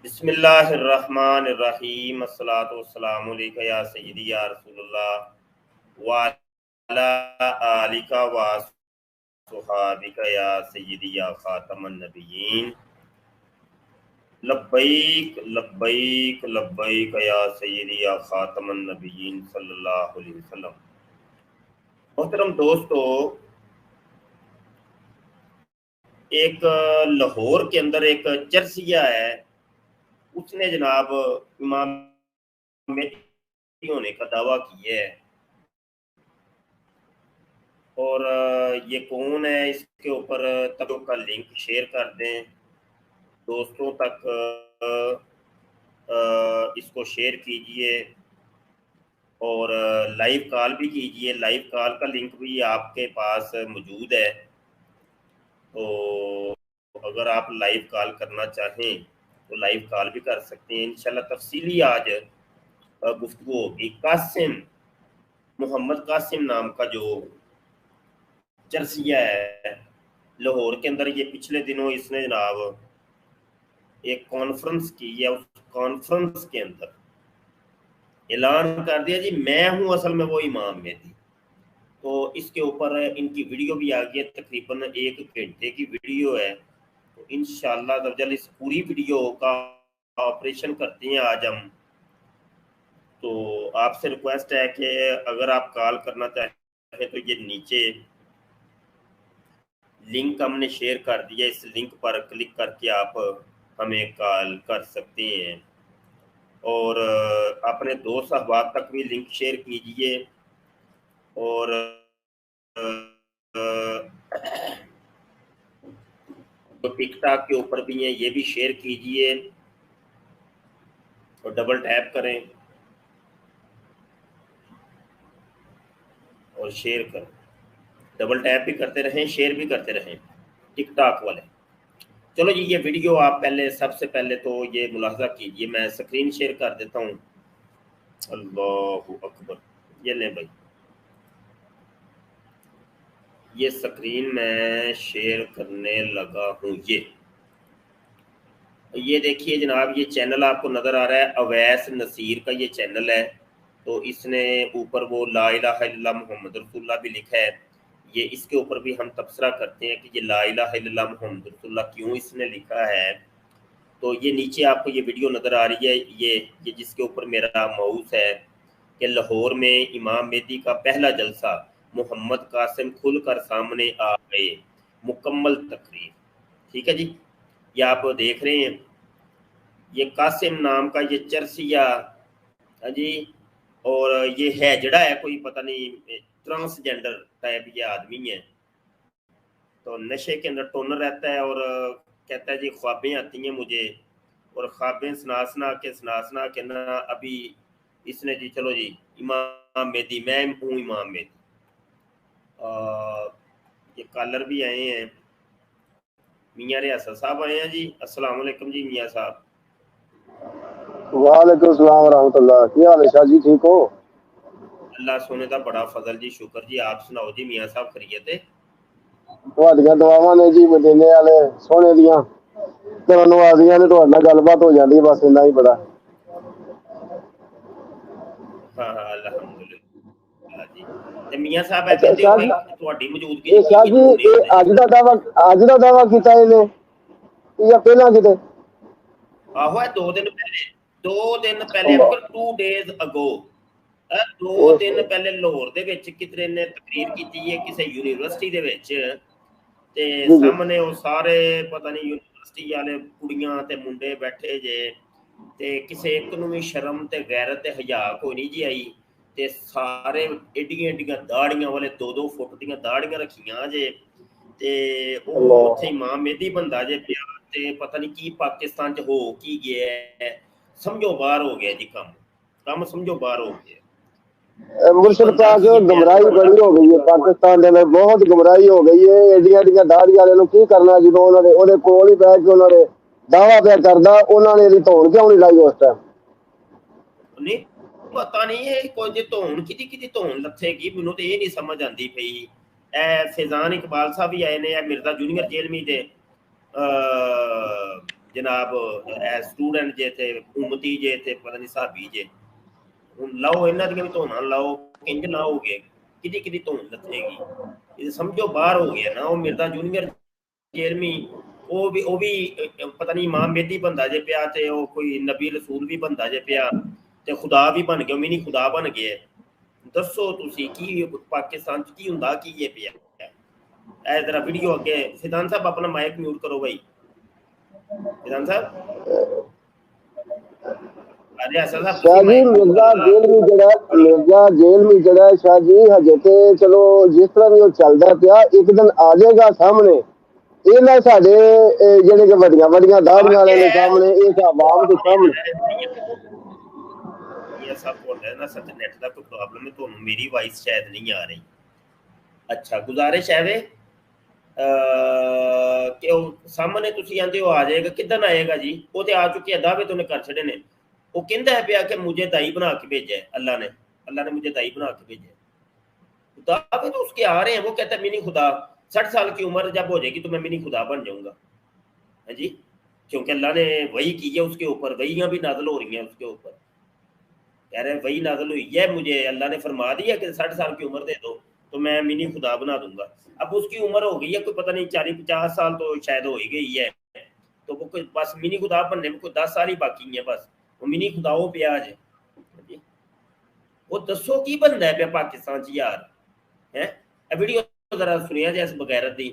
بسم اللہ الرحمن الرحیم الصلاۃ والسلام علیکہ یا سیدی یا رسول اللہ وعلی آلک وصحابک یا سیدی یا خاتم النبیین لبیک لبیک لبیک یا سیدی یا خاتم النبیین صلی اللہ علیہ وسلم۔ محترم دوستو، ایک لاہور کے اندر ایک چرسیہ ہے، اس نے جناب امام مہدی ہونے کا دعویٰ کیا ہے، اور یہ کون ہے اس کے اوپر تک کا لنک شیئر کر دیں، دوستوں تک اس کو شیئر کیجئے اور لائیو کال بھی کیجئے۔ لائیو کال کا لنک بھی آپ کے پاس موجود ہے، تو اگر آپ لائیو کال کرنا چاہیں تو لائیو کال بھی کر سکتے ہیں۔ انشاءاللہ تفصیلی آج گفتگو ہوگی۔ قاسم، محمد قاسم نام کا جو چرسیہ ہے لاہور کے اندر، یہ پچھلے دنوں اس نے جناب ایک کانفرنس کی ہے، اس کانفرنس کے اندر اعلان کر دیا جی میں ہوں اصل میں وہ امام مہدی۔ تو اس کے اوپر ان کی ویڈیو بھی آ گئی ہے، تقریباً 1 گھنٹے کی ویڈیو ہے، تو انشاءاللہ اس پوری ویڈیو کا آپریشن کرتے ہیں آج ہم۔ تو آپ سے ریکویسٹ ہے کہ اگر آپ کال کرنا چاہیں تو یہ نیچے لنک ہم نے شیئر کر دیا، اس لنک پر کلک کر کے آپ ہمیں کال کر سکتے ہیں، اور اپنے دوست احباب تک بھی لنک شیئر کیجئے، اور ٹک ٹاک کے اوپر بھی ہیں یہ بھی شیئر کیجئے اور ڈبل ٹیپ کریں اور شیئر کریں، ڈبل ٹیپ بھی کرتے رہیں، شیئر بھی کرتے رہیں ٹک ٹاک والے۔ چلو جی، یہ ویڈیو آپ پہلے سب سے پہلے تو یہ ملاحظہ کیجئے، میں سکرین شیئر کر دیتا ہوں۔ اللہ اکبر، یہ لیں بھائی، یہ سکرین میں شیئر کرنے لگا ہوں۔ یہ دیکھیے جناب، یہ چینل آپ کو نظر آ رہا ہے، اویس نصیر کا یہ چینل ہے، تو اس نے اوپر وہ لا الہ الا اللہ محمد رسول اللہ بھی لکھا ہے۔ یہ اس کے اوپر بھی ہم تبصرہ کرتے ہیں کہ یہ لا الہ الا اللہ محمد رسول اللہ کیوں اس نے لکھا ہے۔ تو یہ نیچے آپ کو یہ ویڈیو نظر آ رہی ہے، یہ جس کے اوپر میرا ماؤس ہے، کہ لاہور میں امام مہدی کا پہلا جلسہ، محمد قاسم کھل کر سامنے آ گئے، مکمل تقریر۔ ٹھیک ہے جی، یہ آپ دیکھ رہے ہیں، یہ قاسم نام کا یہ چرسیہ جی، اور یہ ہے جڑا ہے کوئی پتہ نہیں ٹرانسجینڈر ٹائپ یہ آدمی ہے، تو نشے کے اندر ٹونر رہتا ہے، اور کہتا ہے جی خوابیں آتی ہیں مجھے، اور خوابیں سنا کے نا ابھی اس نے جی چلو جی امام مہدی، میں ہوں امام مہدی۔ یہ کالر بھی آئے ہیں، میاں ریاست صاحب آئے ہیں جی، السلام علیکم جی میاں صاحب۔ وعلیکم السلام ورحمۃ اللہ، کیا حال ہے شاہ جی، ٹھیک ہو؟ اللہ سونے دا بڑا فضل جی، شکر جی، آپ سناؤ جی میاں صاحب، خیریت ہے؟ تہاڈیاں دعاواں نے جی، مدینے والے سونے دیاں تیرا نوازیاں نے، تہاڈے نال گل بات ہو جاندی، بس اتنا ہی بڑا۔ ہاں الحمدللہ جی۔ تے میاں صاحب اچھا کہندے ہو شاہ بھائی جی، تہاڈی موجودگی یہ وچ کی شاہ کی جی نمونے یہ ہوندے جی؟ اج دا دعویٰ کیتا ہے یا پہلا کتے؟ آہو ہے 2 دن پہلے، 2 دن پہلے، مگر 2 days ago، 2 دن پہلے لاہور دے وچ کتنے نے تقریر کیتی ہے کسی یونیورسٹی دے وچ، تے جی جی، سامنے وہ سارے پتہ نہیں یونیورسٹی والے کڑیاں تے منڈے بیٹھے جے، تے کسے ایک نوں بھی شرم تے غیرت تے حیا کوئی نہیں جی آئی، تے سارے ایڈیاں داڑیاں والے 2-2 فٹ دیاں داڑیاں رکھیاں جے، تے او اللہ، اتھے امام مہدی بندا جے پیا، تے پتہ نہیں کی پاکستان چ ہو کی گیا ہے، سمجھو باہر ہو گیا جی، کم سمجھو باہر ہو گیا۔ کی مرشد بندہ پاک کی ہے گمراہی بڑی ہو گئی ہے پاکستان دے اندر، بہت گمراہی ہو گئی ہے۔ ایڈیاں ایڈیاں داڑھی والے نوں کی کرنا، جدوں انہوں نے وہ کول ہی بیٹھ کے انہوں نے دعویٰ پہ کردا، انہوں نے دھون کیوں نہیں لائی اس ٹائم؟ نہیں پتہ نہیں ہے کوئی جی تون کی تون لتھے گی، مینوں تے یہ نہیں سمجھ آندی پئی۔ اے فیضان اقبال صاحب بھی آئے نے، اے مرزا جونیئر جیلمی دے जनाब स्टूडेंट जे थे, उम्मती जे थे, पता नहीं साहबी जे, ਹੁਣ ਲਾਓ ਇਹਨਾਂ ਦੀਆਂ ਵੀ ਧੋਣਾ ਲਾਓ, ਕਿੰਜ ਲਾਓਗੇ, ਕਿਹਦੀ ਕਿਹਦੀ ਧੋਣ ਲੱਥੇਗੀ, ਇਹ ਸਮਝੋ ਬਾਹਰ ਹੋ ਗਿਆ ਨਾ। ਉਹ ਮਿਰਜ਼ਾ ਜੂਨੀਅਰ ਜੇਰਮੀ ਉਹ ਵੀ ਪਤਾ ਨਹੀਂ ਇਮਾਮ ਮੇਦੀ ਬੰਦਾ ਜੇ ਪਿਆ, ਤੇ ਉਹ ਕੋਈ ਨਬੀ ਰਸੂਲ ਵੀ ਬੰਦਾ ਜੇ ਪਿਆ, ਤੇ ਖੁਦਾ ਵੀ ਬਣ ਗਿਆ, ਮਿਨੀ ਖੁਦਾ ਬਣ ਗਿਆ। ਦੱਸੋ ਤੁਸੀਂ ਕੀ ਪਾਕਿਸਤਾਨ 'ਚ ਕੀ ਹੁੰਦਾ, ਕੀ ਇਹ ਪਿਆ। ਇਹ ਜ਼ਰਾ ਵੀਡੀਓ ਅੱਗੇ, ਸਿਧਾਂਤ ਸਾਹਿਬ ਆਪਣਾ ਮਾਈਕ ਮਿਊਟ ਕਰੋ ਭਾਈ, ਸਿਧਾਂਤ ਸਾਹਿਬ। ਸ਼ਾਹ ਜੀ ਮਿਰਜ਼ਾ ਜੇਲ੍ਹ ਜਿਹੜਾ ਸ਼ਾਹ ਜੀ ਹਜੇ ਤੇ ਚਲੋ ਜਿਸ ਤਰ੍ਹਾਂ ਵੀ ਉਹ ਚੱਲਦਾ ਪਿਆ, ਇੱਕ ਦਿਨ ਆ ਜਾਏਗਾ ਸਾਹਮਣੇ। ਇਹਨਾਂ ਸਾਡੇ ਜਿਹੜੇ ਕਿ ਵੱਡੀਆਂ ਵੱਡੀਆਂ ਦਾੜੀਆਂ ਵਾਲਿਆਂ ਦੇ ਸਾਹਮਣੇ, ਇਹ ਆਵਾਮ ਦੇ ਸਾਹਮਣੇ। ਇਹ ਸਭ ਬੋਲ ਰਹੇ ਨਾ, ਸੱਚ ਨੈਟ ਦਾ ਕੋਈ ਪ੍ਰੋਬਲਮ ਹੈ, ਤੁਹਾਨੂੰ ਮੇਰੀ ਵਾਇਸ ਸ਼ਾਇਦ ਨਹੀਂ ਆ ਰਹੀ। ਅੱਛਾ, ਗੁਜ਼ਾਰਿਸ਼ ਹੈ ਵੇ ਕਿ ਉਹ ਸਾਹਮਣੇ ਤੁਸੀਂ ਆਂਦੇ ਹੋ ਆ ਜਾਏਗਾ, ਕਿੱਦਣ ਆਏਗਾ ਜੀ? ਉਹ ਤੇ ਆ ਚੁੱਕੇ, ਦਾਅਵੇ ਤੋਂ ਨੇ ਕਰ ਛੱਡੇ ਨੇ। وہ کہتا ہے پیا کہ مجھے دائی بنا کے بھیجا ہے اللہ نے مجھے دائی بنا کے بھیجا ہے۔ دعوے تو اس کے آ رہے ہیں، وہ کہتا ہے منی خدا 60 سال کی عمر جب ہو جائے گی تو میں منی خدا بن جاؤں گا جی، کیونکہ اللہ نے وحی کی ہے اس کے اوپر، وحیاں بھی نازل ہو رہی ہیں اس کے اوپر، کہہ رہے ہیں وحی نازل ہوئی ہے، مجھے اللہ نے فرما دیا کہ 60 سال کی عمر دے دو تو میں منی خدا بنا دوں گا۔ اب اس کی عمر ہو گئی ہے کوئی پتہ نہیں 40-50 سال تو شاید ہو ہی گئی ہے، تو وہ بس منی خدا بننے میں کوئی 10 سال ہی باقی ہیں بس، وہ منی خداؤ پہ آ جائے۔ وہ دسو کی بنتا ہے پہ پاکستان چ یار ہے؟ ویڈیو ذرا سنیا جائے اس بغیرت دی،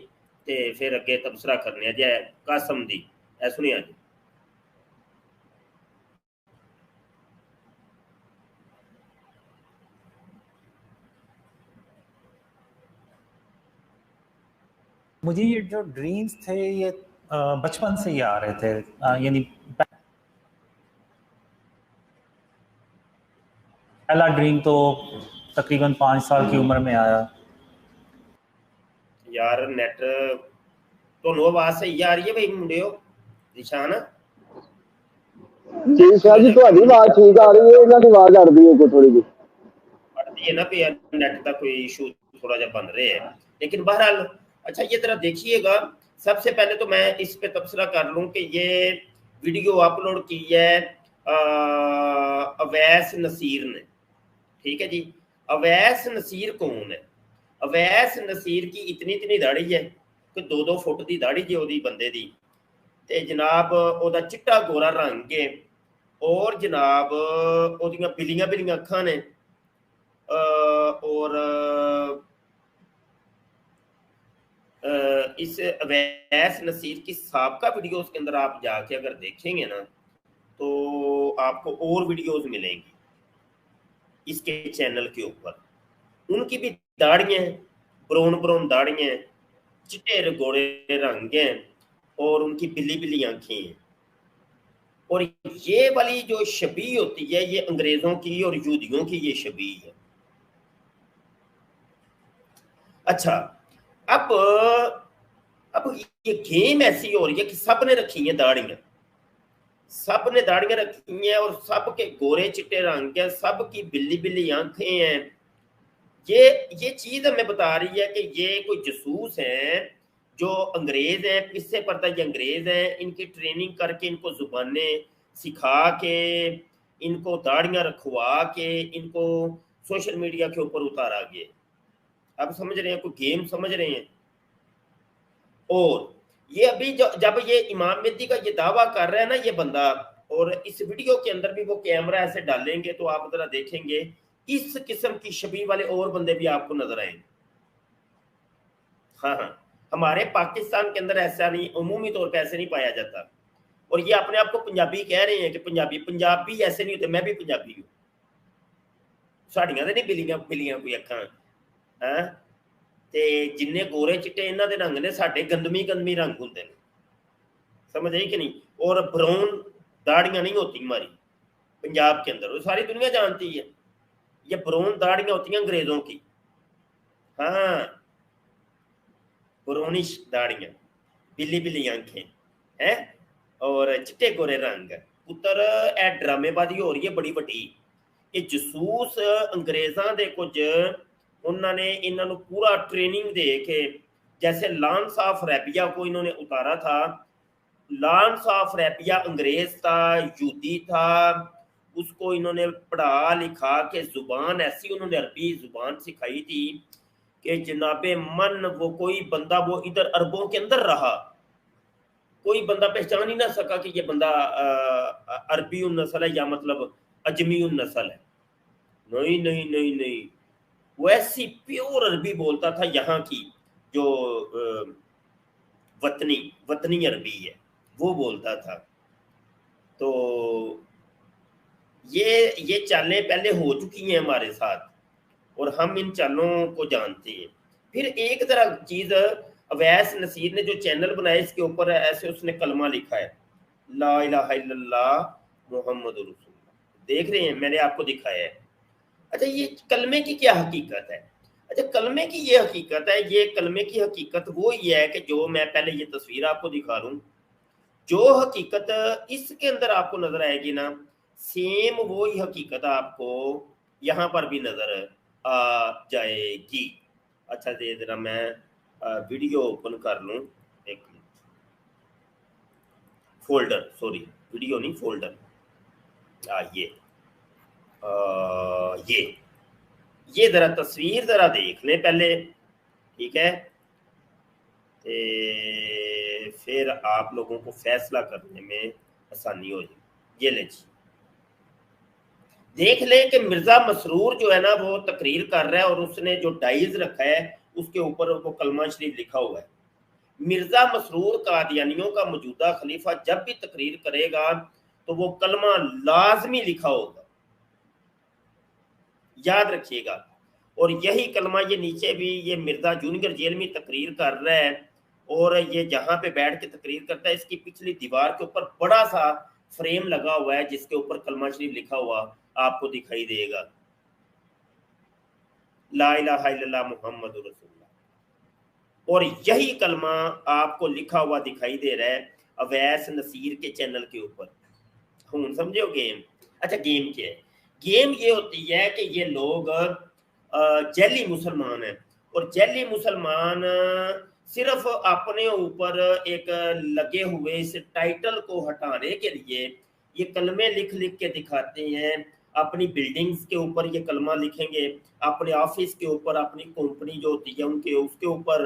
تے پھر اگے تبصرہ کرنے جائے قاسم دی، اے سنیا جی۔ مجھے یہ جو ڈریمز تھے یہ بچپن سے ہی آ رہے تھے، یعنی پہلا ڈریم تو تقریباً 5 سال کی عمر میں آیا۔ یار نیٹ تو آواز صحیح آ رہی ہے بھائی منڈیو نشان؟ جی شاہ جی تہاڈی آواز ٹھیک آ رہی ہے، انہاں دی آواز اڑ رہی ہے کوئی تھوڑی جی، اڑتی ہے نا پہ نیٹ کا کوئی ایشو تھوڑا جا بن رہے ہیں، لیکن بہرحال اچھا یہ طرح دیکھیے گا۔ سب سے پہلے تو میں اس پہ تبصرہ کر لوں کہ یہ ویڈیو اپلوڈ کی ہے اویس نصیر نے، ٹھیک ہے جی۔ اویس نصیر کون ہے؟ اویس نصیر کی اتنی داڑھی ہے کہ 2 فٹ دی داڑھی جی وہی بندے دی، تے جناب وہ چٹا گورا رنگ ہے، اور جناب وہ بلیاں اکھاں نے، اور اس اویس نصیر کی سابقہ ویڈیوز کے اندر آپ جا کے اگر دیکھیں گے نا تو آپ کو اور ویڈیوز ملیں گی اس کے چینل کے اوپر۔ ان کی بھی داڑیاں برون داڑیاں، چٹے گوڑے رنگ ہیں، اور ان کی بلی آنکھیں ہیں، اور یہ والی جو شبیہ ہوتی ہے یہ انگریزوں کی اور یہودیوں کی یہ شبیہ ہے۔ اچھا اب یہ گیم ایسی ہو رہی ہے کہ سب نے رکھی ہیں داڑیاں، سب نے داڑیاں رکھی ہیں، اور سب کے گورے چٹے رنگ ہیں، سب کی بلی آنکھیں ہیں۔ یہ چیز ہمیں بتا رہی ہے کہ یہ کوئی جاسوس ہیں جو انگریز ہیں، اس سے پڑتا یہ انگریز ہیں، ان کی ٹریننگ کر کے ان کو زبانیں سکھا کے ان کو داڑیاں رکھوا کے ان کو سوشل میڈیا کے اوپر اتارا گیا۔ اب سمجھ رہے ہیں، کوئی گیم سمجھ رہے ہیں؟ اور یہ ابھی جب یہ امام مہدی کا یہ دعویٰ کر رہا ہے نا یہ بندہ، اور اس ویڈیو کے اندر بھی وہ کیمرہ ایسے ڈالیں گے تو آپ ذرا دیکھیں گے اس قسم کی شبیہ والے اور بندے بھی آپ کو نظر آئیں گے۔ ہاں ہمارے پاکستان کے اندر ایسا نہیں، عمومی طور پہ ایسے نہیں پایا جاتا، اور یہ اپنے آپ کو پنجابی کہہ رہے ہیں کہ پنجابی ایسے نہیں ہوتے، میں بھی پنجابی ہوں، ساڑیاں دے نہیں بلیاں کوئی اکھاں، ہاں تے جننے گورے چٹے انہاں دے رنگ نے ساڈے گندمی رنگ ہوندے نے، سمجھ آئی کہ نہیں؟ اور براؤن داڑیاں نہیں ہوتی ہماری پنجاب کے اندر، وہ ساری دنیا جانتی ہے، یہ براؤن داڑیاں ہوتی ہیں انگریزوں کی، ہاں برونش داڑیاں، بلی آنکھیں ہیں، اور چٹے گورے رنگ۔ پتر اے ڈرامے بازی ہو رہی ہے بڑی بڑی، یہ جاسوس انگریزاں دے کچھ انہوں نے انہوں نے پورا ٹریننگ دے کے، جیسے لانس آف ریبیا کو انہوں نے اتارا تھا लॉर्ड्स ऑफ अरेबिया अंग्रेज था, यहूदी था, उसको इन्होंने पढ़ा लिखा के जुबान ऐसी उन्होंने अरबी जुबान सिखाई थी कि जनाबे मन वो कोई बंदा वो इधर अरबों के अंदर रहा, कोई बंदा पहचान ही ना सका कि ये बंदा अरबी उन नस्ल है या मतलब अजमी उन नस्ल है। नहीं नहीं नहीं नहीं, वैसी प्योर अरबी बोलता था, यहाँ की जो वतनी वतनी अरबी है वो बोलता था। तो ये चालें पहले हो चुकी हैं हमारे साथ और हम इन चालों को जानते हैं। फिर एक तरह चीज अवैस नसीर ने जो चैनल बनाया इसके ऊपर ऐसे उसने कलमा लिखा है, ला इलाहा इल्लल्लाह मुहम्मदुर रसूलुल्लाह, देख रहे हैं मैंने आपको दिखाया है। अच्छा ये कलमे की क्या हकीकत है? अच्छा कलमे की ये हकीकत है, ये कलमे की हकीकत वो ये है कि जो मैं पहले ये तस्वीर आपको दिखा लूं, जो हकीकत इसके अंदर आपको नजर आएगी ना, सेम वो ही हकीकत आपको यहाँ पर भी नजर आ जाएगी। अच्छा दे जरा मैं वीडियो ओपन कर लूं, एक फोल्डर, सॉरी वीडियो नहीं फोल्डर, ये जरा तस्वीर जरा देख लें पहले, ठीक है, फिर आप लोगों को फैसला करने में आसानी हो जाएगी। ये ले जी, देख ले कि मिर्जा मसरूर जो है ना वो तकरीर कर रहा है और उसने जो डाइज रखा है उसके ऊपर वो कलमा शरीफ लिखा हुआ है। मिर्जा मसरूर कादियानियों का मौजूदा खलीफा जब भी तकरीर करेगा तो वो कलमा लाजमी लिखा होगा, याद रखिएगा। और यही कलमा ये नीचे भी ये मिर्जा जूनियर जेल में तकरीर कर रहा है और ये जहां पे बैठ के तकरीर करता है इसकी पिछली दीवार के ऊपर बड़ा सा फ्रेम लगा हुआ है जिसके ऊपर कलमा शरीफ लिखा हुआ आपको दिखाई देगा, ला इलाहा इल्लल्लाह मुहम्मदुर रसूलुल्लाह। और यही कलमा आपको लिखा हुआ दिखाई दे रहा है अवैस नसीर के चैनल के ऊपर। हम समझे हो गेम? अच्छा गेम क्या है? गेम ये होती है कि ये लोग जैली मुसलमान हैं और जैली मुसलमान सिर्फ अपने ऊपर एक लगे हुए इस टाइटल को हटाने के लिए ये कलमे लिख लिख के दिखाते हैं। अपनी बिल्डिंग्स के ऊपर ये कलमा लिखेंगे, अपने ऑफिस के ऊपर, अपनी कंपनी जो होती है उनके उसके ऊपर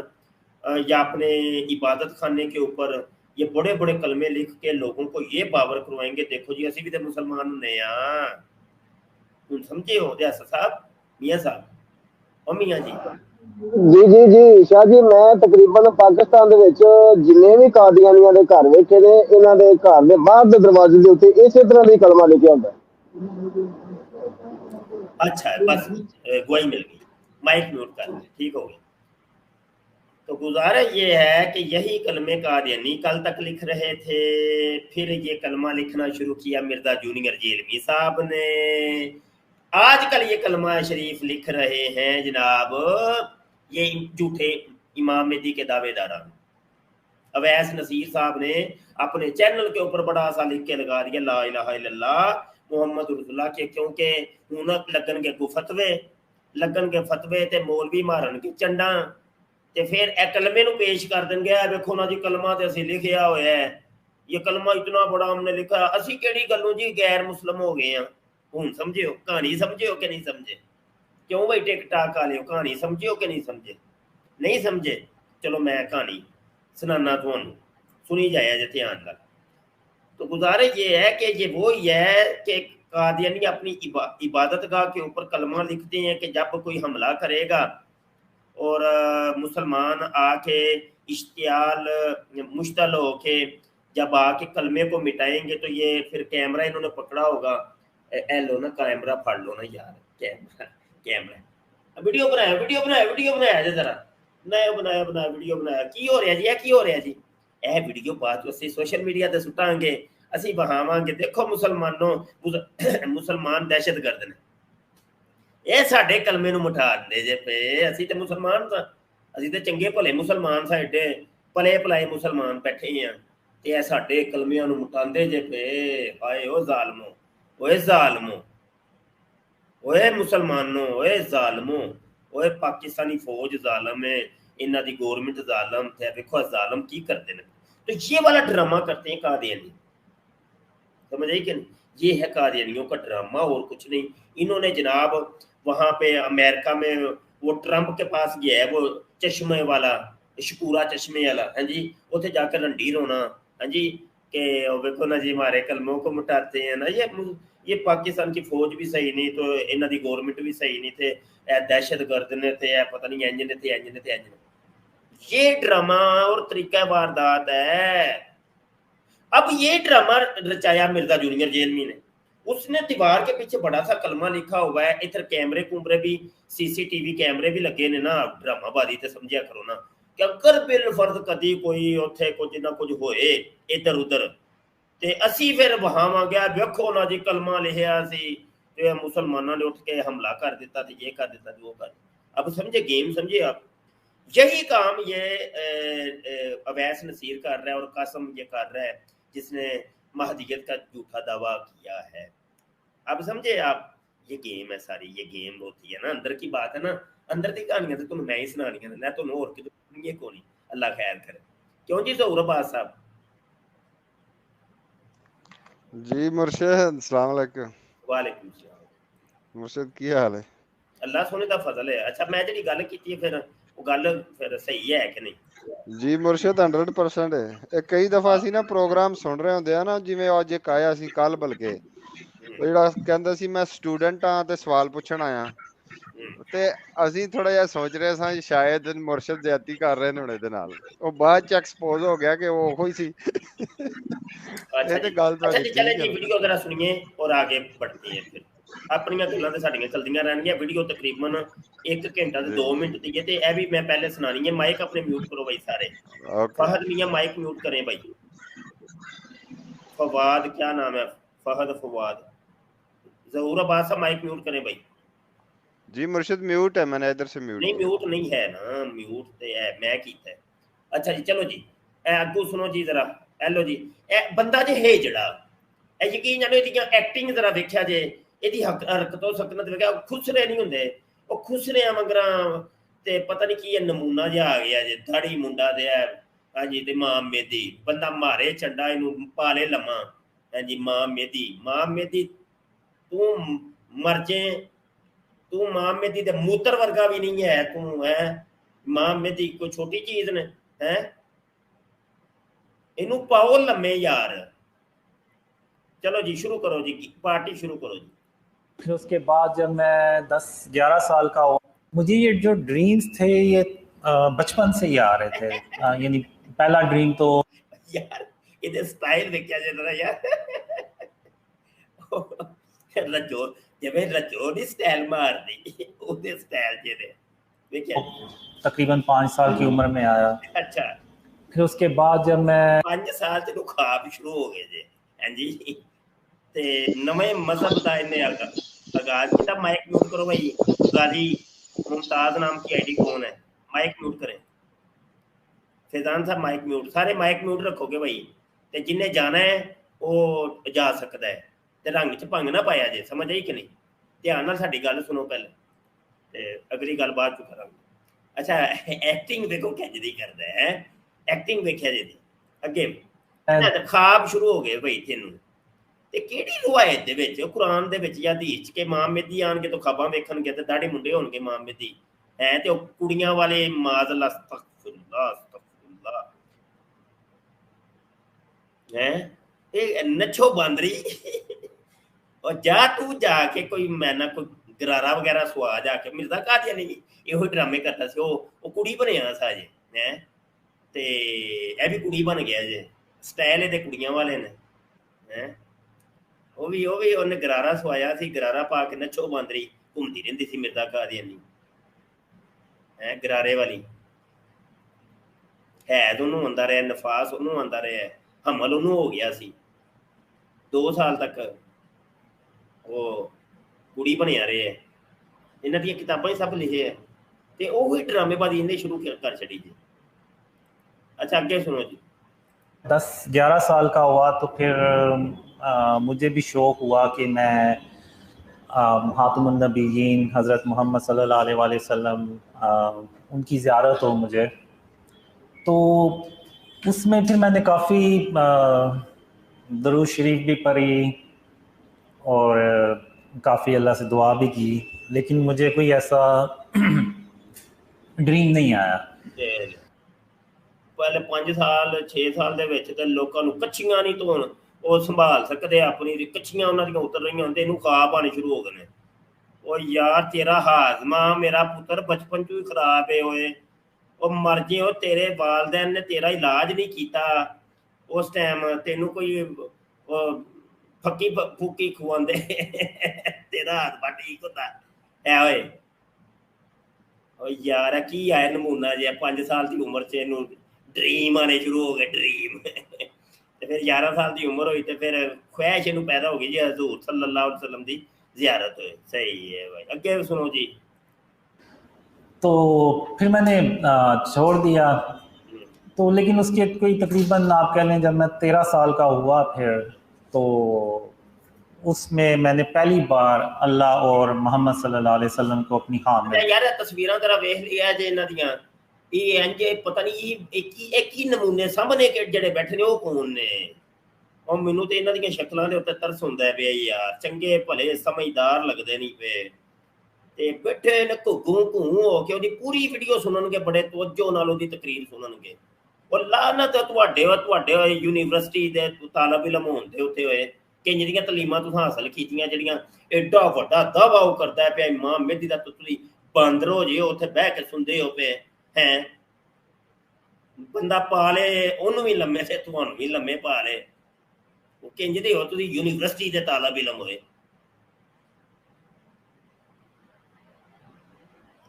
या अपने इबादत खाने के ऊपर ये बड़े बड़े कलमे लिख के लोगों को ये बावर करवाएंगे, देखो जी असी भी तो मुसलमान ने समझे हो जैसा साहब, मियाँ साहब और मियाँ जी। ਜੀ ਜੀ ਜੀ ਸ਼ਾਹ ਜੀ, ਮੈਂ ਤਕਰੀਬਨ ਪਾਕਿਸਤਾਨ ਦੇ ਵਿੱਚ ਜਿੰਨੇ ਵੀ ਕਾਦੀਆਨੀਆਂ ਦੇ ਘਰ ਵੇਖੇ ਨੇ, ਇਹਨਾਂ ਦੇ ਘਰ ਦੇ ਬਾਹਰ ਦੇ ਦਰਵਾਜ਼ੇ ਦੇ ਉੱਤੇ ਇਸੇ ਤਰ੍ਹਾਂ ਦੀ ਕਲਮਾ ਲਿਖਿਆ ਹੁੰਦਾ। अच्छा बस गोई मिल गई, माइक म्यूट कर ले, ठीक हो गया। तो गुजारा ये है कि यही कलमे कादियानी कल तक लिख रहे थे, फिर ये कलमा लिखना शुरू किया मिर्जा जूनियर जेलवी साहब ने, आजकल ये कलमा शरीफ लिख रहे हैं जनाब ये झूठे इमाम मेहदी के दावेदार। अवैस नसीर साहब ने अपने चैनल के ऊपर बड़ा सा लिख के लगा दिया ला इलाहा इल्लल्लाह मुहम्मद रसूलुल्लाह के, क्योंकि हुण लगन के फतवे लगन के फतवे ते मौलवी मारन के चंडा ते फिर ए कलमे नूं पेश कर देंगे, देखो ना जी कलमा ते असीं लिखिया होया है, ये कलमा इतना बड़ा हमने लिखा, असीं किहड़ी गल्लों जी गैर मुस्लिम हो गए हैं। हुण समझे हो कहानी, समझे हो कि नहीं समझे? क्यों भाई टिकटाक वाले हो, कहानी समझे हो कि नहीं समझे? नहीं समझे? चलो मैं कहानी सुनाना तुहानू, सुनी जाए जे ध्यान नाल। तो गुजारे ये है कि ये वो ही है कि कादियानी अपनी इबादत गाह के ऊपर कलमा लिखते हैं कि जब कोई हमला करेगा और मुसलमान आके इश्तियाल मुश्तल होके जब आके कलमे को मिटाएंगे तो ये फिर कैमरा इन्होंने पकड़ा होगा, ए लो ना कैमरा फाड़ लो ना यार, कैमरा वीडियो बनाया जरा नया बनाया वीडियो बनाया, की हो रहा जी, की हो रहा जी, ए वीडियो बाद असीं सोशल मीडिया ते सुटांगे, असीं बहावांगे, देखो मुसलमानों मुसलमान दहशतगर्द ने, ये साडे कलमे नूं मिटांदे जे पे, असीं ते मुसलमान सां, असीं ते चंगे भले मुसलमान सां, एडे भले भलाए मुसलमान बैठे हैं ते ये साडे कलमियां नूं मिटांदे जे पे। हाय ओ जालमो, ओए जालमो, ओए मुसलमानों, ओए जालमो, ओए पाकिस्तानी फौज जालम है, इन्हां दी गवर्नमेंट जालम थे, देखो जालम की करते हैं, تو یہ والا ڈرامہ کرتے ہیں قادیانی, سمجھ آئی کہ نہیں؟ یہ ہے قادیانیوں کا ڈرامہ اور کچھ نہیں. انہوں نے جناب وہاں پہ امریکہ میں وہ ٹرمپ کے پاس گیا ہے وہ چشمے والا, شکورا چشمے والا, ہاں جی, اتنے جا کے رنڈیر ہونا, ہاں جی, کہ ویکو نا جی ہمارے کلموں کو مٹاتے ہیں نا, یہ پاکستان کی فوج بھی صحیح نہیں تو انہوں دی گورنمنٹ بھی صحیح نہیں تھے, دہشت گرد نے تھے, پتہ نہیں انج نے تھے, انج نے تھے, انج نے. یہ ڈرامہ اور طریقہ واردات ہے. اب یہ ڈرامہ رچایا مرزا جونیئر جیلمی نے, اس نے دیوار کے پیچھے بڑا سا کلمہ لکھا ہوا ہے, ادھر کیمرے کومرے بھی سی سی ٹی وی کیمرے بھی لگے نے نا, ڈرامہ بازی تے سمجھیا کرو نا کہ اگر بالفرض کدی کوئی اوتھے کچھ نہ کچھ ہوئے ادھر ادھر تے اسی پھر وہاں گیا ویکھو نا جی کلمہ لکھیا سی تے مسلمانوں نے اٹھ کے حملہ کر دیتا تے یہ کر دیتا تے وہ کر. اب سمجھے گیم, سمجھے آپ. یہی کام یہ اویس نصیر کر رہا ہے اور قاسم یہ کر رہا ہے جس نے مہدیت کا جھوٹا دعویٰ کیا ہے. اب سمجھے آپ, یہ گیم ہے ساری, یہ گیم ہوتی ہے نا, اندر کی بات ہے نا, اندر کی کہانیاں تو تمہیں میں ہی سنانی ہے, میں تمہیں اور کدھر یہ کون, اللہ خیر کرے. کیوں جی ظہور عباس صاحب؟ جی مرشد السلام علیکم. وعلیکم السلام. مرشد کی حال ہے؟ اللہ سونے دا فضل ہے. اچھا میں جڑی گل کیتی ہے پھر وہ گل پھر صحیح ہے کہ نہیں؟ جی مرشد 100% ہے. کئی دفعہ اسی نا پروگرام سن رہے ہوندے ہیں نا, جویں اج ایک آیا سی کل, بلکہ وہ جڑا کہندا سی میں سٹوڈنٹ ہاں تے سوال پوچھن آیا, تے اسی تھوڑا جہا سوچ رہے ساں شاید مرشد زیادتی کر رہے نے دے نال, وہ بعد چ ایکسپوز ہو گیا کہ وہ وہی سی. اچھا یہ تے جی, گل اچھا تہاڈی جی, چلے ٹھیک جی ہے. ویڈیو ذرا سنیے اور آگے بڑھتے ہیں. پھر اپنی گلاں تے ساڈیاں چلدیاں رہن گیاں. ویڈیو تقریباً 1 گھنٹہ تے 2 منٹ دی ہے تے اے بھی میں پہلے سنانی ہے. مائک اپنے میوٹ کرو بھائی سارے. اوکے فہد میاں مائک میوٹ کریں بھائی. فواد کیا نام ہے, فہد فواد. ظہور عباس صاحب مائک میوٹ کریں بھائی. جی مرشد میوٹ ہے, میں نے ادھر سے میوٹ نہیں کیا. میوٹ نہیں ہے نا, میوٹ تے ہے میں کیتا ہے. اچھا جی چلو جی, اے اگو سنو جی ذرا. ہیلو جی, اے بندہ جے ہے جڑا اے یقین جانو ایدیاں ایکٹنگ ذرا ویکھیا جے, ایدی حرکت و سکنت ویکھیا, خسرے نہیں ہوندے او خسرے مگراں تے پتہ نہیں کی نمونہ جا آ گیا جے, دھڑی منڈا دے ہے, ہاں جی, تے ماں میدی بندہ مارے چنڈا اینو پالے لما, ہاں جی, ماں میدی تو مر جے, تو ماں میدی دے موتر ورگا بھی نہیں ہے تو ہے. ماں میدی کوئی چھوٹی چیز نے ہے, اینو پاؤ لمے یار. چلو جی شروع کرو جی, پارٹی شروع کرو جی. پھر اس کے بعد جب میں 10-11 سال کا ہوا, مجھے یہ جو ڈریمز تھے یہ بچپن سے ہی آ رہے تھے. یعنی پہلا ڈریم تو یار یہ سٹائل دیکھا جاتا ہے یار, رجو جب رجو نہیں سٹائل مار دی وہ سٹائل جے دے دیکھا جی. تقریباً 5 سال کی عمر میں آیا. اچھا پھر اس کے بعد جب میں 5 سال سے تو خواب شروع ہو گئے جی, ہاں جی, تے نویں مذہب دا انہیں آغاز کیتا. مائک میوٹ کرو بھائی. غازی ممتاز نام کی آئی ڈی کون ہے, مائک میوٹ کریں. فیضان صاحب مائک میوٹ, سارے مائک میوٹ رکھو گے بھائی, تے جنہیں جانا ہے وہ جا سکتا ہے. تے رنگ چ بھنگ نہ پایا جے, سمجھ آئی کہ نہیں. دھیان نال ساڈی گل سنو پہلے تے اگلی گل بعد چ کراں. اچھا ایکٹنگ دیکھو کینج دی کردا ہے, ایکٹنگ ویکھیا جے دی اگے. خواب شروع ہو گئے بھائی تینوں, تے کیڑی روایت دے وچ قرآن دے وچ یا حدیث کہ ماں میدی آن کے تو خواباں ویکھن گے تے داڑھی منڈے ہون گے ماں میدی ہیں, تے کڑیاں والے معاذ اللہ استغفر اللہ استغفر اللہ ہیں, اے نچو باندری اور جا تو جا کے کوئی میں نہ کوئی گرارا وغیرہ سوا جا کے. مرزا قادیانی نہیں یہ ڈرامے کرتا سی, وہ کڑی بنیا سا جے ہیں, تے اے بھی کڑی بن گیا جے. سٹائل تے کڑیاں والے نے ہیں, وہ بھی انہیں گرارا سوایا سی, گرارا پا کے نچو باندری گھومتی رہندی سی مرزا قادیانی ہیں, گرارے والی. حیض انہوں آندا رہا, نفاس انہوں آندا رہا, حمل انہوں ہو گیا سی. 2 سال تک وہ کڑی بنیا رہے ہے. انہاں دی کتاباں ہی سب لکھے ہے, تے وہی ڈرامے بازی انہیں شروع کر چھڑی جی. اچھا اگے سنو جی. 10-11 سال کا ہوا تو پھر مجھے بھی شوق ہوا کہ میں خاتم النبیین حضرت محمد صلی اللہ علیہ وسلم ان کی زیارت ہو مجھے. تو उसमें फिर मैंने काफ़ी दरूद शरीफ भी पढ़ी और काफ़ी अल्लाह से दुआ भी की, लेकिन मुझे कोई ऐसा ड्रीम नहीं आया। ਤੇ ਪਹਿਲੇ 5 ਸਾਲ 6 ਸਾਲ ਦੇ ਵਿੱਚ ਤੇ ਲੋਕਾਂ ਨੂੰ ਕੱਚੀਆਂ ਨਹੀਂ ਧੋਣ ਉਹ ਸੰਭਾਲ ਸਕਦੇ ਆਪਣੀ ਕੱਚੀਆਂ ਉਹਨਾਂ ਦੀਆਂ ਉਤਰ ਰਹੀਆਂ ਹੁੰਦੇ ਇਹਨੂੰ ਖਾਬ ਆਣੇ ਸ਼ੁਰੂ ਹੋ ਗਏ ਨੇ। ਉਹ ਯਾਰ ਤੇਰਾ ਹਾਜ਼ਮਾ ਮੇਰਾ ਪੁੱਤਰ ਬਚਪਨ ਚੋਂ ਹੀ ਖਰਾਬ ਹੈ ਹੋਏ, ਉਹ ਮਰ ਜੇ, ਉਹ ਤੇਰੇ ਵਾਲਦੈਨ ਨੇ ਤੇਰਾ ਇਲਾਜ ਨਹੀਂ ਕੀਤਾ ਉਸ ਟਾਈਮ, ਤੈਨੂੰ ਕੋਈ ਫੱਕੀ ਫੂਕੀ ਖਵਾਉਂਦੇ ਤੇਰਾ ਹਾਜ਼ਮਾ ਠੀਕ ਹੁੰਦਾ ਐ ਓਏ। ਉਹ ਯਾਰ ਕੀ ਆਇਆ ਨਮੂਨਾ ਜਿਹਾ 5 ਸਾਲ ਦੀ ਉਮਰ 'ਚ ਇਹਨੂੰ ਡਰੀਮ ਆਣੇ ਸ਼ੁਰੂ ਹੋ ਗਏ, ਡਰੀਮ। ਤੇ ਫਿਰ 11 ਸਾਲ ਦੀ ਉਮਰ ਹੋਈ ਤੇ ਫਿਰ ਖੁਆਇਸ਼ ਇਹਨੂੰ ਪੈਦਾ ਹੋ ਗਈ ਜੀ ਹਜ਼ੂਰ ਸੱਲੱਲਾਹੁ ਅਲੈहि ਵਸੱਲਮ ਦੀ ज़ियारत है। सही है भाई, अगे सुनो जी। तो फिर मैंने छोड़ दिया। तो लेकिन उसके कोई तकरीबन आप कह लें जब मैं 13 साल का हुआ फिर तो उसमें मैंने पहली बार अल्लाह और मोहम्मद सल्लल्लाहु अलैहि वसल्लम को अपनी खाम में यार तस्वीरां जरा वेख लिया जे इन्हां दियां ये इंज पता नहीं एक ही नमूने सामने के जेड़े बैठे ने वो कौन ने। और मैनू तो इन्हां दियां शक्लां दे उत्ते तरस हुंदा है पिया यार, चंगे भले समझदार लगदे नहीं पे ते बैठे ने घूं घूं हो के ओदी पूरी वीडियो सुनणगे, बड़े तवज्जो नाल ओदी तकरीर सुनणगे। और लानत तुहाडे यूनिवर्सिटी दे तालब इलम होंदे उत्ते होए कि जिहड़ियां तलीमां तुसीं हासिल कीतियां जिहड़ियां एडा वड्डा दावा वो करदा पिया इमाम मेहदी दा, तुसीं बांदर हो जे उत्थे बह के सुनदे हो पे हैं। बंदा पाले ओनू भी लम्मे ते तुहानू भी लम्मे पाले, किंज दे हो तुसीं यूनिवर्सिटी दे तालब इलम होए।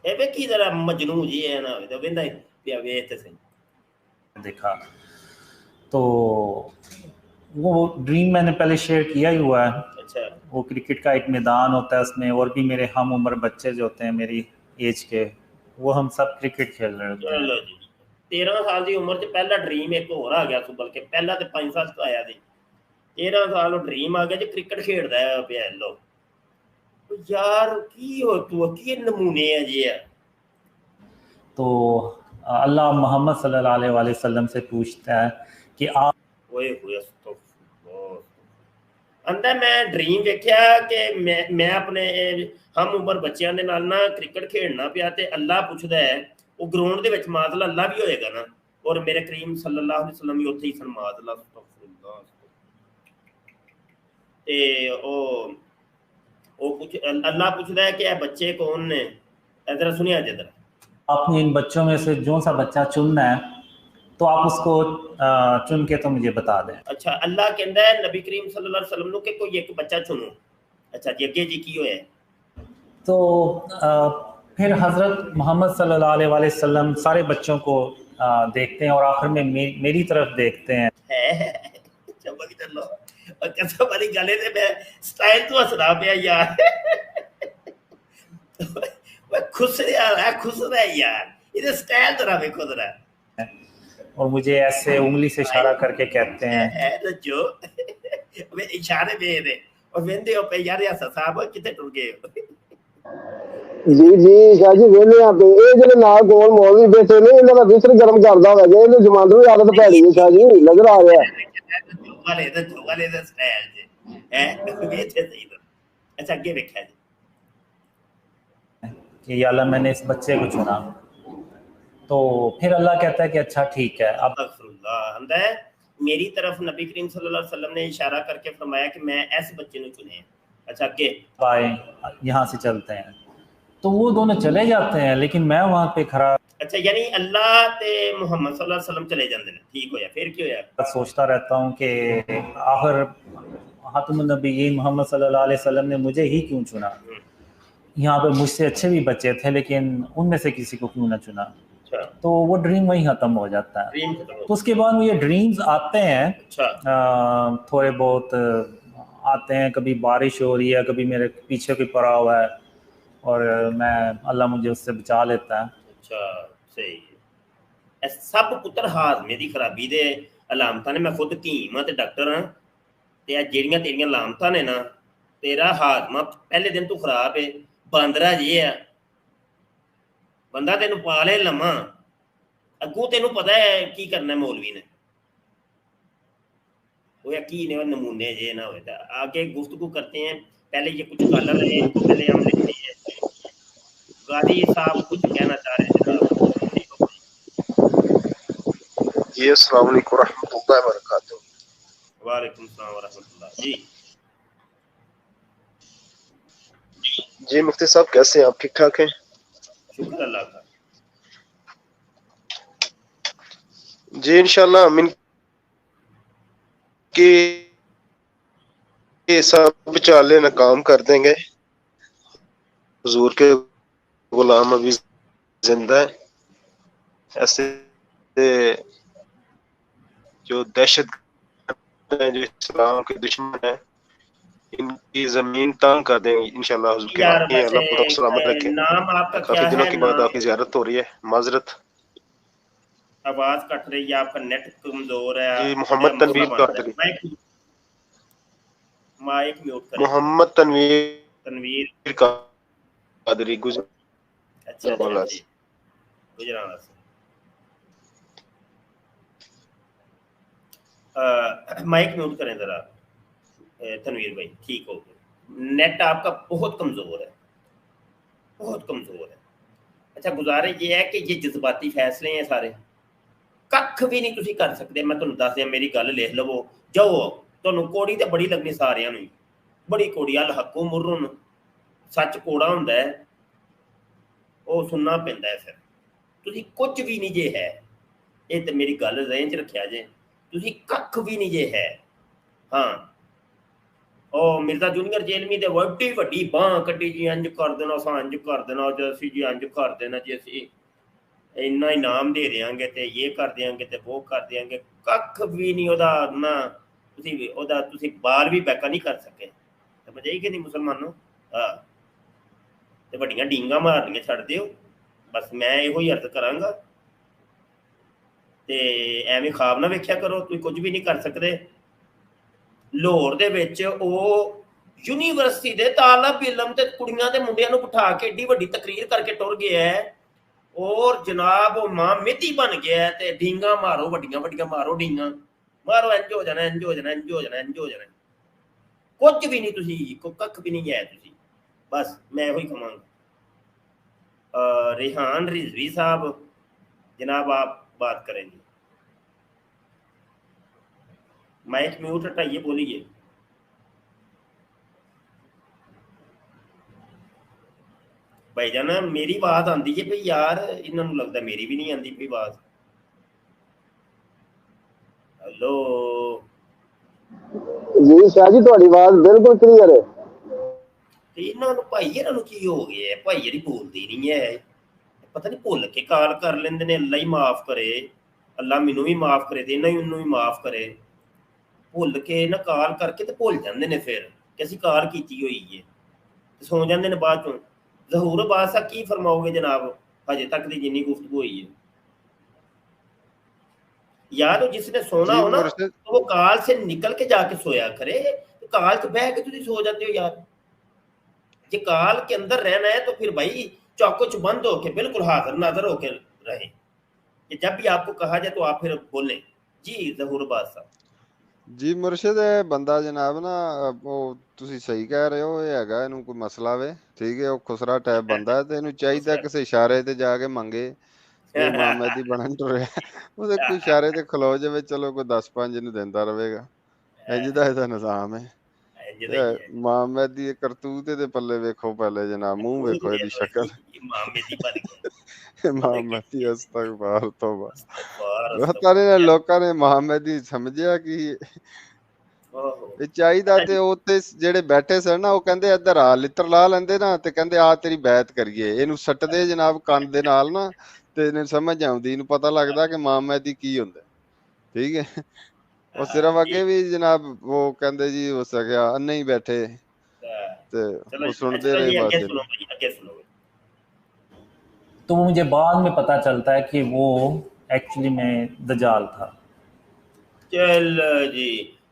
ए वे की जरा मजनू जी है ना तो वेंदा पिया वेख ते सही देखा। तो वो ड्रीम मैंने पहले शेयर किया ही हुआ है। अच्छा, वो क्रिकेट का एक मैदान होता है, उसमें और भी मेरे हम उम्र बच्चे जो होते हैं मेरी एज के, वो हम सब क्रिकेट खेल रहे होते हैं। चलो जी 13 साल की उम्र च पहला ड्रीम एक होर आ गया, बल्कि पहला तो 5 साल तो आया थी, 13 साल ड्रीम आ गया जी क्रिकेट खेलता है पिया लो। यार की हो तू की नमूने है जी। तो अल्लाह मोहम्मद सल्लल्लाहु अलैहि वसल्लम से पूछता है कि आप अंदर मैं ड्रीम वेख्या कि मैं अपने हम उम्र बच्चों के नाल ना क्रिकेट खेलना पिया ते अल्लाह पुछदा है वो ग्राउंड दे विच माज़अल्लाह अल्लाह भी होएगा ना और मेरे करीम सल्लल्लाहु अलैहि वसल्लम भी उत्थे ही सन माज़अल्लाह ते ओ कुछ अल्लाह पुछदा है कि ए बच्चे कौन ने। इधर सुनिया जरा, आपने इन बच्चों में से जो सा बच्चा चुनना है तो आप उसको चुन के तो मुझे बता दें। अच्छा अल्लाह कहता है नबी करीम सल्लल्लाहु अलैहि वसल्लम के कोई एक बच्चा चुनो। अच्छा जी अगे जी की होया। तो फिर हज़रत मोहम्मद सल्लल्लाहु अलैहि वसल्लम सारे बच्चों को देखते हैं और आखिर में मेरी तरफ देखते हैं। और कैसा वाली गले से मैं स्टाइल तो हंसना पिया यार खुश रहा यार, इधर स्टाइल जरा देखो जरा। और मुझे ऐसे उंगली से इशारा करके कहते हैं जो इशारे दे दे और वेंदे हो पे यार ऐसा साहब कितने टुर गए जी जी शाह जी वेले आ पे ए जेड़े नाल कोल मौलवी बैठे ने इन्हां दा विसर गरम करदा होगा जे जमानदरू की आदत भैड़ी है शाह जी नजर आ रहा है वाले दा स्टाइल जे है वेचे सही तो। अच्छा आगे देखा जी कि या अल्लाह मैंने इस बच्चे को चुना। तो फिर अल्लाह कहता है कि अच्छा ठीक है। अब है मेरी तरफ नबी करीम सल्लल्लाहु अलैहि वसल्लम ने इशारा करके फरमाया कि मैं इस बच्चे ने चुने। अच्छा आगे आए यहाँ से चलते हैं। तो वो दोनों चले जाते हैं लेकिन मैं वहाँ पे खड़ा। अच्छा यानी अल्लाह ते मोहम्मद सल्लल्लाहु अलैहि वसल्लम चले जाते हैं, ठीक होया। फिर क्या होया? सोचता रहता हूँ कि आखिर खातमुन नबीयीन मोहम्मद सल्लल्लाहु अलैहि वसल्लम ने मुझे ही क्यों चुना। यहाँ पे मुझसे अच्छे भी बच्चे थे लेकिन उनमें से किसी को क्यों ना चुना। तो वो ड्रीम वहीं खत्म हो जाता है। तो उसके बाद ये ड्रीम्स आते हैं। अच्छा थोड़े बहुत आते हैं, कभी बारिश हो रही है, कभी मेरे पीछे कोई पड़ा हुआ है और मैं अल्लाह मुझे उससे बचा लेता है। अच्छा सही है। सब पुत्र हाजमे की खराबी दे अलामतां ने। मैं खुद हकीम ते डॉक्टर हाँ ते जेड़ियां तेरियां अलामतां ने ना तेरा हाजमा पहले दिन तू खराब है, बांदरा जे है बंदा तेन पा ले लम्मा अगू तेन पता है की करना है मौलवी ने। गया की ने नमूने जे ना हो। आगे गुफ्तगू करते हैं, पहले ये कुछ कॉलर है, इनको पहले हम लेते हैं। गादी साहब कुछ कहना चाह रहे हैं जनाब। जी अस्सलाम वालेकुम रहमतुल्लाहि व बरकातहू। वालेकुम सलाम व रहमतुल्लाह जी। जी मुफ्ती साहब कैसे हैं आप, ठीक ठाक हैं? शुक्र अल्लाह का। जी इंशाल्लाह हम इनकी ये सब चाले नाकाम कर देंगे। हुजूर के गुलाम अभी जिंदा है, ऐसे जो दहशत है, जो इस्लाम के दुश्मन है, इनकी जमीन तंग कर देंगे इंशाल्लाह हुजूर के यार नाम। वैसे अल्लाह पूरा सलामत रखे। नाम आपका काफी क्या दिनों है? के बाद नाम आपकी जियारत हो रही है, माजरत। आवाज कट रही है, आपका नेट कमजोर है। जी आप मोहम्मद थोड़ा तनवीर मसला बन रहा है। कादरी। माइक म्यूट करें। मोहम्मद तनवीर तनवीर कादरी अच्छा गुजरावाला जी, गुजरावाला से। माइक म्यूट करें जरा तनवीर भाई, ठीक हो गया। नेट आपका बहुत कमजोर है, बहुत कमजोर है। अच्छा गुजारिश ये है कि ये जज्बाती फैसले हैं सारे, कख भी नहीं तुसी कर सकते। मैं तुहानू दस दियां, मेरी गल लिख लवो, जाओ। तुहानू कोड़ी तो बड़ी लगनी सारियां नूं, बड़ी कोड़ी। अल हक्कू मुर्रुन, सच कोड़ा हुंदा है, वो सुनना पैंदा है। फिर तुसी कुछ भी नहीं जे है, ये तो मेरी गल ज़हन च रखिया जे, तुसी कख भी नहीं जे है। हाँ ਉਹ ਮਿਰਜ਼ਾ ਜੂਨੀਅਰ ਜੇਲਮੀ ਦੇ ਵੱਡੀ ਵੱਡੀ ਬਾਂਹ ਕੱਢੀ ਜੀ, ਇੰਜ ਕਰ ਦੇਣਾ ਅਸਾਂ, ਇੰਜ ਕਰ ਦੇਣਾ ਜੇ ਅਸੀਂ ਜੀ, ਇੰਜ ਕਰ ਦੇਣਾ ਜੀ, ਅਸੀਂ ਇੰਨਾ ਇਨਾਮ ਦੇ ਦਿਆਂਗੇ ਤੇ ਇਹ ਕਰ ਦਿਆਂਗੇ ਤੇ ਉਹ ਕਰ ਦਿਆਂਗੇ। ਕੱਖ ਵੀ ਨਹੀਂ ਉਹਦਾ ਨਾ, ਤੁਸੀਂ ਉਹਦਾ ਤੁਸੀਂ ਬਾਲ ਵੀ ਬੈਕਾ ਨਹੀਂ ਕਰ ਸਕੇ। ਸਮਝ ਆਈ ਕਿ ਨਹੀਂ ਮੁਸਲਮਾਨੋ? ਹਾਂ, ਤੇ ਵੱਡੀਆਂ ਡੀਂਗਾਂ ਮਾਰਨੀਆਂ ਛੱਡ ਦਿਓ ਬਸ। ਮੈਂ ਇਹੋ ਹੀ ਅਰਜ਼ ਕਰਾਂਗਾ, ਤੇ ਐਵੇਂ ਖਾਬ ਨਾ ਵੇਖਿਆ ਕਰੋ, ਤੁਸੀਂ ਕੁਝ ਵੀ ਨਹੀਂ ਕਰ ਸਕਦੇ। ਲਾਹੌਰ ਦੇ ਵਿੱਚ ਉਹ ਯੂਨੀਵਰਸਿਟੀ ਦੇ ਤਾਲਬ ਇਲਮ ਤੇ ਕੁੜੀਆਂ ਤੇ ਮੁੰਡਿਆਂ ਨੂੰ ਬਿਠਾ ਕੇ ਏਡੀ ਵੱਡੀ ਤਕਰੀਰ ਕਰਕੇ ਟੁਰ ਗਿਆ ਹੈ, ਔਰ ਜਨਾਬ ਉਹ ਮਾਂ ਮਿੱਤੀ ਬਣ ਗਿਆ ਤੇ ਡੀਂਗਾ ਮਾਰੋ, ਵੱਡੀਆਂ ਵੱਡੀਆਂ ਮਾਰੋ, ਡੀਂਗਾ ਮਾਰੋ, ਇੰਜ ਹੋ ਜਾਣਾ, ਇੰਜ ਹੋ ਜਾਣਾ, ਇੰਜ ਹੋ ਜਾਣਾ, ਇੰਜ ਹੋ ਜਾਣਾ। ਕੁਝ ਵੀ ਨਹੀਂ ਤੁਸੀਂ, ਕੱਖ ਵੀ ਨਹੀਂ ਹੈ ਤੁਸੀਂ। ਬਸ ਮੈਂ ਇਹੋ ਹੀ ਕਹਾਂਗਾ। रेहान रिजवी साहब जनाब आप बात करेंगे, माइक म्यूट हटाइए, बोलिए। भाईजान मेरी बात आती है भाई यार, इन्होंने लगता मेरी भी नहीं आती कोई बात। हेलो जी शाह जी ਤੁਹਾਡੀ ਆਵਾਜ਼ ਬਿਲਕੁਲ ਕਲੀਅਰ ਹੈ। ਤੇ ਇਹਨਾਂ ਨੂੰ ਭਾਈ, ਇਹਨਾਂ ਨੂੰ ਕੀ ਹੋ ਗਿਆ ਹੈ? ਭਾਈ ਜਿਹੜੀ ਬੋਲਦੀ ਨਹੀਂ ਹੈ, ਪਤਾ ਨਹੀਂ ਭੁੱਲ ਕੇ ਕਾਲ ਕਰ ਲੈਂਦੇ ਨੇ। ਅੱਲਾ ਹੀ ਮਾਫ ਕਰੇ, ਅੱਲਾ ਮੈਨੂੰ ਵੀ ਮਾਫ ਕਰੇ ਤੇ ਇਹਨਾਂ ਹੀ ਉਹਨੂੰ ਵੀ ਮਾਫ ਕਰੇ। ਭੁੱਲ ਕੇ ਨਾ ਕਾਲ ਕਰਕੇ ਤੇ ਭੁੱਲ ਜਾਂਦੇ ਨੇ ਫਿਰ ਕਿ ਅਸੀਂ ਕਾਲ ਕੀਤੀ ਹੋਈ ਹੈ, ਤੇ ਸੌ ਜਾਂਦੇ ਨੇ ਬਾਅਦ ਚੋਂ। ਜ਼ਹੂਰ ਅਬਾਸ ਸਾਹਿਬ ਕੀ ਫਰਮਾਓਗੇ ਜਨਾਬ ਹਜੇ ਤੱਕ ਦੀ ਜਿੰਨੀ ਗੁਫ਼ਤਗੂ ਹੋਈ ਹੈ? यार जिसने सोना हो ना तो वो काल से निकल के जाके सोया करे, तो काल से बह के तुम सो जाते हो यार। ये काल के अंदर रहना है तो फिर भाई चौको चुबंद होके बिल्कुल हाजिर नाजर होके रहे, कि जब भी आपको कहा जाए तो आप फिर बोलें। जी ज़हूर बादशाह ਜੀ ਮੁਰਸ਼ਿਦ, ਇਹ ਬੰਦਾ ਜਨਾਬ ਨਾ ਉਹ ਤੁਸੀਂ ਸਹੀ ਕਹਿ ਰਹੇ ਹੋ, ਇਹ ਹੈਗਾ ਇਹਨੂੰ ਕੋਈ ਮਸਲਾ ਵੇ, ਠੀਕ ਹੈ। ਉਹ ਖੁਸਰਾ ਟਾਈਪ ਬੰਦਾ ਤੇ ਇਹਨੂੰ ਚਾਹੀਦਾ ਕਿਸੇ ਇਸ਼ਾਰੇ ਤੇ ਜਾ ਕੇ ਮੰਗੇ ਇਹ ਮੁਹੰਮਦੀ ਬਣਨ ਤੁਰਿਆ, ਉਹਦੇ ਕੋਈ ਇਸ਼ਾਰੇ ਤੇ ਖਲੋ ਜਾਵੇ, ਚਲੋ ਕੋਈ 10-5 ਨੂੰ ਦਿੰਦਾ ਰਹੇਗਾ। ਇੰਜ ਦਾ ਇਹਦਾ ਨਿਜ਼ਾਮ ਹੈ। ਮੁਹੰਮਦ ਦੀ ਕਰਤੂਤ ਦੇ ਪੱਲੇ ਵੇਖੋ ਪਹਿਲੇ ਜਨਾਬ, ਮੂੰਹ ਵੇਖੋ ਇਹਦੀ ਸ਼ਕਲ। ਮੁਹੰਮਦੀ ਅਸਤਗਫਾਰ ਤੋਬਾ। ਲੋਕਾਂ ਨੇ ਮੁਹੰਮਦੀ ਸਮਝਿਆ ਕਿ ਇਹ ਚਾਹੀਦਾ, ਤੇ ਉੱਤੇ ਜਿਹੜੇ ਬੈਠੇ ਸਨ ਨਾ ਉਹ ਕਹਿੰਦੇ ਇੱਧਰ ਆ, ਲਿੱਤਰ ਲਾ ਲੈਂਦੇ ਨਾ ਤੇ ਕਹਿੰਦੇ ਆ ਤੇਰੀ ਬੈਤ ਕਰੀਏ। ਇਹਨੂੰ ਸੱਟਦੇ ਜਨਾਬ ਕੰਨ ਦੇ ਨਾਲ ਨਾ, ਤੇ ਇਹਨੂੰ ਸਮਝ ਆਉਂਦੀ, ਇਹਨੂੰ ਪਤਾ ਲੱਗਦਾ ਕਿ ਮੁਹੰਮਦੀ ਕੀ ਹੁੰਦਾ, ਠੀਕ ਹੈ। ਉਹ ਸਿਰਫ ਅੱਗੇ ਵੀ ਜਨਾਬ ਉਹ ਕਹਿੰਦੇ ਜੀ ਹੋ ਸਕਿਆ ਅੰਨੇ ਹੀ ਬੈਠੇ ਤੇ ਉਹ ਸੁਣਦੇ ਰਹੇ ਬਸ। तो मुझे बाद में पता चलता है कि वो एक्चुअली में दजाल था। चल जी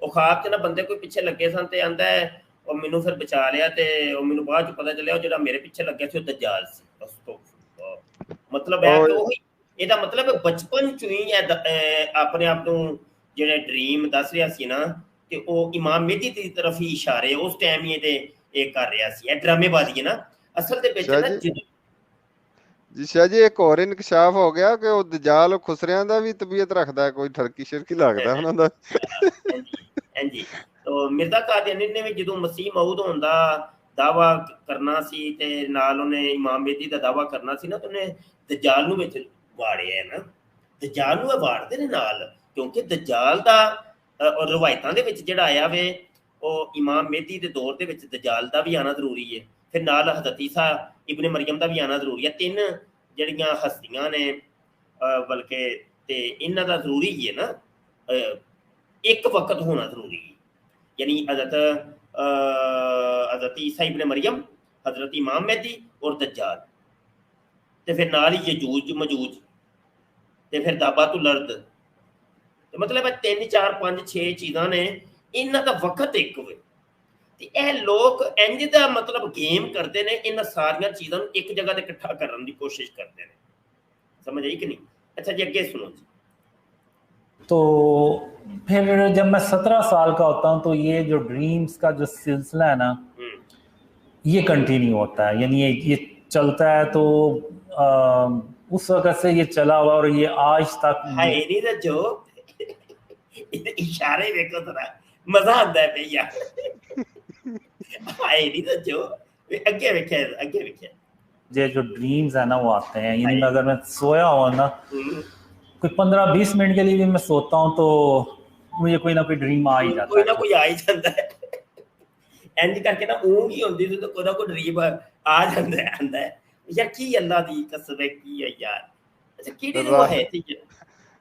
ਉਹ ਖਾਬ ਚ ਨਾ ਬੰਦੇ ਕੋਈ ਪਿੱਛੇ ਲੱਗੇ ਸਨ ਤੇ ਆਂਦਾ ਹੈ ਉਹ ਮੈਨੂੰ ਫਿਰ ਬਚਾ ਲਿਆ, ਤੇ ਉਹ ਮੈਨੂੰ ਬਾਅਦ ਚ ਪਤਾ ਚੱਲਿਆ ਉਹ ਜਿਹੜਾ ਮੇਰੇ ਪਿੱਛੇ ਲੱਗਿਆ ਸੀ ਉਹ ਦਜਾਲ ਸੀ। ਮਤਲਬ ਹੈ ਕਿ ਉਹ ਇਹਦਾ ਮਤਲਬ ਬਚਪਨ ਚ ਹੀ ਆਪਣੇ ਆਪ ਨੂੰ ਜਿਹੜੇ ਡ੍ਰੀਮ ਦੱਸ ਰਿਹਾ ਸੀ ਨਾ ਤੇ ਉਹ ਇਮਾਮ ਮਹਿਦੀ ਦੀ ਤਰਫ ਹੀ ਇਸ਼ਾਰੇ ਉਸ ਟਾਈਮ ਹੀ ਇਹ ਕਰ ਰਿਹਾ ਸੀ। ਇਹ ਡਰਾਮੇਬਾਜ਼ੀ ਹੈ ਨਾ ਅਸਲ ਦੇ ਵਿੱਚ ਨਾ। ਜੀ ਸ਼ਾਹ ਜੀ ਇੱਕ ਹੋਰ ਇਨਕਸ਼ਾਫ ਹੋ ਗਿਆ ਕਿ ਉਹ ਦਜਾਲ ਖੁਸਰਿਆਂ ਦਾ ਵੀ ਤਬੀਅਤ ਰੱਖਦਾ ਹੈ, ਕੋਈ ਠਰਕੀ ਸ਼ਿਰਕੀ ਲੱਗਦਾ ਉਹਨਾਂ ਦਾ। ਹਾਂਜੀ ਤੋ ਮਿਰਜ਼ਾ ਕਾਦੀਆਨੀ ਨੇ ਵੀ ਜਦੋਂ ਮਸੀਹ ਮਊਦ ਹੋਣ ਦਾ ਦਾਵਾ ਕਰਨਾ ਸੀ ਤੇ ਨਾਲ ਉਹਨੇ ਇਮਾਮ ਮਹਿਦੀ ਦਾ ਦਾਵਾ ਕਰਨਾ ਸੀ ਨਾ, ਤੇ ਉਹਨੇ ਦਜਾਲ ਨੂੰ ਵਿੱਚ ਵਾੜਿਆ ਹੈ ਨਾ। ਦਜਾਲ ਨੂੰ ਵਾੜਦੇ ਨੇ ਨਾਲ, ਕਿਉਂਕਿ ਦਜਾਲ ਦਾ ਰਵਾਇਤਾਂ ਦੇ ਵਿੱਚ ਜਿਹੜਾ ਆਇਆ ਵੇ ਉਹ ਇਮਾਮ ਮਹਿਦੀ ਦੇ ਦੌਰ ਦੇ ਵਿੱਚ ਦਜਾਲ ਦਾ ਵੀ ਆਉਣਾ ਜ਼ਰੂਰੀ ਹੈ, ਫਿਰ ਨਾਲ ਹਜ਼ਰਤ ਈਸਾ ਇਬਨ ਮਰੀਮ ਦਾ ਵੀ ਆਉਣਾ ਜ਼ਰੂਰੀ ਹੈ। ਤਿੰਨ ਜਿਹੜੀਆਂ ਹਸਤੀਆਂ ਨੇ ਬਲਕਿ ਤੇ ਇਹਨਾਂ ਦਾ ਜ਼ਰੂਰੀ ਹੀ ਹੈ ਨਾ, ਇੱਕ ਵਕਤ ਹੋਣਾ ਜ਼ਰੂਰੀ ਹੈ। यानी हजरत ईसा इब्न मरियम, हजरत इमाम महदी और दज्जाल, ते फिर नाल ही यजूज मजूज, ते फिर दाबातुल अर्द। तो मतलब 3 4 5 6 चीज़ां ने, इन्हां दा वक्त एक वे। ते ਇਹ ਲੋਕ इंज दा मतलब गेम करते ने, इन्हां सारियां चीज़ां नूं एक जगह ते इकट्ठा करन दी कोशिश करते ने। समझ आई कि नहीं? अच्छा जी अगे सुनो जी। तो फिर जब मैं 17 साल का होता हूँ तो ये जो ड्रीम्स का जो सिलसिला है ना ये कंटिन्यू होता है, यानी ये चलता है। तो उस वक्त से ये चला हुआ और ये आज तक जो इशारे देखो थोड़ा मजा आता है भैया। जो आगे ये जो ड्रीम्स है ना वो आते हैं, यानी अगर मैं सोया हुआ ना कोई 15-20 मिनट के लिए भी मैं सोता हूँ तो मुझे कोई ना कोई ड्रीम आ ही जाता है, कोई ना कोई आ ही जाता है। इंज करके ना ऊँग ही होती थी तो कोई ना कोई ड्रीम आ जाता है यार। की अल्लाह दी कसम है की है यार। अच्छा किहड़ी रूह है थी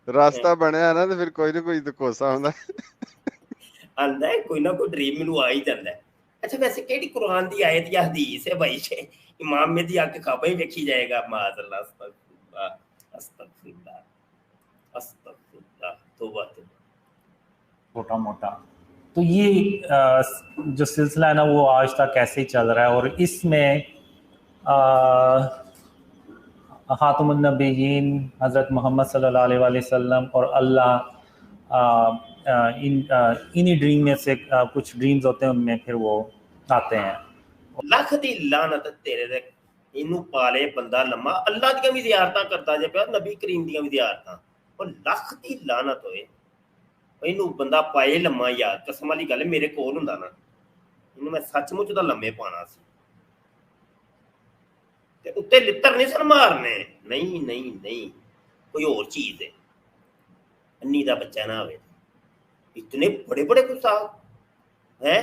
रास्ता बनया ना, तो फिर कोई ना कोई तो कोसा आंदा है, कोई ना कोई ड्रीम मैनू आ ही जाता है। अच्छा वैसे केड़ी कुरान दी आयत या हदीस है भाई से इमाम में दी आके खाबा ही देखी जाएगा? माज़अल्लाह अस्तगफिरुल्लाह अस्तगफिरुल्लाह अस्तगफिरुल्लाह तौबा छोटा मोटा। तो ये जो सिलसिला है ना वो आज तक ऐसे ही चल रहा है। और इसमें खातमुन नबीयीन हज़रत मोहम्मद सल्लल्लाहु अलैहि वसल्लम और अल्लाह इन्हीं ड्रीम में से कुछ ड्रीम्स होते हैं, उनमें फिर वो आते हैं। लख दी लानत तेरे दे इनू पाले बंदा लम्मा अल्लाह दी भी ज़ियारतां करता जे पिया, नबी करीम दी भी ज़ियारतां, और लख दी लानत होए इनू बंदा पाए लम्मा। यार कसम वाली गल मेरे कोल हुंदा ना, इनू मैं सचमुच दा लम्मे पाना सी ते उत्ते लित्तर नहीं सन मारने। नहीं नहीं नहीं कोई और चीज़ है। अन्नी दा बच्चा ना होवे, इतने बड़े बड़े गुस्सा है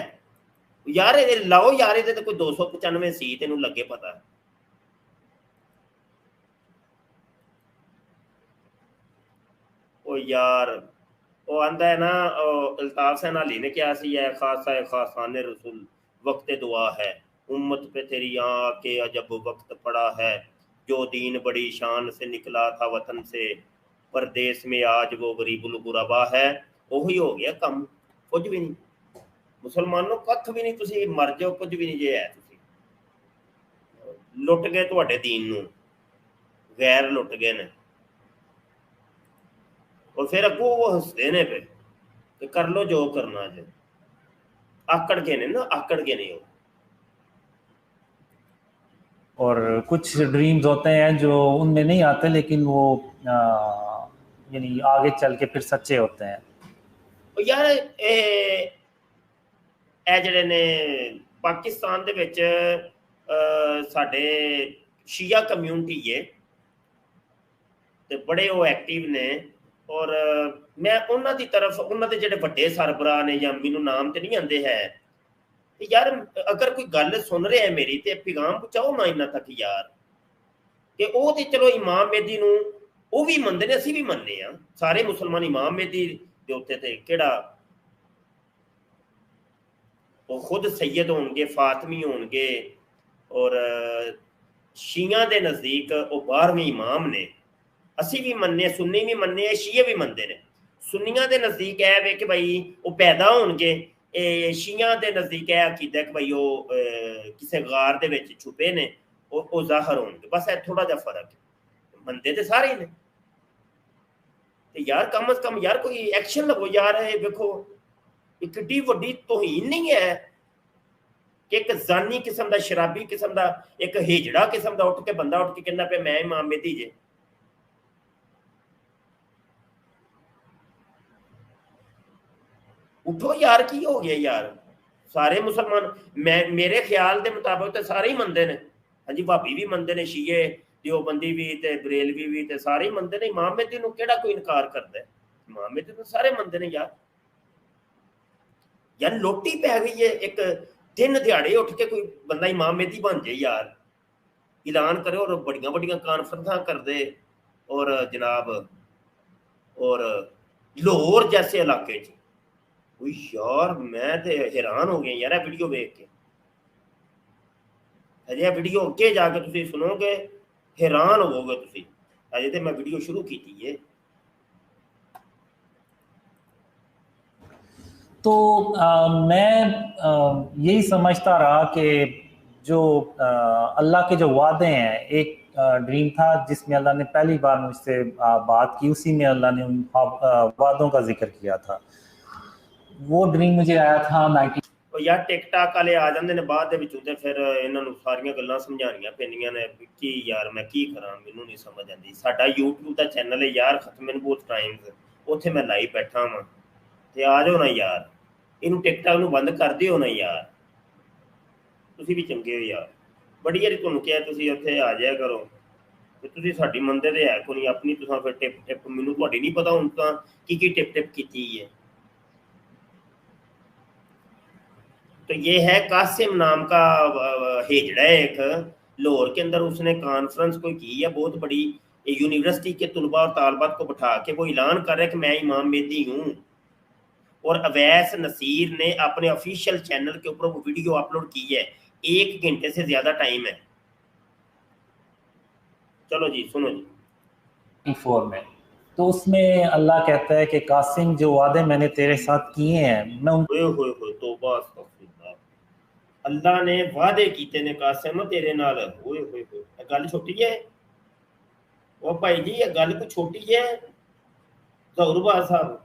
यार। लाओ यार ये तो कोई 295 सी तेनू लगे पता। ओ यार वो आंदा है ना, अल्ताफ सैन अली ने क्या सी है, खासा है खासान रसूल वक्त दुआ है, उम्मत पे तेरी आके अजब वक्त पड़ा है, जो दीन बड़ी शान से निकला था वतन से, परदेश में आज वो गरीबुल गुरबा है। वही हो गया कम, कुछ भी नहीं मुसलमानों, कख भी नहीं, तुसी मर जाओ कुछ भी नहीं जे है। तुसी लुट गए तुहाडे दीन नूं, गैर लुट गए ने, और फिर अगों वो हसदे ने पे कि कर लो जो करना जे। आकड़ के ने ना, आकड़ के नहीं हो। और कुछ ड्रीम्स होते हैं जो उनमें नहीं आते लेकिन वो यानी आगे चल के फिर सच्चे होते हैं। और यार ए ਜਿਹੜੇ ਨੇ ਪਾਕਿਸਤਾਨ ਦੇ ਵਿੱਚ ਸਾਡੇ ਸ਼ੀਆ ਕਮਿਊਨਿਟੀ ਹੈ ਤੇ ਬੜੇ ਉਹ ਐਕਟਿਵ ਨੇ। ਔਰ ਮੈਂ ਉਹਨਾਂ ਦੀ ਤਰਫ, ਉਹਨਾਂ ਦੇ ਜਿਹੜੇ ਵੱਡੇ ਸਰਬਰਾਹ ਨੇ ਜਾਂ ਮੈਨੂੰ ਨਾਮ ਤੇ ਨਹੀਂ ਆਉਂਦੇ ਹੈ, ਤੇ ਯਾਰ ਅਗਰ ਕੋਈ ਗੱਲ ਸੁਣ ਰਿਹਾ ਹੈ ਮੇਰੀ ਤੇ ਪੈਗਾਮ ਪਹੁੰਚਾਓ ਨਾ ਇਹਨਾਂ ਤੱਕ ਯਾਰ, ਕਿ ਉਹ ਤੇ ਚਲੋ ਇਮਾਮ ਮਹਿਦੀ ਨੂੰ ਉਹ ਵੀ ਮੰਨਦੇ ਨੇ, ਅਸੀਂ ਵੀ ਮੰਨਦੇ ਹਾਂ ਸਾਰੇ ਮੁਸਲਮਾਨ ਇਮਾਮ ਮਹਿਦੀ ਦੇ ਉੱਤੇ ਤੇ ਕਿਹੜਾ वो खुद सैयद होंगे, फातमी होंगे, और शिया के नज़दीक वो 12वें इमाम ने। असी भी मनने, सुन्नी भी मनने, शिया भी मनते हैं। सुन्नियां के नज़दीक है वे कि भाई वो पैदा होंगे, शिया के नज़दीक है अकीदा कि भाई वो किसी गार दे विच छुपे ने, वो ज़ाहर होंगे। बस है थोड़ा जा फर्क है, मनते तो सारे ने। तो यार कम अज कम यार कोई एक्शन लो यार। देखो एक किड्डी वड्डी तोहीन नहीं है कि एक जानी किस्म का शराबी किस्म का एक हेजड़ा किस्म का उठ के बंदा उठ के कहना पे मैं इमाम मेहदी जे। उठो यार, की हो गया यार? सारे मुसलमान मेरे ख्याल के मुताबिक तो सारे ही मनते हैं। हाँ जी, भाभी भी मनते हैं, शीए देवबंदी भी ते बरेलवी भी ते सारे ही मनते हैं। इमाम मेहदी नूं केड़ा कोई इनकार करता है? इमाम मेहदी तो सारे मनते हैं यार। यार लोटी पै गई है, एक दिन दिहाड़े उठ के कोई बंदा इमाम मेहदी बन जाए यार, ऐलान करे और बड़ियां बड़ियां कॉन्फ्रेंस कर दे। और जनाब और लाहौर जैसे इलाके च यार मैं तो हैरान हो गया यार वीडियो देख के। अजे वीडियो अगे जाके तुसीं सुनोगे हैरान होवोगे तुसीं। अजे तो मैं वीडियो शुरू की थी ये। तो मैं यही समझता रहा कि जो अल्लाह के जो वादे हैं, एक ड्रीम था जिसमें अल्लाह ने पहली बार मुझसे बात की, उसी में अल्लाह ने उन वादों का जिक्र किया था। वो ड्रीम मुझे आया था 90। यार टिकटॉक वाले आ जाते हैं बाद दे फिर इन्होंने सारियां गल्लां समझानियां पैंदियां ने कि यार मैं की करा, मैनू नहीं समझ आती। साडा यूट्यूब का चैनल है यार खत्म नबूवत टाइम्स, उत्थे मैं लाइव बैठा हाँ, ते आ जाओ ना यार, इनू टिकटॉक नू बंद कर दिओ ना यार, तुसीं भी चंगे हो यार। बड़ी वारी तुहानूं कहा तुसीं उत्थे आ जाया करो, ते तुसीं साडी मंनदे ते है कोई अपनी, तुसां फिर टिप टिप मैनूं तुहाडी नहीं पता हुण तां की टिप टिप कीती है। तो ये है कासिम नाम का हेजड़ा है एक, लाहौर के अंदर उसने कॉन्फ्रेंस कोई की है बहुत बड़ी, यूनिवर्सिटी के तलबा और तालबात को बिठा के वो ऐलान कर रहा है कि मैं इमाम मेहदी हूँ। और अवैस नसीर ने अपने ऑफिशियल चैनल के ऊपर वो वीडियो अपलोड की है, 1 घंटे से ज्यादा टाइम है। चलो जी सुनो जी। 4 में तो उसमें अल्लाह कहता है कि कासिम जो वादे मैंने तेरे साथ किए हैं मैं तौबा अस्तगफिरुल्लाह, अल्लाह ने वादे कीते ने कासिम तेरे नाल। ओए होए होए, गल छोटी है ओ भाई जी, ये गल कोई छोटी है? ज़हूर साहब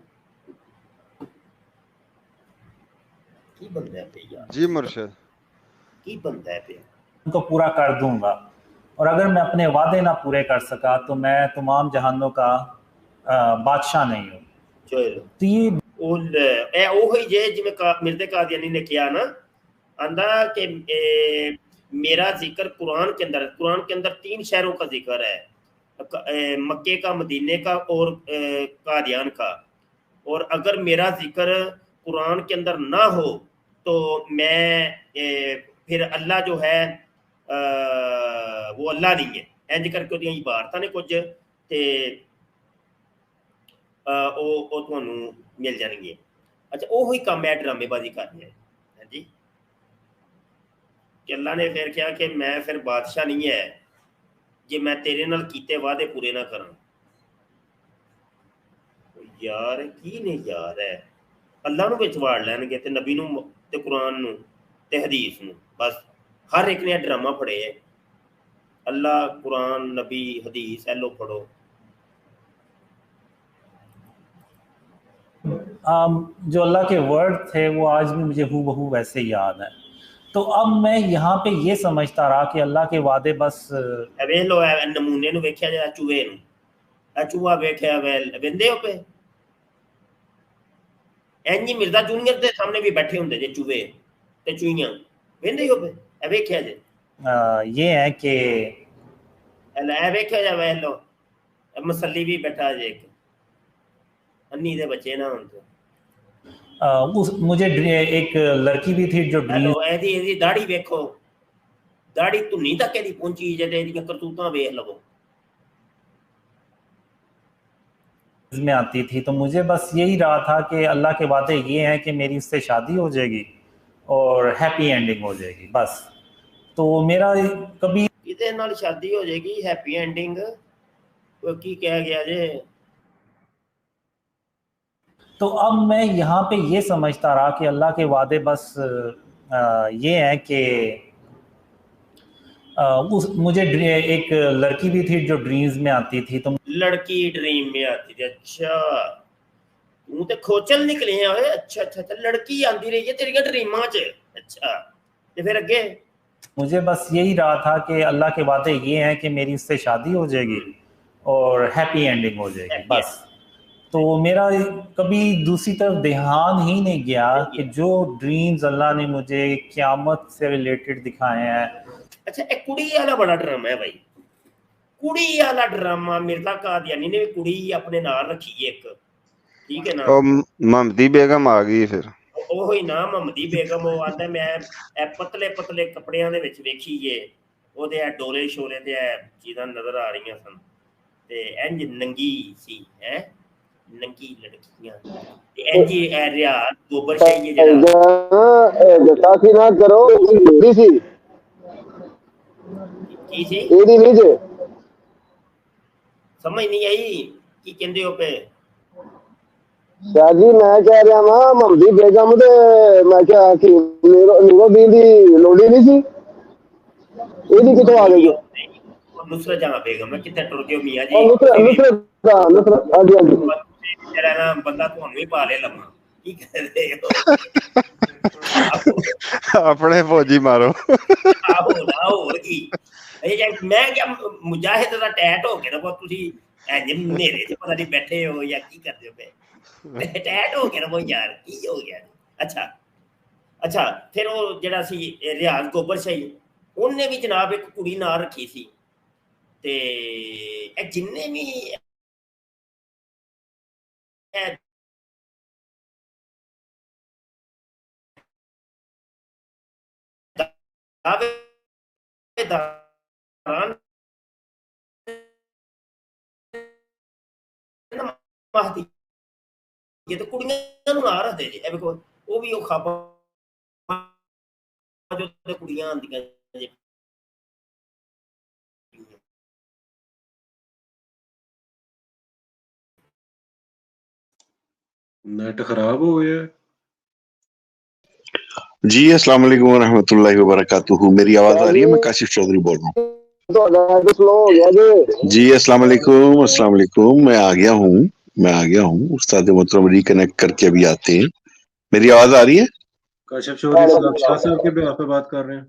की बंदा है पे यार जी मुर्शिद, की बंदा है पे, उनको पूरा कर दूंगा, और अगर मैं अपने वादे ना पूरे कर सका तो मैं तमाम जहानों का बादशाह नहीं हूँ। चलो तो ये ਉਹੀ ਜੇ ਜਿਵੇਂ मिर्ज़ा कादियानी ने किया ना, आंदा कि मेरा जिक्र कुरान के अंदर 3 शहरों का जिक्र है, मक्के का, मदीने का और कादियान का। और अगर मेरा जिक्र कुरान के अंदर ना हो तो मैं फिर अल्लाह जो है वो अल्लाह नहीं है। इंज करके ਉਹਦੀਆਂ ਇਬਾਰਤਾਂ ਨੇ ਕੁਝ ਤੇ ਉਹ ਤੁਹਾਨੂੰ मिल जाएंगे। अच्छा ਉਹੀ ਕੰਮ है ड्रामेबाजी कर रहे हैं जी कि अल्लाह ने फिर क्या कि मैं फिर बादशाह नहीं है जे मैं तेरे नाल कीते वादे पूरे ना करा। यार की नहीं यार है, अल्लाह नूं विच वाड़ लैणगे ते नबी नूं ते कुरान नूं ते हदीस नूं, बस हर एक ने ड्रामा फड़े है। अल्लाह कुरान नबी हदीस एलो पढ़ो। जो अल्लाह के वर्ड थे वो आज भी मुझे हूबहू वैसे याद है। तो अब मैं यहाँ पे ये समझता रहा कि अल्लाह के वादे बस वेख लो नमूने नूं वेख्या जाए चूहे नूं, चूहा वेख्या वेंदे हो पे इंज ही मिर्जा जूनियर के सामने भी बैठे होंगे जे चूहे ते चूहियां वेंदे हो पे वेख्या जे ये है कि वेख्या जाए वेख लो मसली भी बैठा जे एक अन्नी दे बच्चे ना हों मुझे एक लड़की भी थी जो एदी दाढ़ी वेखो, दाढ़ी धुनी तक एदी पहुंची जे ते एदियां करतूतां वेख लवो में आती थी। तो मुझे बस यही रहा था कि अल्लाह के वादे ये हैं कि मेरी उससे शादी हो जाएगी और हैप्पी एंडिंग हो जाएगी बस। तो मेरा कभी इहदे नाल शादी हो जाएगी हैप्पी एंडिंग की कह गया जे। तो अब मैं यहाँ पे ये समझता रहा कि अल्लाह के वादे बस ये हैं कि मुझे एक लड़की भी थी जो ड्रीम्स में आती थी। तो लड़की ड्रीम में आती थी, अच्छा ਤੂੰ ਤੇ ਖੋਚਲ ਨਿਕਲੇ ਆ ਓਏ। ਅੱਛਾ ਅੱਛਾ ਅੱਛਾ, ਲੜਕੀ ਆਂਦੀ ਰਹੀ है तेरिया ड्रीमां च। अच्छा ਤੇ ਫਿਰ ਅੱਗੇ? मुझे बस यही रहा था कि अल्लाह के वादे ये हैं कि मेरी उससे शादी हो जाएगी और हैप्पी एंडिंग हो जाएगी बस। तो मेरा कभी दूसरी तरफ ध्यान ही नहीं गया कि जो ड्रीम्स अल्लाह ने मुझे क़यामत से रिलेटेड दिखाए हैं। अच्छा, एक कुड़ी वाला बड़ा ड्रामा है भाई, कुड़ी वाला ड्रामा। मिर्जा कादियानी ने भी कुड़ी अपने नाल रखी है एक, ठीक है ना। महमदी बेगम आ गई फिर ਉਹੀ ਨਾ ਮੁਹੰਮਦੀ ਬੇਗਮ। ਉਹ ਆਂਦਾ ਮੈਂ ਇਹ ਪਤਲੇ ਪਤਲੇ ਕੱਪੜਿਆਂ ਦੇ ਵਿੱਚ ਵੇਖੀਏ, ਉਹਦੇ ਆ ਡੋਲੇ ਸ਼ੋਲੇ ਤੇ ਇਹ ਚੀਜ਼ਾਂ ਨਜ਼ਰ ਆ ਰਹੀਆਂ ਸਨ ਤੇ ਇੰਜ ਨੰਗੀ ਸੀ ਹੈ, ਨੰਗੀ ਲੜਕੀਆਂ ਤੇ ਇੰਜ ਇਹ ਰਿਆ ਗੋਬਰ ਸ਼ਾਹੀ ਜਿਹੜਾ ਜੱਟਾ ਸੀ ਨਾ ਕਰੋ ਹੁੰਦੀ ਸੀ ਕੀ ਸੀ ਇਹਦੀ ਨਹੀਂ ਜੇ ਸਮਝ ਨਹੀਂ ਆਈ ਕੀ ਕਹਿੰਦੇ ਹੋ ਪਏ। ਸ਼ਾਹ ਜੀ ਮੈਂ ਕਹਿ ਰਿਹਾ ਵਾਂ ਮੁਹੰਮਦੀ ਬੇਗਮ ਤੇ ਮੈਂ ਕਿਹਾ ਕਿ ਨੂਰੁੱਦੀਨ ਦੀ ਲੋੜੀ ਨਹੀਂ ਸੀ, ਇਹਦੀ ਕਿੱਥੋਂ ਆ ਗਈ? ਨੁਸਰਤ ਜਹਾਂ ਬੇਗਮ ਹੈ, ਕਿੱਥੇ ਟੁਰ ਗਏ ਮੀਆਂ ਜੀ? ਨੁਸਰਤ ਹਾਂਜੀ ਹਾਂਜੀ ਜਿਹੜਾ ਨਾ ਬੰਦਾ ਤੁਹਾਨੂੰ ਹੀ ਪਾ ਲੇ ਲੰਮਾ, ਕੀ ਕਰਦੇ ਹੋ? ਆਪਣੇ ਫੌਜੀ ਮਾਰੋ। ਆਹੋ ਨਾ ਹੋਰ ਕੀ। ਮੈਂ ਕਿਹਾ ਮੁਜਾਹਿਦ ਦਾ ਟੈਟ ਹੋ ਕੇ ਨਾ ਤੁਸੀਂ ਇੰਜ ਹਨੇਰੇ 'ਚ ਪਤਾ ਨਹੀਂ ਬੈਠੇ ਹੋ ਜਾਂ ਕੀ ਕਰਦੇ ਹੋ ਪਏ, ਟੈਟ ਹੋ ਕੇ ਨਾ ਯਾਰ ਕੀ ਹੋ ਗਿਆ। ਅੱਛਾ ਅੱਛਾ, ਫਿਰ ਉਹ ਜਿਹੜਾ ਸੀ ਰਿਆਜ਼ ਗੋਬਰ ਸ਼ਾਹੀ, ਉਹਨੇ ਵੀ ਜਨਾਬ ਇੱਕ ਕੁੜੀ ਨਾਲ ਰੱਖੀ ਸੀ ਤੇ ਇਹ ਜਿੰਨੇ ਵੀ ਜੇ ਤਾਂ ਕੁੜੀਆਂ ਨੂੰ ਨਾ ਰੱਖਦੇ ਜੇ ਵੇਖੋ, ਉਹ ਵੀ ਉਹ ਖਾਬਾਂ ਜੋ ਕੁੜੀਆਂ ਆਉਂਦੀਆਂ ਜੇ। नेट खराब हो गया जी। अस्सलाम वालेकुम वरहमतुल्लाहि वबरकातुहू। मेरी आवाज आ रही है? मैं काशिफ चौधरी बोल रहा हूँ जी। अस्सलाम वालेकुम, अस्सलाम वालेकुम। मैं आ गया हूँ उस्ताद मोहतरम, रिकनेक्ट करके अभी आते हैं। मेरी आवाज आ रही है? काशिफ चौधरी शाह साहब के बिहाफ पे बात कर रहे हैं।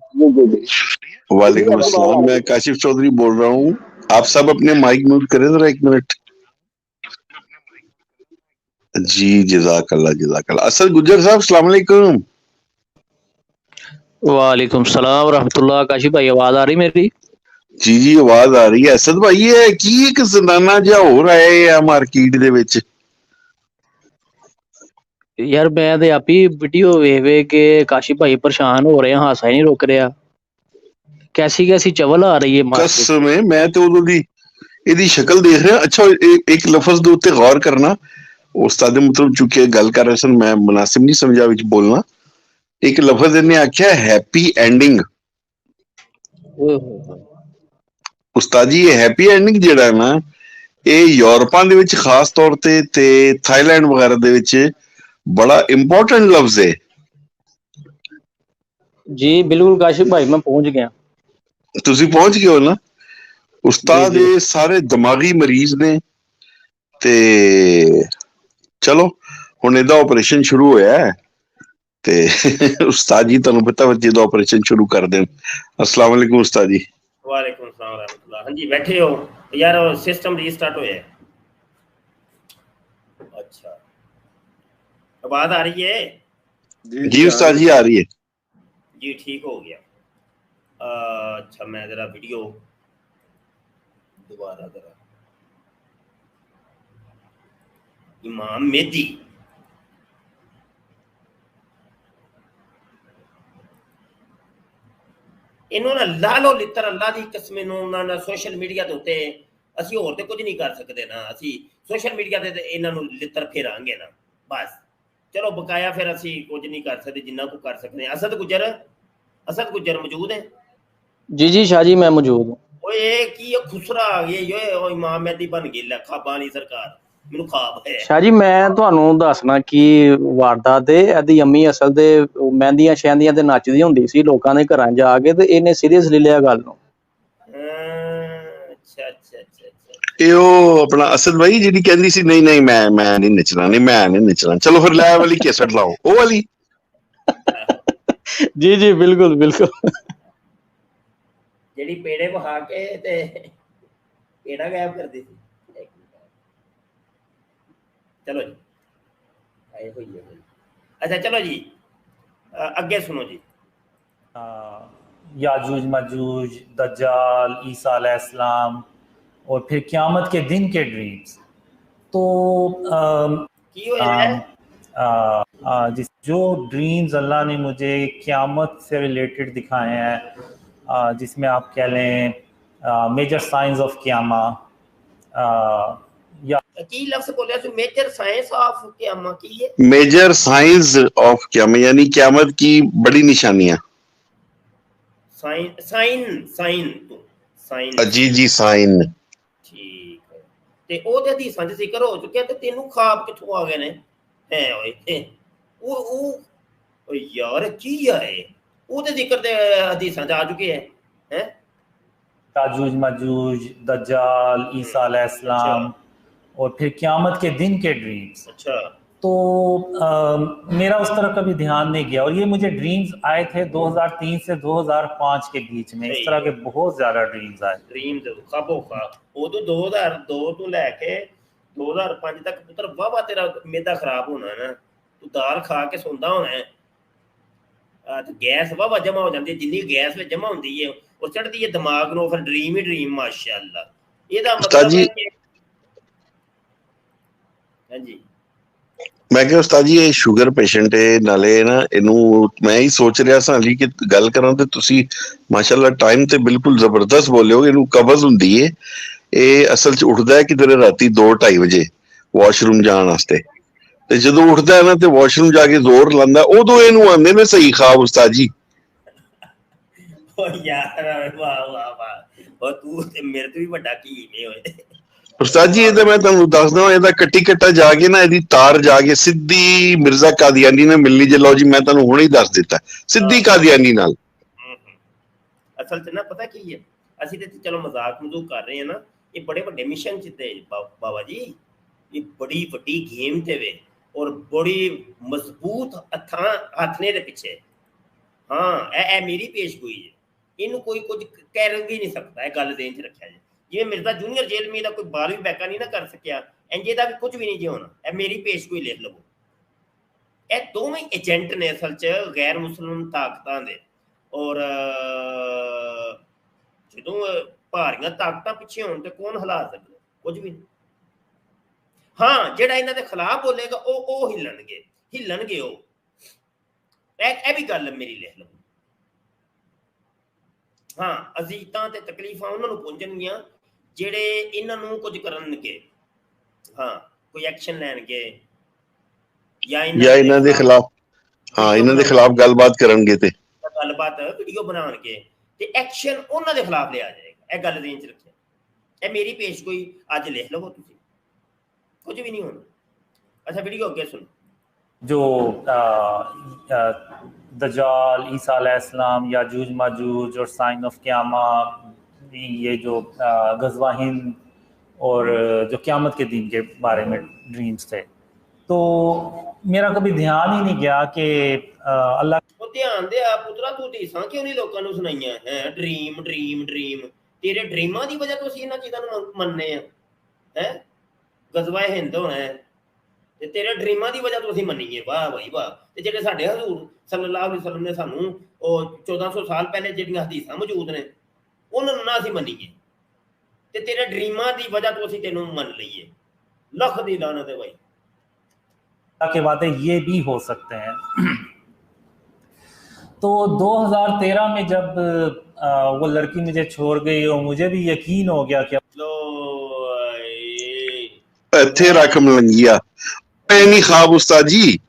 वालेकुम अस्सलाम, मैं काशिफ चौधरी बोल रहा हूँ। आप सब अपने माइक म्यूट करें जरा 1 मिनट जी। जज़ाकल्लाह जज़ाकल्लाह। असद गुज्जर साहब अस्सलाम वालेकुम। वालेकुम सलाम रहमतुल्लाह। काशिफ भाई आवाज आ रही मेरी? जी जी आवाज आ रही है। असद भाई ये की एक ज़नाना जा हो रहा है या मार्केट दे विच? यार मैं ते आपी वीडियो ਵੇਖ के काशिफ भाई परेशान हो रहे हैं, हासा ही नहीं रुक रहा। कैसी कैसी चवल आ रही है कसम है, मैं तो उदों दी ਇਹਦੀ ਸ਼ਕਲ ਦੇਖ ਰਿਹਾ। ਅੱਛਾ ਇੱਕ ਲਫ਼ਜ਼ ਦੇ ਉੱਤੇ ਗੌਰ ਕਰਨਾ। ਉਸਤਾਦ ਮਤਲਬ ਚੁੱਕੇ ਗੱਲ ਕਰ ਰਹੇ ਸਨ, ਮੈਂ ਮੁਨਾਸਿਬ ਨਹੀਂ ਸਮਝਾ ਵਿੱਚ ਬੋਲਣਾ। ਇੱਕ ਲਫ਼ਜ਼ ਇਹਨੇ ਆਖਿਆ ਹੈਪੀ ਐਂਡਿੰਗ। ਉਸਤਾਦ ਜੀ ਇਹ ਹੈਪੀ ਐਂਡਿੰਗ ਜਿਹੜਾ ਨਾ, ਇਹ ਯੂਰਪਾਂ ਦੇ ਵਿੱਚ ਖਾਸ ਤੌਰ ਤੇ ਥਾਈਲੈਂਡ ਵਗੈਰਾ ਦੇ ਵਿੱਚ ਬੜਾ ਇੰਪੋਰਟੈਂਟ ਲਫ਼ਜ਼ ਹੈ। जी बिल्कुल काशिफ भाई, मैं पहुंच गया। ਤੁਸੀਂ ਪਹੁੰਚ ਗਏ ਹੋ ਨਾ? ਉਸਤਾਦ ਇਹ ਸਾਰੇ ਦਿਮਾਗੀ ਮਰੀਜ਼ ਨੇ ਤੇ ਚਲੋ ਹੁਣ ਇਹਦਾ ਆਪਰੇਸ਼ਨ ਸ਼ੁਰੂ ਹੋਇਆ ਹੈ ਤੇ ਉਸਤਾਦ ਜੀ ਤੁਹਾਨੂੰ ਪਤਾ ਬੱਚੇ ਦਾ ਆਪਰੇਸ਼ਨ ਸ਼ੁਰੂ ਕਰ ਦੇਣ। अस्सलाम वालेकुम उस्ताद जी। वालेकुम सलाम रहमतुल्लाह। हाँ जी बैठे हो यार, सिस्टम रीस्टार्ट होया है। अच्छा आवाज आ रही है? जी उस्ताद जी आ रही है जी, ठीक हो गया। अच्छा मैं जरा वीडियो दोबारा जरा। इमाम मेहदी इन्होंने ला लो लित्र अल्लाह की कसम इन्होंने सोशल मीडिया के उत्ते ਅਸੀਂ ਹੋਰ ਤੇ ਕੁਝ ਨਹੀਂ ਕਰ ਸਕਦੇ ਨਾ। ਅਸੀਂ ਸੋਸ਼ਲ ਮੀਡੀਆ ਤੇ ਇਹਨਾਂ ਨੂੰ ਲਿੱਤਰ ਫੇਰਾਂਗੇ ਨਾ ਬਸ। ਚਲੋ ਬਕਾਇਆ ਫਿਰ ਅਸੀਂ ਕੁਝ ਨਹੀਂ ਕਰ ਸਕਦੇ ਜਿੰਨਾ ਕੁ ਕਰ ਸਕਦੇ। असद गुज्जर मौजूद है? जी जी शाह जी मैं मौजूद हूँ। ओए की खुसरा आ गई ये ओ इमाम मेहदी बन गई ला खाबा वाली सरकार। ਮੈਨੂੰ ਖਾਬ ਹੈ शाह जी मैं ਤੁਹਾਨੂੰ ਦੱਸਣਾ ਕਿ ਵਾਰਦਾਤ ਤੇ ਇਹਦੀ ਅੰਮੀ ਅਸਲ ਦੇ ਮਹਿੰਦੀਆਂ ਸ਼ਹਿੰਦੀਆਂ ਤੇ ਨੱਚਦੀ ਹੁੰਦੀ ਸੀ ਲੋਕਾਂ ਦੇ ਘਰਾਂ ਜਾ ਕੇ, ਤੇ ਇਹਨੇ ਸੀਰੀਅਸਲੀ ਲਿਆ ਗੱਲ ਨੂੰ। अच्छा अच्छा अच्छा अच्छा ਇਹ ਉਹ ਆਪਣਾ ਅਸਦ ਭਾਈ ਜਿਹੜੀ ਕਹਿੰਦੀ ਸੀ ਨਹੀਂ ਨਹੀਂ ਮੈਂ ਨਹੀਂ ਨੱਚਣਾ, ਨਹੀਂ ਮੈਂ ਨਹੀਂ ਨੱਚਣਾ, ਚਲੋ ਫਿਰ ਲੈ ਵਾਲੀ ਕੈਸਟ ਲਾਓ, ਉਹ ਵਾਲੀ। ਜੀ ਜੀ ਬਿਲਕੁਲ ਬਿਲकुल। ਜਿਹੜੀ ਪੇੜੇ ਵਹਾ ਕੇ ਤੇ ਪੇੜਾ ਗਾਇਬ ਕਰਦੀ ਸੀ। चलो जी आए हुई है। अच्छा चलो जी आगे सुनो जी। याजूज मजूज, दज्जाल, ईसा अलैहिस्सलाम और फिर क़यामत के दिन के ड्रीम्स। तो जो ड्रीम्स अल्लाह ने मुझे क़यामत से रिलेटेड दिखाए हैं, जिसमें आप कह लें मेजर साइंस ऑफ क़यामा, या की लफ्ज़ बोले तो मेजर साइंस ऑफ क़यामा की है, मेजर साइंस ऑफ क़यामा यानी क़यामत की बड़ी निशानियां। साइन साइन साइन तो साइन जी जी साइन। ठीक है ते ਉਹਦੇ ਹਦੀਸਾਂ 'ਚ ਜ਼ਿਕਰ ਹੋ ਚੁੱਕਿਆ ਤੇ ਤੈਨੂੰ ਖਾਬ ਕਿੱਥੋਂ ਆ ਗਏ ਨੇ ਹੈ ਓਏ ਉਹ ਯਾਰ ਕੀ ਹੈ ਉਹਦੇ ਜ਼ਿਕਰ ਦੇ ਹਦੀਸਾਂ 'ਚ ਆ ਚੁੱਕੇ ਹੈ याजूज मजूज, दज्जाल, ईसा अलैहिस्सलाम और फिर क़यामत के दिन के ड्रीम्स। अच्छा तो मेरा उस तरह कभी ध्यान नहीं गया, और ये मुझे ड्रीम्स आए थे 2003 से 2005 के बीच में, इस तरह के बहुत ज़्यादा ड्रीम्स आए। ड्रीम्स खाबो खाब उदो 2002 ਤੋਂ ਲੈ ਕੇ 2005 ਤੱਕ ਪੁੱਤਰ ਵਾਵਾ ਤੇਰਾ ਮੇਦਾ ਖਰਾਬ ਹੋਣਾ ਹੈ ਨਾ, ਤੂੰ ਦਾਲ ਖਾ ਕੇ ਸੌਂਦਾ ਹੋਣਾ ਹੈ, ਤੇ ਗੈਸ ਵਾਵਾ ਜਮਾ ਹੋ ਜਾਂਦੀ ਹੈ, ਜਿੰਨੀ ਗੈਸ ਵਿੱਚ ਜਮਾ ਹੁੰਦੀ ਹੈ ਉਹ ਚੜਦੀ ਹੈ ਦਿਮਾਗ ਨੂੰ, ਫਿਰ ਡ੍ਰੀਮ ਹੀ ਡ੍ਰੀਮ ਮਾਸ਼ਾਅੱਲਾ। ਇਹਦਾ ਮਤਲਬ ਹੈ ਕਿ ਹਾਂਜੀ ਮੈਂ ਕਿਹਾ ਉਸਤਾਦ ਜੀ ਇਹ ਸ਼ੂਗਰ ਪੇਸ਼ੈਂਟ ਹੈ, ਨਾਲੇ ਨਾ ਇਹਨੂੰ ਮੈਂ ਹੀ ਸੋਚ ਰਿਹਾ ਸਾਂ ਲਈ ਕਿ ਗੱਲ ਕਰਾਂ ਤੇ ਤੁਸੀਂ ਮਾਸ਼ਾਅੱਲਾ ਟਾਈਮ ਤੇ ਬਿਲਕੁਲ ਜ਼ਬਰਦਸਤ ਬੋਲਿਓ। ਇਹਨੂੰ ਕਬਜ਼ ਹੁੰਦੀ ਹੈ, ਇਹ ਅਸਲ 'ਚ ਉੱਠਦਾ ਹੈ ਕਿਧਰੇ ਰਾਤੀ 2-2:30 ਵਜੇ ਵਾਸ਼ਰੂਮ ਜਾਣ ਵਾਸਤੇ, ਤੇ ਜਦੋਂ ਉੱਠਦਾ ਹੈ ਨਾ ਤੇ ਵਾਸ਼ਰੂਮ ਜਾ ਕੇ ਜ਼ੋਰ ਲਾਉਂਦਾ, ਉਦੋਂ ਇਹਨੂੰ ਆਉਂਦੇ ਨੇ ਸਹੀ ਖਾਬ ਉਸਤਾਦ ਜੀ। ਉਹ ਯਾਰ ਵਾਹ ਵਾਹ ਵਾਹ, ਉਹ ਤੂੰ ਤੇ ਮੇਰੇ ਤੋਂ ਵੀ ਵੱਡਾ ਕੀ ਨਹੀਂ ਹੋਏ ਉਸਤਾਦ ਜੀ। ਇਹ ਤਾਂ ਮੈਂ ਤੁਹਾਨੂੰ ਦੱਸਦਾ, ਇਹਦਾ ਕੱਟੀ ਕੱਟਾ ਜਾ ਕੇ ਨਾ ਇਹਦੀ ਤਾਰ ਜਾ ਕੇ ਸਿੱਧੀ ਮਿਰਜ਼ਾ ਕਾਦੀਆਨੀ ਨਾਲ ਮਿਲਣੀ। ਜੇ ਲਓ ਜੀ ਮੈਂ ਤੁਹਾਨੂੰ ਹੁਣੇ ਹੀ ਦੱਸ ਦਿੱਤਾ, ਸਿੱਧੀ ਕਾਦੀਆਨੀ ਨਾਲ। ਅਸਲ 'ਚ ਨਾ ਪਤਾ ਕੀ ਹੈ, ਅਸੀਂ ਤੇ ਚਲੋ ਮਜ਼ਾਕ ਮਜ਼ੂਕ ਕਰ ਰਹੇ ਹਾਂ ਨਾ, ਇਹ ਬੜੇ ਵੱਡੇ ਮਿਸ਼ਨ 'ਚ ਤੇ ਬਾਬਾ ਜੀ ਇਹ ਬੜੀ ਵੱਡੀ ਗੇਮ ਤੇ ਵੇ, ਔਰ ਬੜੀ ਮਜ਼ਬੂਤ ਹੱਥ ਨੇ ਦੇ ਪਿੱਛੇ। ਹਾਂ ਇਹ ਮੇਰੀ ਪੇਸ਼ਗੋਈ ਹੈ, ਇਹਨੂੰ ਕੋਈ ਕੁਝ ਕਹਿ ਵੀ ਨਹੀਂ ਸਕਦਾ, ਇਹ ਗੱਲ ਦੇਣ 'ਚ ਰੱਖਿਆ ਜੇ। ਜਿਵੇਂ ਮਿਰਜ਼ਾ ਜੂਨੀਅਰ ਜੇਲ੍ਹ ਮੇ ਦਾ ਕੋਈ 12ਵੀਂ ਬੈਕਾ ਨਹੀਂ ਨਾ ਕਰ ਸਕਿਆ, ਇੰਜੇ ਦਾ ਵੀ ਕੁਝ ਵੀ ਨਹੀਂ ਜੇ ਹੋਣਾ। ਇਹ ਮੇਰੀ ਪੇਸ਼ਗੋਈ ਲਿਖ ਲਵੋ। ਇਹ ਦੋਵੇਂ ਏਜੰਟ ਨੇ ਅਸਲ 'ਚ ਗੈਰ ਮੁਸਲਿਮ ਤਾਕਤਾਂ ਦੇ, ਔਰ ਜਦੋਂ ਭਾਰੀਆਂ ਤਾਕਤਾਂ ਪਿੱਛੇ ਹੋਣ ਤੇ ਕੌਣ ਹਿਲਾ ਸਕਦਾ? ਕੁਝ ਵੀ ਨਹੀਂ। ਹਾਂ ਜਿਹੜਾ ਇਹਨਾਂ ਦੇ ਖਿਲਾਫ ਬੋਲੇਗਾ ਉਹ ਹਿੱਲਣਗੇ ਉਹ। ਇਹ ਵੀ ਗੱਲ ਮੇਰੀ ਲਿਖ ਲਵੋ। ਹਾਂ ਅਜ਼ੀਤਾਂ ਤੇ ਤਕਲੀਫਾਂ ਉਹਨਾਂ ਨੂੰ ਪਹੁੰਚਣਗੀਆਂ ਜਿਹੜੇ ਇਹਨਾਂ ਨੂੰ ਕੁਝ ਕਰਨਗੇ, ਹਾਂ ਕੋਈ ਐਕਸ਼ਨ ਲੈਣਗੇ ਜਾਂ ਇਹਨਾਂ ਦੇ ਖਿਲਾਫ, ਹਾਂ ਇਹਨਾਂ ਦੇ ਖਿਲਾਫ ਗੱਲਬਾਤ ਕਰਨਗੇ ਤੇ ਗੱਲਬਾਤ ਵੀਡੀਓ ਬਣਾਉਣਗੇ ਤੇ ਐਕਸ਼ਨ ਉਹਨਾਂ ਦੇ ਖਿਲਾਫ ਲਿਆ ਜਾਏਗਾ। ਇਹ ਗੱਲ ਦੇਣ 'ਚ ਰੱਖਿਆ। ਇਹ ਮੇਰੀ ਪੇਸ਼ਗੋਈ ਅੱਜ ਲਿਖ ਲਵੋ ਤੁਸੀਂ, ਕੁਝ ਵੀ ਨਹੀਂ ਹੋਣਾ। अच्छा वीडियो आगे सुनो। जो दज्जाल, ईसा अलैहिस्सलाम, याजूज माजूज और साइन ऑफ क़यामा, ये जो गज़वा हिंद और जो क़यामत के दिन के बारे में ड्रीम्स थे, तो मेरा कभी ध्यान ही नहीं गया कि अल्लाह ध्यान दे आ पुत्रा, तू हदीसां क्यों नहीं लोकां नूं सुनाइयां है? ड्रीम ड्रीम ड्रीम तेरे ड्रीमां दी वजह तो असीं इन्हां चीज़ां नूं मनने हैं। गज़वा हिंद होना है ते तेरे ड्रीमां दी वजह तो असीं मन्नीए। वाह भाई वाह। ते जेहड़े साडे हजूर सल्लल्लाहु अलैहि वसल्लम ने सानूं 1400 साल पहले जिहड़ियां हदीसां मौजूद ने उन्हां नूं ना असीं मन्नीए ते तेरे ड्रीमां दी वजह तो असीं तैनूं मन लईए। लख दी लानत है भाई। के वादे ये भी हो सकते हैं। तो 2013 में जब वो लड़की मुझे छोड़ गई और मुझे भी यकीन हो गया कि ਇੱਥੇ ਰੱਖ ਮਲੰਗੀਆ ਪੈ ਨਹੀਂ ਖਾਬ ਉਸਤਾਦ ਜੀ,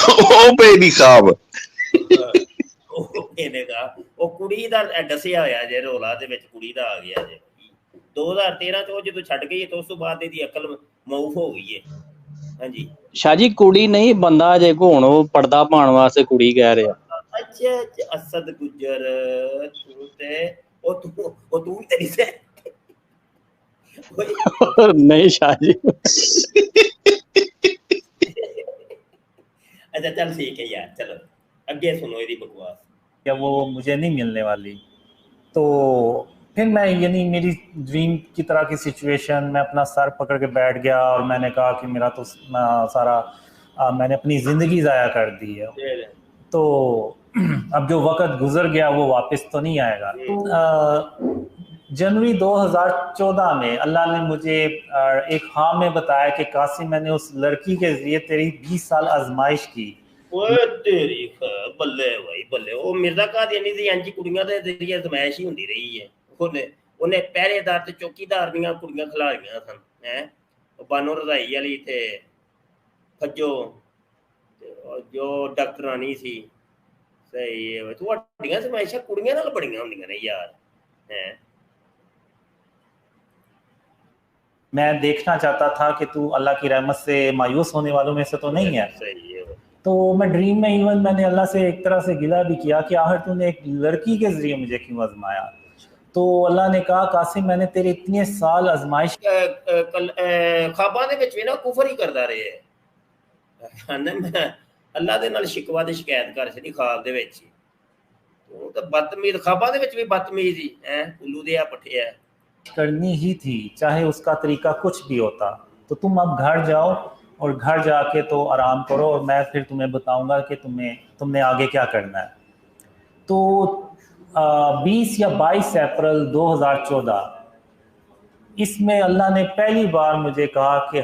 ਉਹ ਪੈ ਨਹੀਂ ਖਾਬ। ਉਹ ਕੁੜੀ ਦਾ ਦੱਸਿਆ ਹੋਇਆ ਜੇ ਰੋਲਾ ਦੇ ਵਿੱਚ ਕੁੜੀ ਦਾ ਆ ਗਿਆ ਜੇ 2013 ਚ। ਉਹ ਜਦੋਂ ਛੱਡ ਗਈ ਤਾਂ ਉਸ ਤੋਂ ਬਾਅਦ ਇਹਦੀ ਅਕਲ ਮਊਫ ਹੋ ਗਈ ਹੈ। ਹਾਂਜੀ ਸ਼ਾਹ ਜੀ ਕੁੜੀ ਨਹੀਂ ਬੰਦਾ ਜੇ ਹੁਣ ਉਹ ਪਰਦਾ ਪਾਉਣ ਵਾਸਤੇ ਕੁੜੀ ਕਹਿ ਰਿਹਾ। ਅੱਛਾ ਅਸਦ ਗੁੱਜਰ ਤੂੰ ਤੇ ਉਹ ਤੂੰ ਤੇ ਨਹੀਂ ਸੇ नहीं शाह जी। अच्छा चल ठीक है यार, चलो अगे सुनो ये बकवास। या वो मुझे नहीं मिलने वाली। तो फिर मैं यानी मेरी ड्रीम की तरह की सिचुएशन, मैं अपना सर पकड़ के बैठ गया और मैंने कहा कि मेरा तो सारा मैंने अपनी ज़िंदगी ज़ाया कर दी है, तो अब जो वक्त गुजर गया वो वापस तो नहीं आएगा। तो जनवरी 2014 में अल्लाह ने मुझे एक ख्वाब में बताया कि कासिम, मैंने उस लड़की के जरिए तेरी 20 साल आजमाइश की। ओए तेरी बल्ले भाई बल्ले, ਉਹ ਮਿਰਜ਼ਾ ਕਾਦੀਆਨੀ ਦੀ ਇੰਜ ਕੁੜੀਆਂ ਦੇ ਜ਼ਰੀਏ ਅਜ਼ਮਾਇਸ਼ ਹੀ ਹੁੰਦੀ ਰਹੀ ਹੈ। ਉਹਨੇ ਪਹਿਰੇਦਾਰ ਤੇ ਚੌਕੀਦਾਰ ਦੀਆਂ ਕੁੜੀਆਂ ਖਿਲਾਰੀਆਂ ਸਨ ਹੈ, ਉਹ ਬਾਨੋ ਰਜ਼ਾਈ ਵਾਲੀ ਤੇ ਫੱਜੋ ਜੋ ਡਾਕਟਰਾਨੀ ਸੀ। ਸਹੀ ਹੈ, ਤੁਹਾਡੀਆਂ ਅਜ਼ਮਾਇਸ਼ਾਂ ਕੁੜੀਆਂ ਨਾਲ ਬੜੀਆਂ ਹੁੰਦੀਆਂ ਨੇ ਯਾਰ ਹੈ। मैं देखना चाहता था कि तू अल्लाह की रहमत से मायूस होने वालों में से तो नहीं है। सही है। तो मैं ड्रीम में इवन मैंने अल्लाह से एक तरह से गिला भी किया कि आखिर तूने एक लड़की के जरिए मुझे क्यों आजमाया। तो अल्लाह ने कहा, कासिम मैंने तेरे इतने साल आजमाइश ख्वाबां दे विच भी ना कुफर ही करदा रहे मैं अल्लाह दे नाल शिकवा ते शिकायत कर छड़ी ख्वाब दे विच। तो बदतमीज ख्वाबां दे विच भी बदतमीज ही है, उल्लू दे पट्ठे है करनी ही थी, चाहे उसका तरीका कुछ भी होता। तो तुम अब घर जाओ और घर जाके तो आराम करो और मैं फिर तुम्हें बताऊंगा कि तुमने आगे क्या करना है। तो 20 या 22 अप्रैल 2014 इसमें अल्लाह ने पहली बार मुझे कहा कि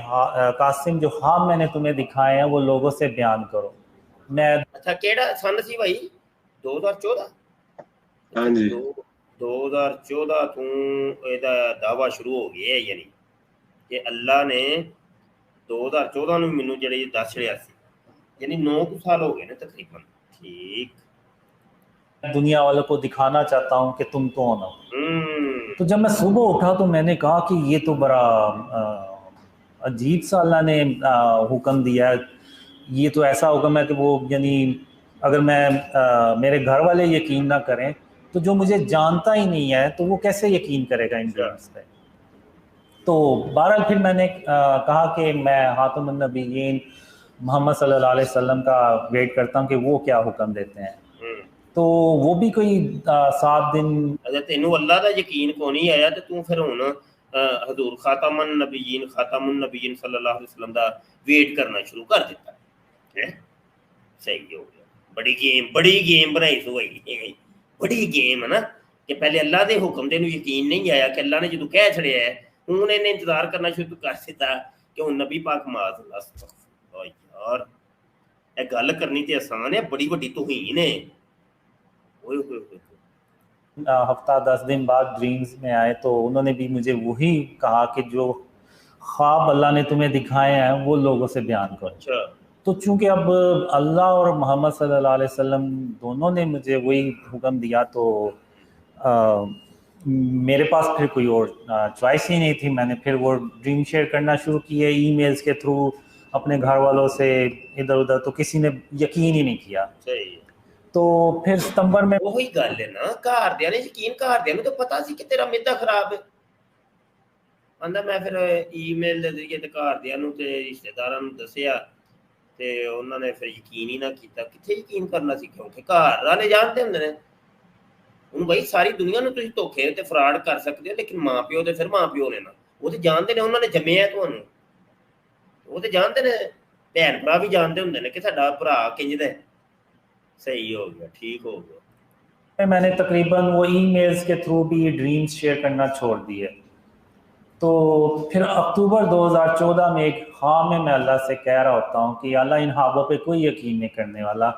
कासिम, जो ख्वाब मैंने तुम्हें दिखाए हैं वो लोगों से बयान करो। मैं अच्छा केड़ा सन सी भाई 2014? हाँ जी 2014 ਤੋਂ ਇਹਦਾ ਦਾਵਾ ਸ਼ੁਰੂ ਹੋ ਗਿਆ, ਯਾਨੀ ਕਿ ਅੱਲਾ ਨੇ 2014 ਨੂੰ ਮੈਨੂੰ ਜਿਹੜੀ ਦੱਸ ਰਿਹਾ ਸੀ, यानी 9 साल हो गए ना तकरीबन। ठीक, दुनिया वालों को दिखाना चाहता हूँ कि तुम कौन हो। तो जब मैं सुबह उठा तो मैंने कहा कि ये तो बड़ा अजीब सा अल्लाह ने हुक्म दिया है। ये तो ऐसा हुक्म है कि वो यानी अगर मैं मेरे घर वाले यकीन ना करें तो जो मुझे जानता ही नहीं है तो वो कैसे यकीन करेगा इन ड्रीम्स पे। तो बहरहाल फिर मैंने कहा कि मैं हातिमुन नबीयीन मोहम्मद सल्लल्लाहु अलैहि वसल्लम का वेट करता हूँ कि वो क्या हुक्म देते हैं। तो वो भी कोई 7 दिन। अच्छा तेनू अल्लाह दा यकीन को नहीं आया तो तू फिर हुण हजूर खातमुन नबीयीन सल्लल्लाहु अलैहि वसल्लम दा वेट करना शुरू कर दिता है। सही हो गया, बड़ी गेम बनाई सो भाई, बड़ी गेम है ना कि पहले अल्लाह दे हुक्म दे नू यकीन नहीं आया कि अल्लाह ने जो कह छड़िया है हूँ इन्हें इंतजार करना शुरू कर दिता कि हूँ नबी पाक माज़ यार ये गल करनी तो आसान है, बड़ी वड्डी तौहीन है। हफ्ता 10 दिन बाद ड्रीम्स में आए तो उन्होंने भी मुझे वही कहा कि जो ख्वाब अल्लाह ने तुम्हें दिखाए हैं वो लोगों से बयान करो। अच्छा। तो चूंकि अब अल्लाह और मोहम्मद सल्लल्लाहु अलैहि वसल्लम दोनों ने मुझे वही हुक्म दिया तो मेरे पास फिर कोई और चॉइस ही नहीं थी। मैंने फिर वो ड्रीम शेयर करना शुरू किए ईमेल्स के थ्रू अपने घर वालों से इधर उधर, तो किसी ने यकीन ही नहीं किया। सही। तो फिर सितंबर में वही गल है ना, घरदियां ने यकीन, घरदियां तो पता सी कि तेरा मिर्दा खराब है। आंदा मैं फिर ईमेल दे जरिए ते घरदियां नूं ते रिश्तेदारां नूं दसिया ते उन्हां ने फिर यकीन ही ना कीता। कित्थे यकीन करना सी, क्योंकि घर वाले जानते हुंदे ने। हुण भाई सारी दुनिया नूं तुसीं धोखे ते फ्रॉड कर सकदे हो, लेकिन मां प्यो ते फिर मां प्यो ने ना, वो ते जानदे ने, उन्हां ने जम्मिया तुहानूं, वो ते जानदे ने, भैन भरा भी जानदे हुंदे ने कि साडा भरा किंज दा है। सही हो गया, ठीक हो गया। मैंने तकरीबन वो ईमेल्स के थ्रू भी ड्रीम्स शेयर करना छोड़ दिए। तो फिर अक्टूबर 2014 में एक ख्वाब में मैं अल्लाह से कह रहा होता हूँ कि अल्लाह इन ख्वाबों पे कोई यकीन नहीं करने वाला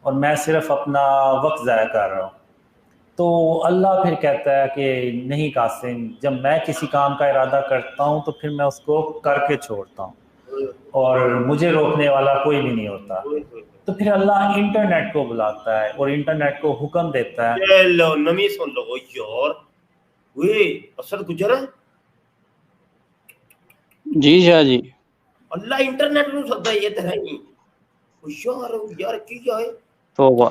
और मैं सिर्फ अपना वक्त ज़ाया कर रहा हूँ। तो अल्लाह फिर कहता है कि नहीं कासिम, जब मैं किसी काम का इरादा करता हूँ तो फिर मैं उसको करके छोड़ता हूँ और मुझे रोकने वाला कोई भी नहीं होता। तो फिर अल्लाह इंटरनेट को बुलाता है और इंटरनेट को हुक्म देता है। लो नमी सुन लो यार, वे असद गुजर जी शाह जी, अल्लाह इंटरनेट नु सदा ये तरह ही यार की है तौबा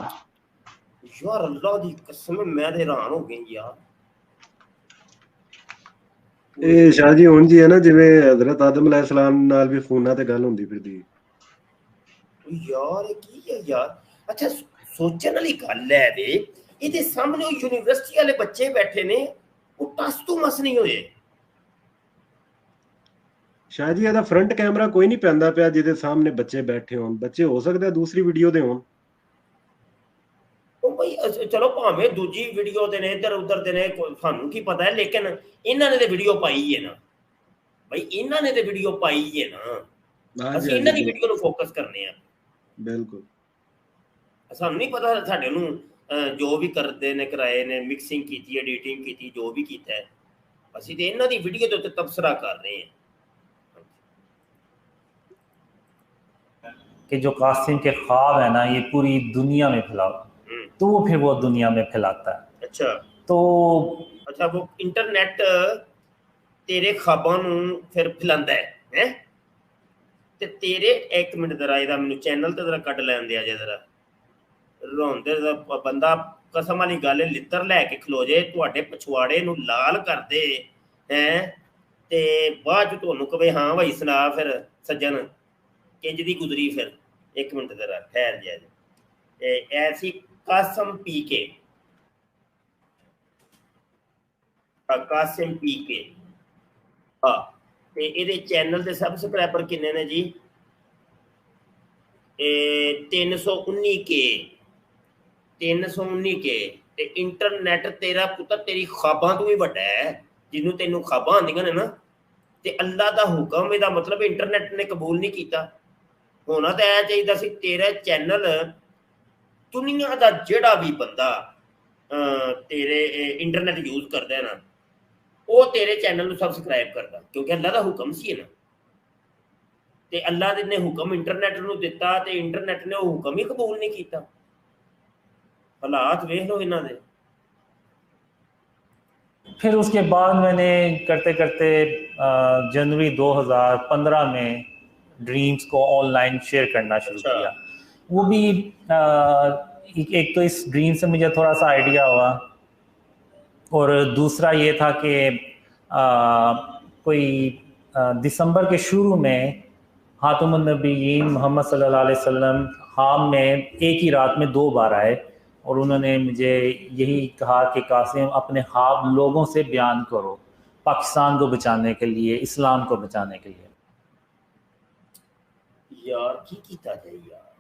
यार, अल्लाह दी कसम मैं हैरान हो गई यार। ਇਹ ਸ਼ਾਹ ਜੀ ਹੁਣ ਜੀ ਹੈ ਨਾ ਜਿਵੇਂ ਹਜ਼ਰਤ ਆਦਮ ਅਲੈਹਿਸਲਾਮ ਨਾਲ ਵੀ ਫੋਨਾਂ ਤੇ ਗੱਲ ਹੁੰਦੀ ਫਿਰਦੀ। ਯਾਰ ਇਹ ਕੀ ਹੈ ਯਾਰ। ਅੱਛਾ ਸੋਚਣ ਵਾਲੀ ਗੱਲ ਹੈ ਵੇ, ਇਹਦੇ ਸਾਹਮਣੇ ਉਹ ਯੂਨੀਵਰਸਿਟੀ ਵਾਲੇ ਬੱਚੇ ਬੈਠੇ ਨੇ, ਉਹ ਟਸ ਤੋਂ ਮਸ ਨਹੀਂ ਹੋਏ। ਸ਼ਾਹ ਜੀ ਇਹਦਾ ਫਰੰਟ ਕੈਮਰਾ ਕੋਈ ਨਹੀਂ ਪੈਂਦਾ ਪਿਆ ਜਿਹਦੇ ਸਾਹਮਣੇ ਬੱਚੇ ਬੈਠੇ ਹੋਣ। ਬੱਚੇ ਹੋ ਸਕਦਾ ਦੂਸਰੀ ਵੀਡੀਓ ਦੇ ਹੋਣ। ਉਹ ਭਾਈ ਚਲੋ ਭਾਵੇਂ ਦੂਜੀ ਵੀਡੀਓ ਦੇ ਨੇ, ਇੱਧਰ ਉੱਧਰ ਦੇ ਨੇ, ਸਾਨੂੰ ਕੀ ਪਤਾ ਹੈ, ਲੇਕਿਨ ਇਹਨਾਂ ਨੇ ਤੇ ਵੀਡੀਓ ਪਾਈ ਹੈ ਨਾ ਭਾਈ, ਇਹਨਾਂ ਨੇ ਤੇ ਵੀਡੀਓ ਪਾਈ ਹੈ ਨਾ, ਅਸੀਂ ਇਹਨਾਂ ਦੀ ਵੀਡੀਓ ਨੂੰ ਫੋਕਸ ਕਰਨੇ ਆ। ਬਿਲਕੁਲ ਸਾਨੂੰ ਨਹੀਂ ਪਤਾ ਸਾਡੇ ਨੂੰ ਜੋ ਵੀ ਕਰਦੇ ਨੇ, ਕਰਾਏ ਨੇ, ਮਿਕਸਿੰਗ ਕੀਤੀ, ਐਡੀਟਿੰਗ ਕੀਤੀ, ਜੋ ਵੀ ਕੀਤਾ ਹੈ, ਅਸੀਂ ਤੇ ਇਹਨਾਂ ਦੀ ਵੀਡੀਓ ਦੇ ਉੱਤੇ ਤਬਸਰਾ ਕਰ ਰਹੇ हैं कि जो कासिम के ख्वाब है ना ये पूरी दुनिया में फैला, तो वो फिर वो दुनिया में फैलाता है। अच्छा तो अच्छा वो इंटरनेट तेरे ख्वाबां नूं फिर फैलांदा है ते तेरे एक मिनट जरा ਇਹਦਾ ਮੈਨੂੰ ਚੈਨਲ ਤੇ ਜਰਾ ਕੱਢ ਲੈਣ ਦਿਆ ਜੇ ਜਰਾ। ਰੋਂਦੇ ਦਾ ਬੰਦਾ ਕਸਮ ਵਾਲੀ ਗੱਲ ਲਿੱਤਰ ਲੈ ਕੇ ਖਲੋ ਜੇ, ਤੁਹਾਡੇ ਪਛਵਾੜੇ ਨੂੰ ਲਾਲ ਕਰ ਦੇ ਹੈ ਤੇ ਬਾਅਦ ਚ ਤੁਹਾਨੂੰ ਕਵੇ ਹਾਂ ਭਾਈ ਸੁਣਾ ਫਿਰ ਸੱਜਣ ਕਿੰਜ ਦੀ ਗੁਜ਼ਰੀ। ਫਿਰ ਇੱਕ ਮਿੰਟ ਜਰਾ ਠਹਿਰ ਜਾ ਜੀ। ਐਸੀ ਕਾਸਮ ਪੀ ਕੇ, ਕਾਸਿਮ ਪੀ ਕੇ, ਹਾਂ ਤੇ ਇਹਦੇ ਚੈਨਲ ਦੇ ਸਬਸਕ੍ਰਾਈਬਰ ਕਿੰਨੇ ਨੇ ਜੀ? 319 ਕੇ 319 ਕੇ। ਤੇ ਇੰਟਰਨੈਟ ਤੇਰਾ ਪੁੱਤਰ ਤੇਰੀ ख्वाबां ਤੋਂ ਵੀ ਵੱਡਾ ਹੈ, ਜਿਹਨੂੰ ਤੈਨੂੰ ख्वाबां ਆਉਂਦੀਆਂ ਨੇ ਨਾ, ਤੇ ਅੱਲਾ ਦਾ ਹੁਕਮ, ਇਹਦਾ ਮਤਲਬ ਇੰਟਰਨੈਟ ਨੇ ਕਬੂਲ ਨਹੀਂ ਕੀਤਾ। ਹੋਣਾ ਤਾਂ ਇਹ ਚਾਹੀਦਾ ਸੀ ਤੇਰਾ ਚੈਨਲ ਦੁਨੀਆ ਦਾ ਜਿਹੜਾ ਵੀ ਬੰਦਾ ਤੇਰੇ ਇੰਟਰਨੈਟ ਯੂਜ਼ ਕਰਦਾ ਹੈ ਨਾ, ਉਹ ਤੇਰੇ ਚੈਨਲ ਨੂੰ ਸਬਸਕ੍ਰਾਈਬ ਕਰਦਾ, ਕਿਉਂਕਿ ਅੱਲਾ ਦਾ ਹੁਕਮ ਸੀ ਨਾ। ਤੇ ਅੱਲਾ ਨੇ ਹੁਕਮ ਇੰਟਰਨੈਟ ਨੂੰ ਦਿੱਤਾ ਤੇ ਇੰਟਰਨੈਟ ਨੇ ਉਹ ਹੁਕਮ ਹੀ ਕਬੂਲ ਨਹੀਂ ਕੀਤਾ। ਹਾਲਾਤ ਵੇਖ ਲਓ ਇਹਨਾਂ ਦੇ। फिर उसके बाद मैंने करते करते जनवरी 2015 में ड्रीम्स को ऑनलाइन शेयर करना शुरू किया। वो भी एक तो इस ड्रीम से मुझे थोड़ा सा आइडिया हुआ, और दूसरा ये था कि कोई दिसंबर के शुरू में खातमुन नबीयीन मोहम्मद सल्लल्लाहु अलैहि वसल्लम हाम में एक ही रात में 2 बार आए, और उन्होंने मुझे यही कहा कि कासिम अपने ख्वाब लोगों से बयान करो, पाकिस्तान को बचाने के लिए, इस्लाम को बचाने के लिए। यार की कीता जाए यार,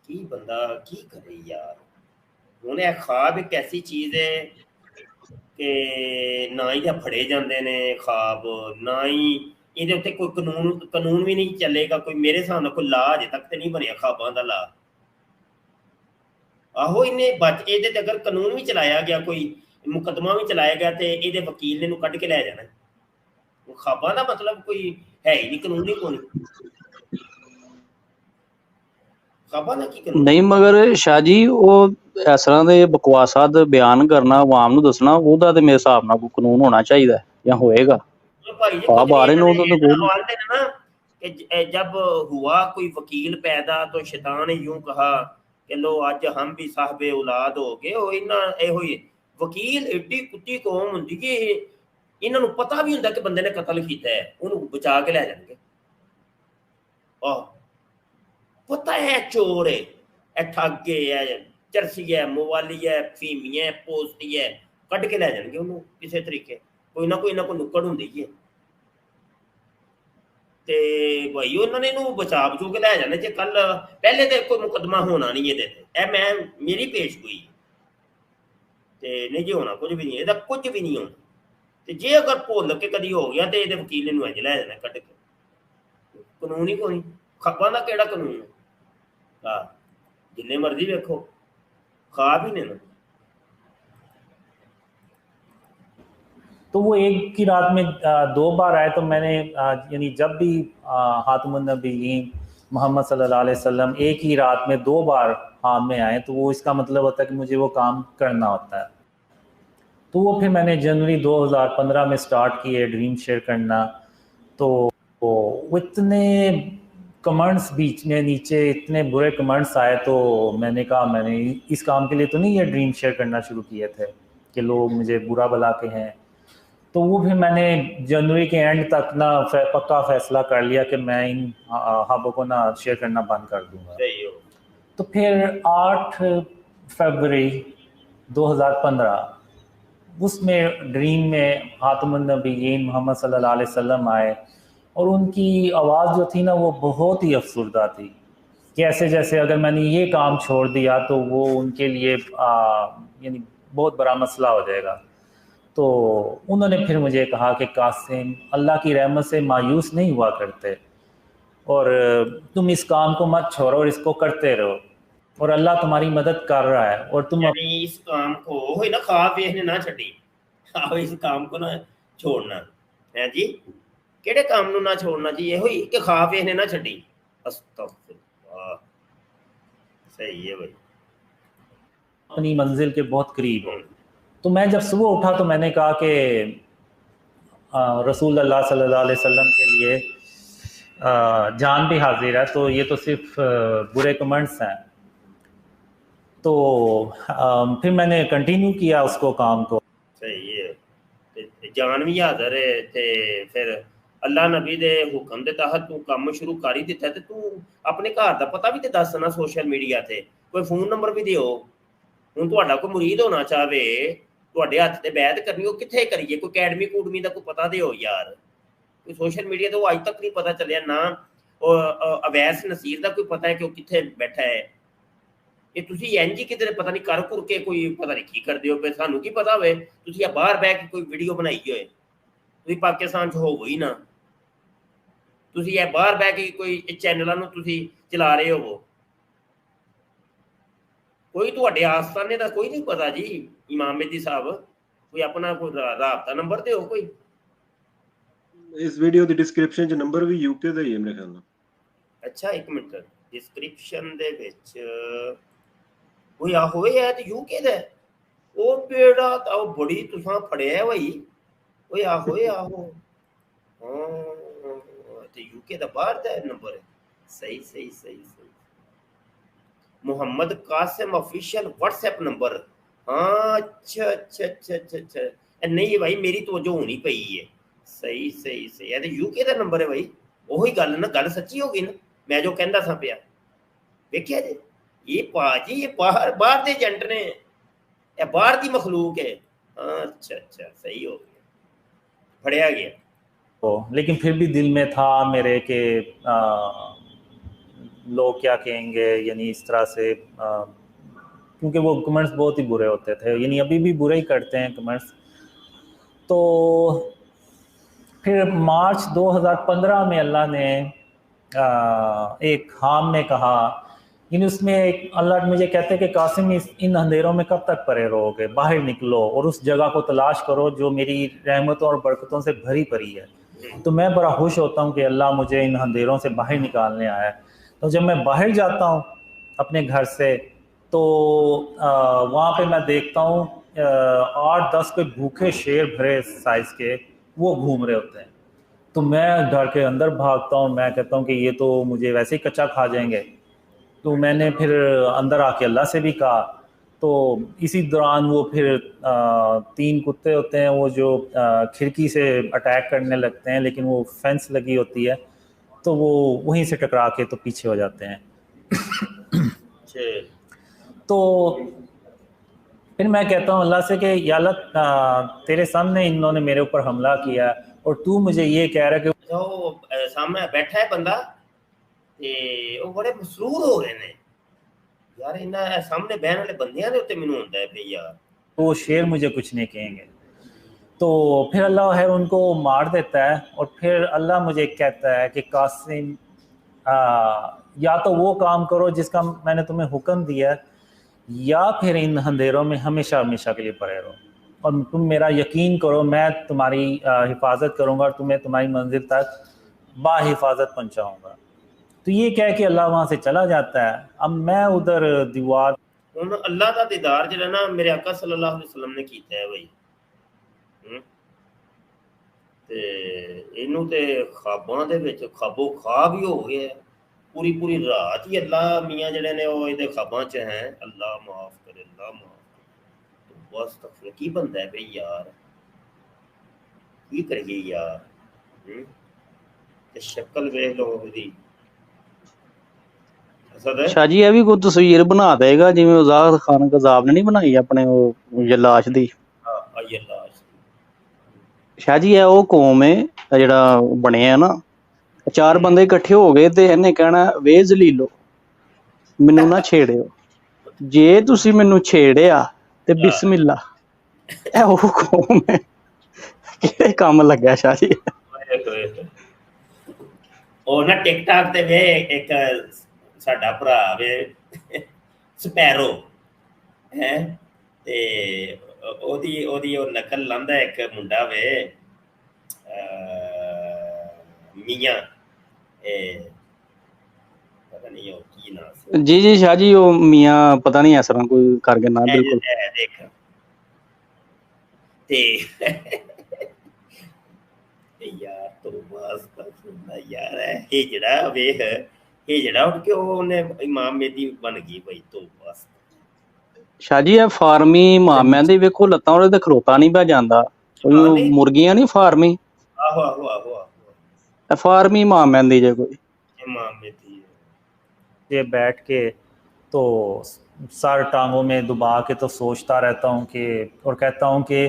की बंदा की करे यार। हुण इह ख्वाब एक ऐसी चीज़ है कि ना ही फड़े जाते ने ख्वाब, ना ही ਇਹਦੇ ਉੱਤੇ ਕੋਈ ਕਾਨੂੰਨ ਵੀ ਨਹੀਂ ਚੱਲੇਗਾ। ਕੋਈ ਮੇਰੇ ਹਿਸਾਬ ਨਾਲ ਕੋਈ ਲਾ ਅਜੇ ਤੱਕ ਤੇ ਨਹੀਂ ਬਣਿਆ ख्वाबां ਦਾ ਲਾ। ਆਹੋ ਇਹਨੇ ਇਹਦੇ ਤੇ ਅਗਰ ਕਾਨੂੰਨ ਵੀ ਚਲਾਇਆ ਗਿਆ, ਕੋਈ ਮੁਕੱਦਮਾ ਵੀ ਚਲਾਇਆ ਗਿਆ, ਤੇ ਇਹਦੇ ਵਕੀਲ ਨੇ ਇਹਨੂੰ ਕੱਢ ਕੇ ਲੈ ਜਾਣਾ। ख्वाबां ਦਾ ਮਤਲਬ ਕੋਈ ਹੈ ਹੀ ਨਹੀਂ, ਕਾਨੂੰਨ ਹੀ ਕੋਈ ख्वाबां ਦਾ ਕੀ ਕਾਨੂੰਨ ਨਹੀਂ। ਮਗਰ ਸ਼ਾਹ ਜੀ ਉਹ ਇਸ ਤਰ੍ਹਾਂ ਦੇ ਬਕਵਾਸਾਤ ਬਿਆਨ ਕਰਨਾ, ਆਵਾਮ ਨੂੰ ਦੱਸਣਾ, ਉਹਦਾ ਤੇ ਮੇਰੇ ਹਿਸਾਬ ਨਾਲ ਕੋਈ ਕਾਨੂੰਨ ਹੋਣਾ ਚਾਹੀਦਾ ਜਾਂ ਹੋਏਗਾ। ख्वाब आ रहे हैं ना कि जब हुआ कोई वकील पैदा तो शैतान ने यूं कहा कि लो आज हम भी साहब औलाद हो गए। ਉਹ ਇਹਨਾਂ ਇਹੋ ਹੀ ਵਕੀਲ ਏਡੀ ਕੁੱਤੀ ਕੌਮ ਹੁੰਦੀ ਕਿ ਇਹਨਾਂ ਨੂੰ ਪਤਾ ਵੀ ਹੁੰਦਾ ਕਿ ਬੰਦੇ ਨੇ ਕਤਲ ਕੀਤਾ ਹੈ, ਉਹਨੂੰ ਬਚਾ ਕੇ ਲੈ ਜਾਣਗੇ। ਆਹ ਪਤਾ ਹੈ ਚੋਰ ਹੈ, ਇਹ ਠੱਗ ਹੈ, ਚਰਸੀ ਹੈ, ਮਵਾਲੀ ਹੈ, ਫੀਮੀ ਹੈ, ਪੋਸਤੀ ਹੈ, ਕੱਢ ਕੇ ਲੈ ਜਾਣਗੇ ਉਹਨੂੰ ਕਿਸੇ ਤਰੀਕੇ। ਕੋਈ ਨਾ ਕੋਈ ਨੁੱਕੜ ਹੁੰਦੀ ਹੈ ਤੇ ਭਾਈ ਉਹਨਾਂ ਨੇ ਇਹਨੂੰ ਬਚਾ ਬਚੂ ਕੇ ਲੈ ਜਾਣਾ। ਜੇ ਕੱਲ ਪਹਿਲੇ ਤੇ ਕੋਈ ਮੁਕੱਦਮਾ ਹੋਣਾ ਨਹੀਂ ਇਹਦੇ ਤੇ, ਇਹ ਮੈਂ ਮੇਰੀ ਪੇਸ਼ਗੋਈ ਤੇ ਨਹੀਂ ਜੀ ਹੋਣਾ ਕੁਝ ਵੀ ਨਹੀਂ, ਇਹਦਾ ਕੁਝ ਵੀ ਨਹੀਂ ਹੋਣਾ। ਤੇ ਜੇ ਅਗਰ ਭੁੱਲ ਕੇ ਕਦੀ ਹੋ ਗਿਆ ਤੇ ਇਹਦੇ ਵਕੀਲ ਇਹਨੂੰ ਇੰਝ ਲੈ ਜਾਣਾ ਕੱਢ ਕੇ। ਕਾਨੂੰਨ ਹੀ ਕੋਈ, ख्वाबां ਦਾ ਕਿਹੜਾ ਕਾਨੂੰਨ ਹੈ? ਜਿੰਨੇ ਮਰਜ਼ੀ ਵੇਖੋ ख्वाब ही ने ना। तो वो एक ही रात में 2 बार आए। तो मैंने यानी जब भी खातमुन नबीयीन मोहम्मद सल्लल्लाहु अलैहि वसल्लम एक ही रात में 2 बार हाम में आए, तो वो इसका मतलब होता है कि मुझे वो काम करना होता है। तो वो फिर मैंने जनवरी 2015 में स्टार्ट किए ड्रीम शेयर करना। तो वो इतने कमेंट्स बीच में नीचे इतने बुरे कमेंट्स आए, तो मैंने कहा मैंने इस काम के लिए तो नहीं ये ड्रीम शेयर करना शुरू किए थे कि लोग मुझे बुरा भला के हैं। तो वो फिर मैंने जनवरी के एंड तक ना पक्का फैसला कर लिया कि मैं इन हबों को ना शेयर करना बंद कर दूंगा। सही हो। तो फिर 8 फरवरी 2015 उसमें ड्रीम में खातमुन नबीयीन मोहम्मद सल्लल्लाहु अलैहि वसल्लम आए और उनकी आवाज़ जो थी ना वो बहुत ही अफसरदा थी कि ऐसे जैसे अगर मैंने ये काम छोड़ दिया तो वो उनके लिए यानी बहुत बड़ा मसला हो जाएगा। तो उन्होंने फिर मुझे कहा कि कासिम, अल्लाह की रहमत से मायूस नहीं हुआ करते और तुम इस काम को मत छोड़ो और इसको करते रहो और अल्लाह तुम्हारी मदद कर रहा है और तुम यानी इस काम को होए ना खा वेखने ना छड़ी, आओ इस काम को ना छोड़ना है जी। केड़े काम नु ना छोड़ना जी, ये होई कि खा वेखने ना छड़ी। अस्तगफिरुल्लाह, सही है भाई। अपनी मंजिल के बहुत करीब हो। तो मैं जब सुबह उठा तो मैंने कहा कि रसूल अल्लाह सल्लल्लाहु अलैहि वसल्लम के लिए जान भी हाजिर है, तो ये तो सिर्फ बुरे कमेंट्स हैं। तो फिर मैंने कंटिन्यू किया उसको काम को। सही है, ते जान भी हाजिर है ते फिर अल्लाह नबी दे हुक्म दे तहत तू काम शुरू कर ही दिता, ते तू अपने घर दा पता भी ते दस ना सोशल मीडिया ते, कोई फोन नंबर भी दिओ। हुण तुहाडा कोई मुरीद होना चाहे, तुहाडे हत्थ ते बैत करनी, हो कित्थे करिए? कोई अकैडमी कूडमी दा कोई पता दिओ यार। कोई सोशल मीडिया तो अज तक नहीं पता चलिया ना। अवैस नसीर दा कोई पता है कि वो कित्थे बैठा है? ये तुसी इंज ही किधर पता नहीं कर घुर के कोई पता नहीं की करदे हो, फिर सानू की पता होवे तुसी बाहर बैठ के कोई वीडियो बनाई होए, तुसी पाकिस्तान च होवो ही ना, तुसी ये बाहर बैठ के कोई चैनलों नूं तुसी चला रहे हो। कोई तुहाडे आस्थाने दा कोई नहीं पता जी। इमाम मेहदी साहब कोई अपना कोई राबता नंबर दे हो कोई। इस वीडियो दी डिस्क्रिप्शन च नंबर भी यूके दा ही है मेरे ख्याल नाल। अच्छा एक मिनट, डिस्क्रिप्शन दे विच कोई आ होए है ते यूके दा ओ बेड़ा ता ओ बड़ी तुसां फड़िया है भाई। ओए आहो आहो, हां ते यूके दा बाहर दा नंबर है। सही सही सही सही। Mohammad Qasim official WhatsApp number. हाँ अच्छा अच्छा अच्छा अच्छा अच्छा, नहीं भाई मेरी तवज्जो होनी पई है। सही सही सही, ये यूके का नंबर है भाई। वही गल ना, गल सच्ची हो गई ना, मैं जो कहंदा सा पिया। देखिया जी, ये पाजी ये बाहर बाहर दे एजेंट ने, ये बाहर दी मखलूक है। अच्छा अच्छा सही हो गया, फड़िया गया। लेकिन फिर भी दिल में था मेरे के लोग क्या कहेंगे, यानी इस तरह से क्योंकि वो कमेंट्स बहुत ही बुरे होते थे, यानी अभी भी बुरे ही करते हैं कमेंट्स। तो फिर मार्च 2015 में अल्लाह ने एक खाम में कहा, यानी उसमें एक अल्लाह मुझे कहते हैं कि कासिम इन अंधेरों में कब तक पड़े रहोगे, बाहर निकलो और उस जगह को तलाश करो जो मेरी रहमतों और बरकतों से भरी पड़ी है। तो मैं बड़ा खुश होता हूँ कि अल्लाह मुझे इन अंधेरों से बाहर निकालने आया है। तो जब मैं बाहर जाता हूँ अपने घर से, तो वहाँ पे मैं देखता हूँ 8-10 कोई भूखे शेर भरे साइज के वो घूम रहे होते हैं। तो मैं घर के अंदर भागता हूँ, मैं कहता हूँ कि ये तो मुझे वैसे ही कच्चा खा जाएंगे। तो मैंने फिर अंदर आके अल्लाह से भी कहा। तो इसी दौरान वो फिर 3 कुत्ते होते हैं वो जो खिड़की से अटैक करने लगते हैं, लेकिन वो फेंस लगी होती है तो वो वहीं से टकरा के तो पीछे हो जाते हैं। तो फिर मैं कहता हूँ अल्लाह से कि या अल्लाह तेरे सामने इन्होंने मेरे ऊपर हमला किया और तू मुझे ये कह रहा है कि जो सामने बैठा है बंदा ते वो बड़े मसरूर हो रहे हैं यार, इन्हां सामने बहन वाले बंदियां दे उत्ते मैनूं हुंदा है भी यार वो शेर मुझे कुछ नहीं कहेंगे। तो फिर अल्लाह है उनको मार देता है और फिर अल्लाह मुझे कहता है कि कासिम या तो वो काम करो जिसका मैंने तुम्हें हुक्म दिया, या फिर इन अंधेरों में हमेशा हमेशा के लिए पड़े रहो और तुम मेरा यकीन करो मैं तुम्हारी हिफाजत करूँगा और तुम्हें तुम्हारी मंजिल तक बाहिफाजत पहुँचाऊँगा। तो ये कह के अल्लाह वहाँ से चला जाता है। अब मैं उधर दीवार हुण अल्लाह दा दीदार जिहड़ा ना मेरे आका सल्लल्लाहु अलैहि वसल्लम ने कीता है भाई। ते इनू ते ख्वाबां दे विच ख्वाबो ख्वाब ही हो गया है। पूरी पूरी रात ही अल्लाह मियाँ जिहड़े ने वो इहदे ख्वाबां च हैं। अल्लाह माफ करे, अल्लाह माफ करे। तो बस तक की बनदा है भाई यार। की करिए यार। ते शक्ल वेख लो ओदी असद ਸ਼ਾਹ ਜੀ ਇਹ ਵੀ ਕੋਈ ਤਸਵੀਰ ਬਣਾ ਦੇਗਾ ਜਿਵੇਂ ਉਜ਼ਾਦ ਖਾਨ ਕਜ਼ਾਬ ਨੇ ਨਹੀਂ ਬਣਾਈ ਆਪਣੇ ਉਹ ਜਲਾਸ਼ ਦੀ। आई अल्लाह ਸ਼ਾਹ ਜੀ ਇਹ ਉਹ ਕੌਮ ਹੈ ਇਹ ਜਿਹੜਾ ਬਣਿਆ ਨਾ, ਚਾਰ ਬੰਦੇ ਇਕੱਠੇ ਹੋ ਗਏ ਤੇ ਇਹਨੇ ਕਹਿਣਾ ਵੇ ਜ਼ਲੀਲੋ ਮੈਨੂੰ ਨਾ ਛੇੜਿਓ, ਜੇ ਤੁਸੀਂ ਮੈਨੂੰ ਛੇੜਿਆ ਤੇ ਬਿਸਮਿਲ੍ਲਾ। ਇਹ ਉਹ ਕੌਮ ਹੈ, ਕਿਹੜੇ ਕੰਮ ਲੱਗਿਆ ਸ਼ਾਹ ਜੀ। ਉਹ ਨਾ ਟਿਕਟਾਕ ਤੇ ਵੇ ਇੱਕ ਸਾਡਾ ਭਰਾ ਵੇ ਸਪੈਰੋ ਹੈ ਤੇ ਉਹਦੀ ਉਹ ਨਕਲ ਲਾਂਦਾ ਇੱਕ ਮੁੰਡਾ ਵੇ ਮੀਆਂ ਪਤਾ ਨਹੀਂ ਉਹ ਕੀ ਨਾਮ ਸੀ। ਜੀ ਜੀ ਸ਼ਾਹ ਜੀ ਉਹ ਮੀਆਂ ਪਤਾ ਨਹੀਂ ਇਸ ਤਰ੍ਹਾਂ ਕੋਈ ਕਰਕੇ ਨਾ ਬਿਲਕੁਲ ਦੇਖ ਤੇ ਯਾਰ ਤੋਂ ਵਾਸਤਾ ਯਾਰ ਇਹ ਜਿਹੜਾ ਵੇਖ ਇਹ ਜਿਹੜਾ ਉੱਠ ਕੇ ਉਹਨੇ ਇਮਾਮ ਮੇਦੀ ਬਣ ਗਈ ਬਈ ਤੋਂ ਬਸ। ਸ਼ਾਹ ਜੀ ਇਹ ਫਾਰਮੀ ਮਾਮਿਆਂ ਦੇ ਵੇਖੋ ਲੱਤਾਂ ਉਹਦੇ ਤੇ ਖਲੋਤਾ ਨਹੀਂ ਪਿਆ ਜਾਂਦਾ, ਮੁਰਗੀਆਂ ਨਹੀਂ ਫਾਰਮੀ। ਆਹੋ ਆਹੋ ਆਹੋ ਇਹ ਫਾਰਮੀ ਮਾਮਿਆਂ ਦੀ ਜੇ ਕੋਈ इमाम मेदी ये बैठ के तो सर टांगों में दबा के तो सोचता रहता हूँ कि और कहता हूँ कि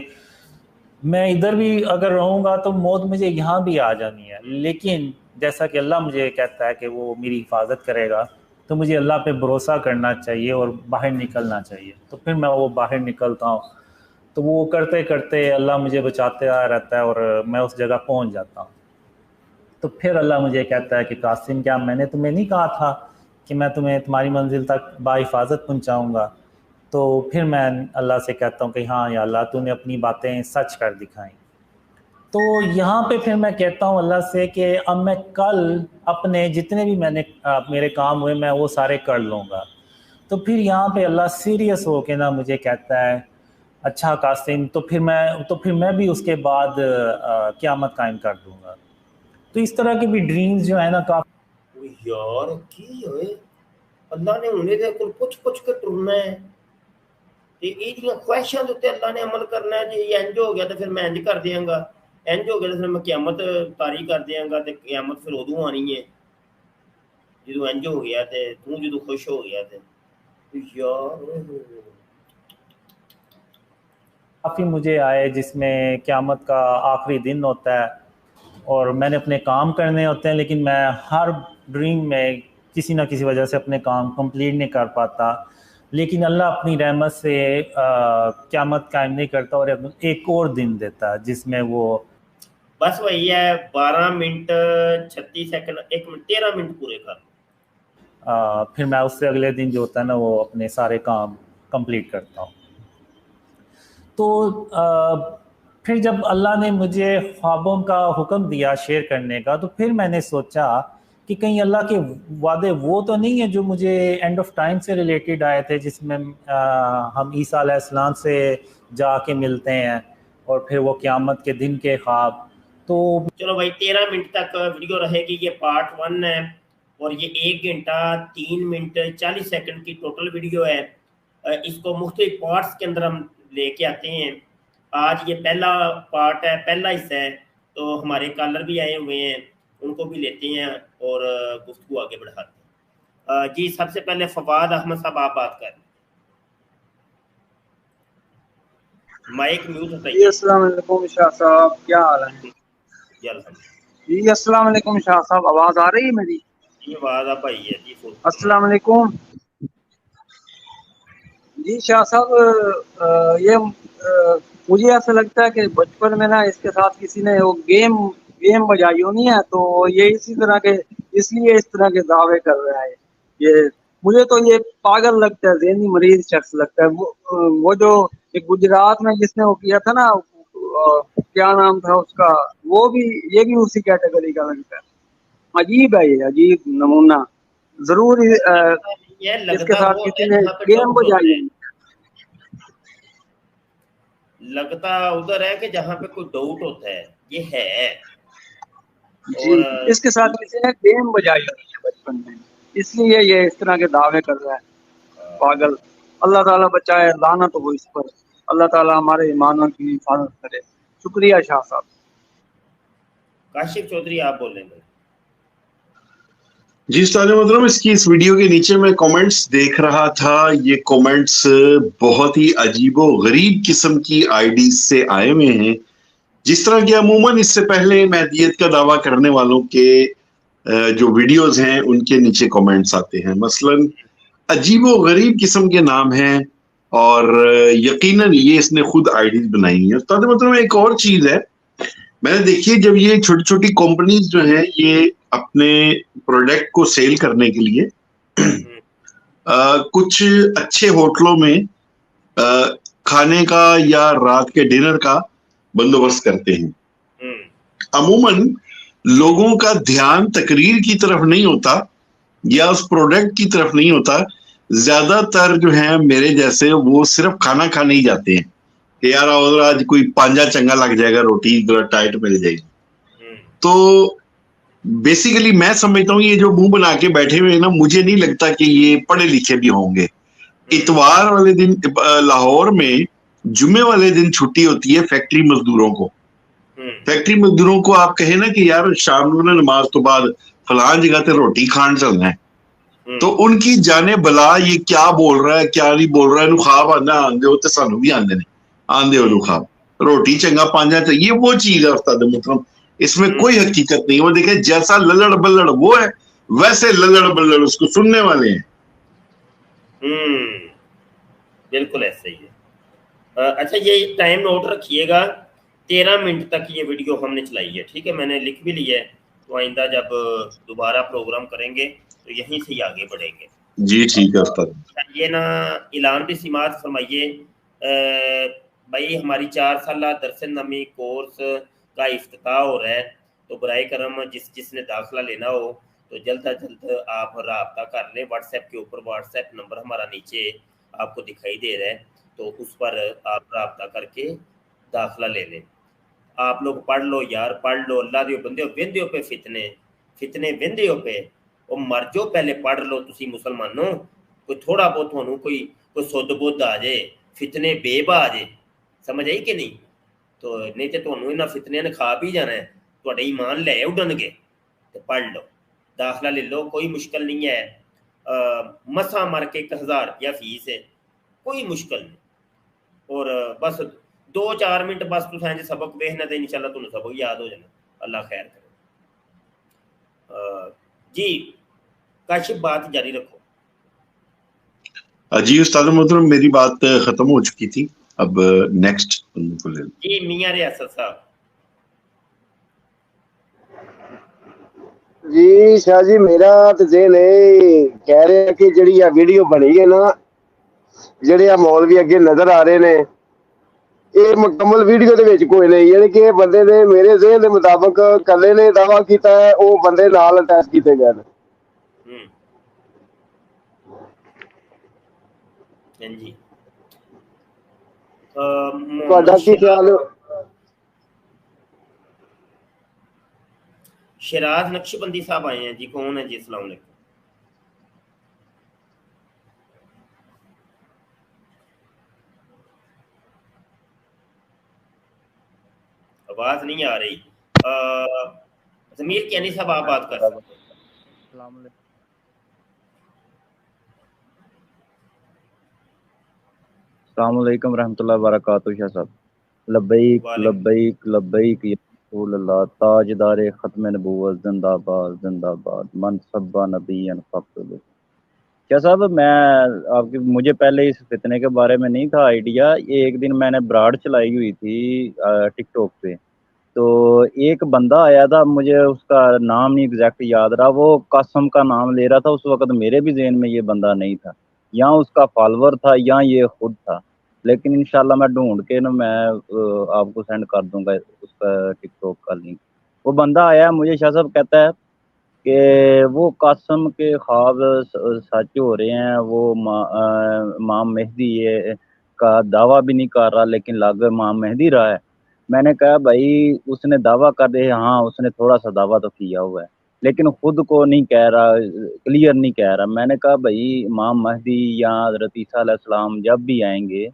मैं इधर भी अगर रहूँगा तो मौत मुझे यहाँ भी आ जानी है, लेकिन जैसा कि अल्लाह मुझे कहता है कि वो मेरी हिफाजत करेगा तो मुझे अल्लाह पे भरोसा करना चाहिए और बाहर निकलना चाहिए। तो फिर मैं वो बाहर निकलता हूँ, तो वो करते करते अल्लाह मुझे बचाते रहता है और मैं उस जगह पहुँच जाता हूँ। तो फिर अल्लाह मुझे कहता है कि कासिम क्या मैंने तुम्हें नहीं कहा था कि मैं तुम्हें तुम्हारी मंजिल तक बाहिफाजत पहुँचाऊँगा। तो फिर मैं अल्लाह से कहता हूँ कि हाँ या अल्लाह तूने अपनी बातें सच कर दिखाई। तो यहाँ पे फिर मैं कहता हूँ अल्लाह से कि अब मैं कल अपने जितने भी मेरे काम हुए मैं वो सारे कर लूँगा। तो फिर यहाँ पे अल्लाह सीरियस हो के ना मुझे कहता है अच्छा कासिम तो फिर मैं भी उसके बाद क़यामत कायम कर दूँगा। तो इस तरह के भी ड्रीम्स जो है ना काफी यार की होए अल्लाह ने उन्हें दे कोल पुछ के टुरना है ते एदियां ख्वाहिशां दे उत्ते अल्लाह ने अमल करना है। जे इंज हो गया तो फिर मैं इंज कर देंगा, इंज हो गया तो फिर मैं क़यामत तारी कर देंगा ते क़यामत फिर उदों आनी है जदों इंज हो गया ते तू जदों खुश हो गया ते यार काफ़ी मुझे आए जिसमें क़यामत का आखिरी दिन होता है और मैंने अपने काम करने होते हैं, लेकिन मैं हर ड्रीम में किसी ना किसी वजह से अपने काम कंप्लीट नहीं कर पाता। लेकिन अल्लाह अपनी रहमत से क़यामत कायम नहीं करता और एक और दिन देता है जिसमें वो बस वही है 12 मिनट 36 सेकंड 1 मिनट 13 मिनट पूरे कर फिर मैं उससे अगले दिन जो होता है ना वो अपने सारे काम कंप्लीट करता हूँ। तो फिर जब अल्लाह ने मुझे ख्वाबों का हुक्म दिया शेयर करने का, तो फिर मैंने सोचा कि कहीं अल्लाह के वादे वो तो नहीं है जो मुझे एंड ऑफ टाइम से रिलेटेड आए थे, जिसमें हम ईसा अलैहिस्सलाम से जाके मिलते हैं और फिर वो क़यामत के दिन के ख्वाब। तो चलो भाई 13 मिनट तक वीडियो रहेगी, ये पार्ट 1 है और ये 1 घंटा 3 मिनट 40 सेकंड की टोटल वीडियो है। इसको मुख्तलिफ पार्ट्स के अंदर हम लेके आते हैं। आज ये पहला पार्ट है, पहला हिस्सा है, तो हमारे कॉलर भी आए हुए हैं, उनको भी लेते हैं और गुफ्तगू आगे बढ़ाते हैं। जी सबसे पहले फवाद अहमद साहब आप बात कर, माइक म्यूट होता अस्सलाम वालेकुम शाह साहब, क्या हाल है? जी अस्सलाम वालेकुम शाह साहब, आवाज आ रही है मेरी? ये आवाज आप आई है जी। अस्सलाम वालेकुम जी शाह साहब, ये मुझे ऐसा लगता है कि बचपन में ना इसके साथ किसी ने वो गेम बजाई होनी है, तो ये इसी तरह के इसलिए इस तरह के दावे कर रहा है। ये मुझे तो ये पागल लगता है, ज़हनी मरीज शख्स लगता है। वो जो एक गुजरात में जिसने वो किया था ना, क्या नाम था उसका, वो भी ये भी उसी कैटेगरी का लगता है। अजीब है ये, अजीब नमूना। जरूर इसके साथ किसी ने गेम बजाई है। लगता उधर है कि जहाँ पे कोई डाउट होता है, ये है जी, इसके साथ किसी ने गेम बजाई है बचपन में, इसलिए ये इस तरह के दावे कर रहा है। पागल, अल्लाह ताला बचाए, लानत हो इस पर। अल्लाह ताला हमारे ईमानों की हिफाजत करे। शुक्रिया शाह साहब। काशिफ चौधरी आप बोलेंगे। जी उस्ताद मोहतरम, इसकी इस वीडियो के नीचे मैं कमेंट्स देख रहा था। ये कमेंट्स बहुत ही अजीबो गरीब किस्म की आईडी से आए हुए हैं, जिस तरह की अमूमन इससे पहले महदियत का दावा करने वालों के जो वीडियोस हैं उनके नीचे कमेंट्स आते हैं। मसलन अजीबो गरीब किस्म के नाम हैं और यकीनन ये इसने खुद आईडीज बनाई है। उस्ताद मोहतरम एक और चीज है, मैंने देखी जब ये छोटी छोटी कंपनीज जो हैं ये अपने प्रोडक्ट को सेल करने के लिए कुछ अच्छे होटलों में खाने का या रात के डिनर का बंदोबस्त करते हैं। अमूमन लोगों का ध्यान तकरीर की तरफ नहीं होता या उस प्रोडक्ट की तरफ नहीं होता। ज्यादातर जो है मेरे जैसे वो सिर्फ खाना खाने ही जाते हैं कि यार आज कोई पांजा चंगा लग जाएगा, रोटी टाइट मिल जाएगी। तो बेसिकली मैं समझता हूँ ये जो मुंह बना के बैठे हुए हैं ना, मुझे नहीं लगता कि ये पढ़े लिखे भी होंगे। इतवार वाले दिन लाहौर में जुम्मे वाले दिन छुट्टी होती है फैक्ट्री मजदूरों को। फैक्ट्री मजदूरों को आप कहे ना कि यार शाम को ना नमाज तो बाद फलां जगह ते रोटी खान चलना है, तो उनकी जाने बला ये क्या बोल रहा है क्या नहीं बोल रहा है, ख्वाब आंदा आंदे हो तो सानू भी आंदे ने आंदे हो ख्वाब, रोटी चंगा पांजा चाहिए, वो चीज है उस्ताद मोहतरम। इसमें कोई हकीकत नहीं। वो देखे जैसा लल्लड़ बल्लड़ वो है वैसे लल्लड़ बल्लड़ उसको सुनने वाले हैं। बिल्कुल ऐसे ही है। अच्छा ये टाइम नोट रखिएगा, 13 मिनट तक ये वीडियो हमने चलाई है, ठीक है, मैंने लिख भी लिया है। तो आइंदा जब दोबारा प्रोग्राम करेंगे तो यहीं से ही आगे बढ़ेंगे। जी ठीक है उस्ताद। ये ना ऐलान भी समात फरमाइए भाई, हमारी 4 साल दरस नमी कोर्स का इफ्तिताह हो रहा है, तो बराए करम जिसने दाखिला लेना हो तो जल्द अज जल्द आप रब्ता कर लें। व्हाट्सएप के ऊपर व्हाट्सएप नंबर हमारा नीचे आपको दिखाई दे रहा है, तो उस पर आप रब्ता करके दाखिला ले लें। आप लोग पढ़ लो यार, पढ़ लो, अल्लाह दे बंदे वेंदे पे फितने वेंदे पे ਉਹ मर जाओ, पहले पढ़ लो तुसी मुसलमानों। कोई थोड़ा बहुत ਤੁਹਾਨੂੰ कोई सुध बुद्ध आ जाए, फितने बेबा आ जाए, समझ आई कि नहीं? तो नहीं तो ਤੁਹਾਨੂੰ ਇਹਨਾਂ ਫਿਤਨਿਆਂ ਨੇ ਖਾ ਪੀ ਜਾਣਾ है, ਤੁਹਾਡੇ ईमान ले उड़नगे। तो पढ़ लो, दाखिला ले लो, कोई मुश्किल नहीं है। मसा मर के 1000 रुपया फीस है, कोई मुश्किल नहीं। और बस 2-4 मिनट बस तुम इंज सबक देखना तो इंशाल्लाह तुम्हें सबक याद हो जाना। अल्लाह खैर करे। जी काशिफ बात जारी रखो। जी उस्ताद मोहतरम मेरी बात खत्म हो चुकी थी, अब नेक्स्ट को ले। जी मियां रियासत साहब। जी शाह जी मेरा तो जेन कह रहे हैं कि जी वीडियो बनी है ना, ਜਿਹੜੇ ਮੌਲਵੀ ਅੱਗੇ ਨਜ਼ਰ ਆ ਰਹੇ ਨੇ, ਇਹ ਮੁਕੰਮਲ ਵੀਡੀਓ ਦੇ ਵਿੱਚ ਕੋਈ ਨਹੀਂ, ਯਾਨੀ ਕਿ ਬੰਦੇ ਨੇ ਮੇਰੇ ਜ਼ਿਹਨ ਦੇ ਮੁਤਾਬਕ ਕੱਲੇ ਨੇ ਦਾਵਾ ਕੀਤਾ ਹੈ, ਉਹ ਬੰਦੇ ਨਾਲ ਅਟੈਚ ਕੀਤੇ ਗਏ ਨੇ। जी ਤੁਹਾਡਾ ਕੀ ਖਿਆਲ? शराज नक्शबंदी साहब आए हैं जी, कौन है जी? अस्सलाम वालेकुम। आवाज नहीं आ रही। जमीर कियानी साहब आप बात कर सकते हैं। अस्सलाम वालेकुम रहमतुल्लाहि व बरकातहू। शाह साहब लब्बैक लब्बैक लब्बैक या रसूल अल्लाह, ताजदार खत्म नबूवत जिंदाबाद जिंदाबाद, मन सब्बा नबियन फक्तुल। शाह साहब मैं मुझे पहले इस फितने के बारे में नहीं था आइडिया। ये एक दिन मैंने ब्राड चलाई हुई थी टिकटॉक पे, तो एक बंदा आया था, मुझे उसका नाम नहीं एग्जैक्ट याद रहा, वो कासम का नाम ले रहा था। उस वक्त मेरे भी ज़हन में ये बंदा नहीं था, या उसका फॉलोअर था या ये खुद था, लेकिन इंशाल्लाह मैं ढूंढ के ना मैं आपको सेंड कर दूंगा उसका टिकटॉक का लिंक। वो बंदा आया मुझे, शाह साहब कहता है कि वो कासम के ख्वाब सच हो रहे हैं, वो इमाम मेहदी ये का दावा भी नहीं कर रहा लेकिन लग इमाम मेहदी रहा है। मैंने कहा भाई उसने दावा कर दे, हाँ उसने थोड़ा सा दावा तो किया हुआ है लेकिन खुद को नहीं कह रहा, क्लियर नहीं कह रहा। मैंने कहा भाई इमाम महदी या हज़रत ईसा अलैहिस्सलाम जब भी आएंगे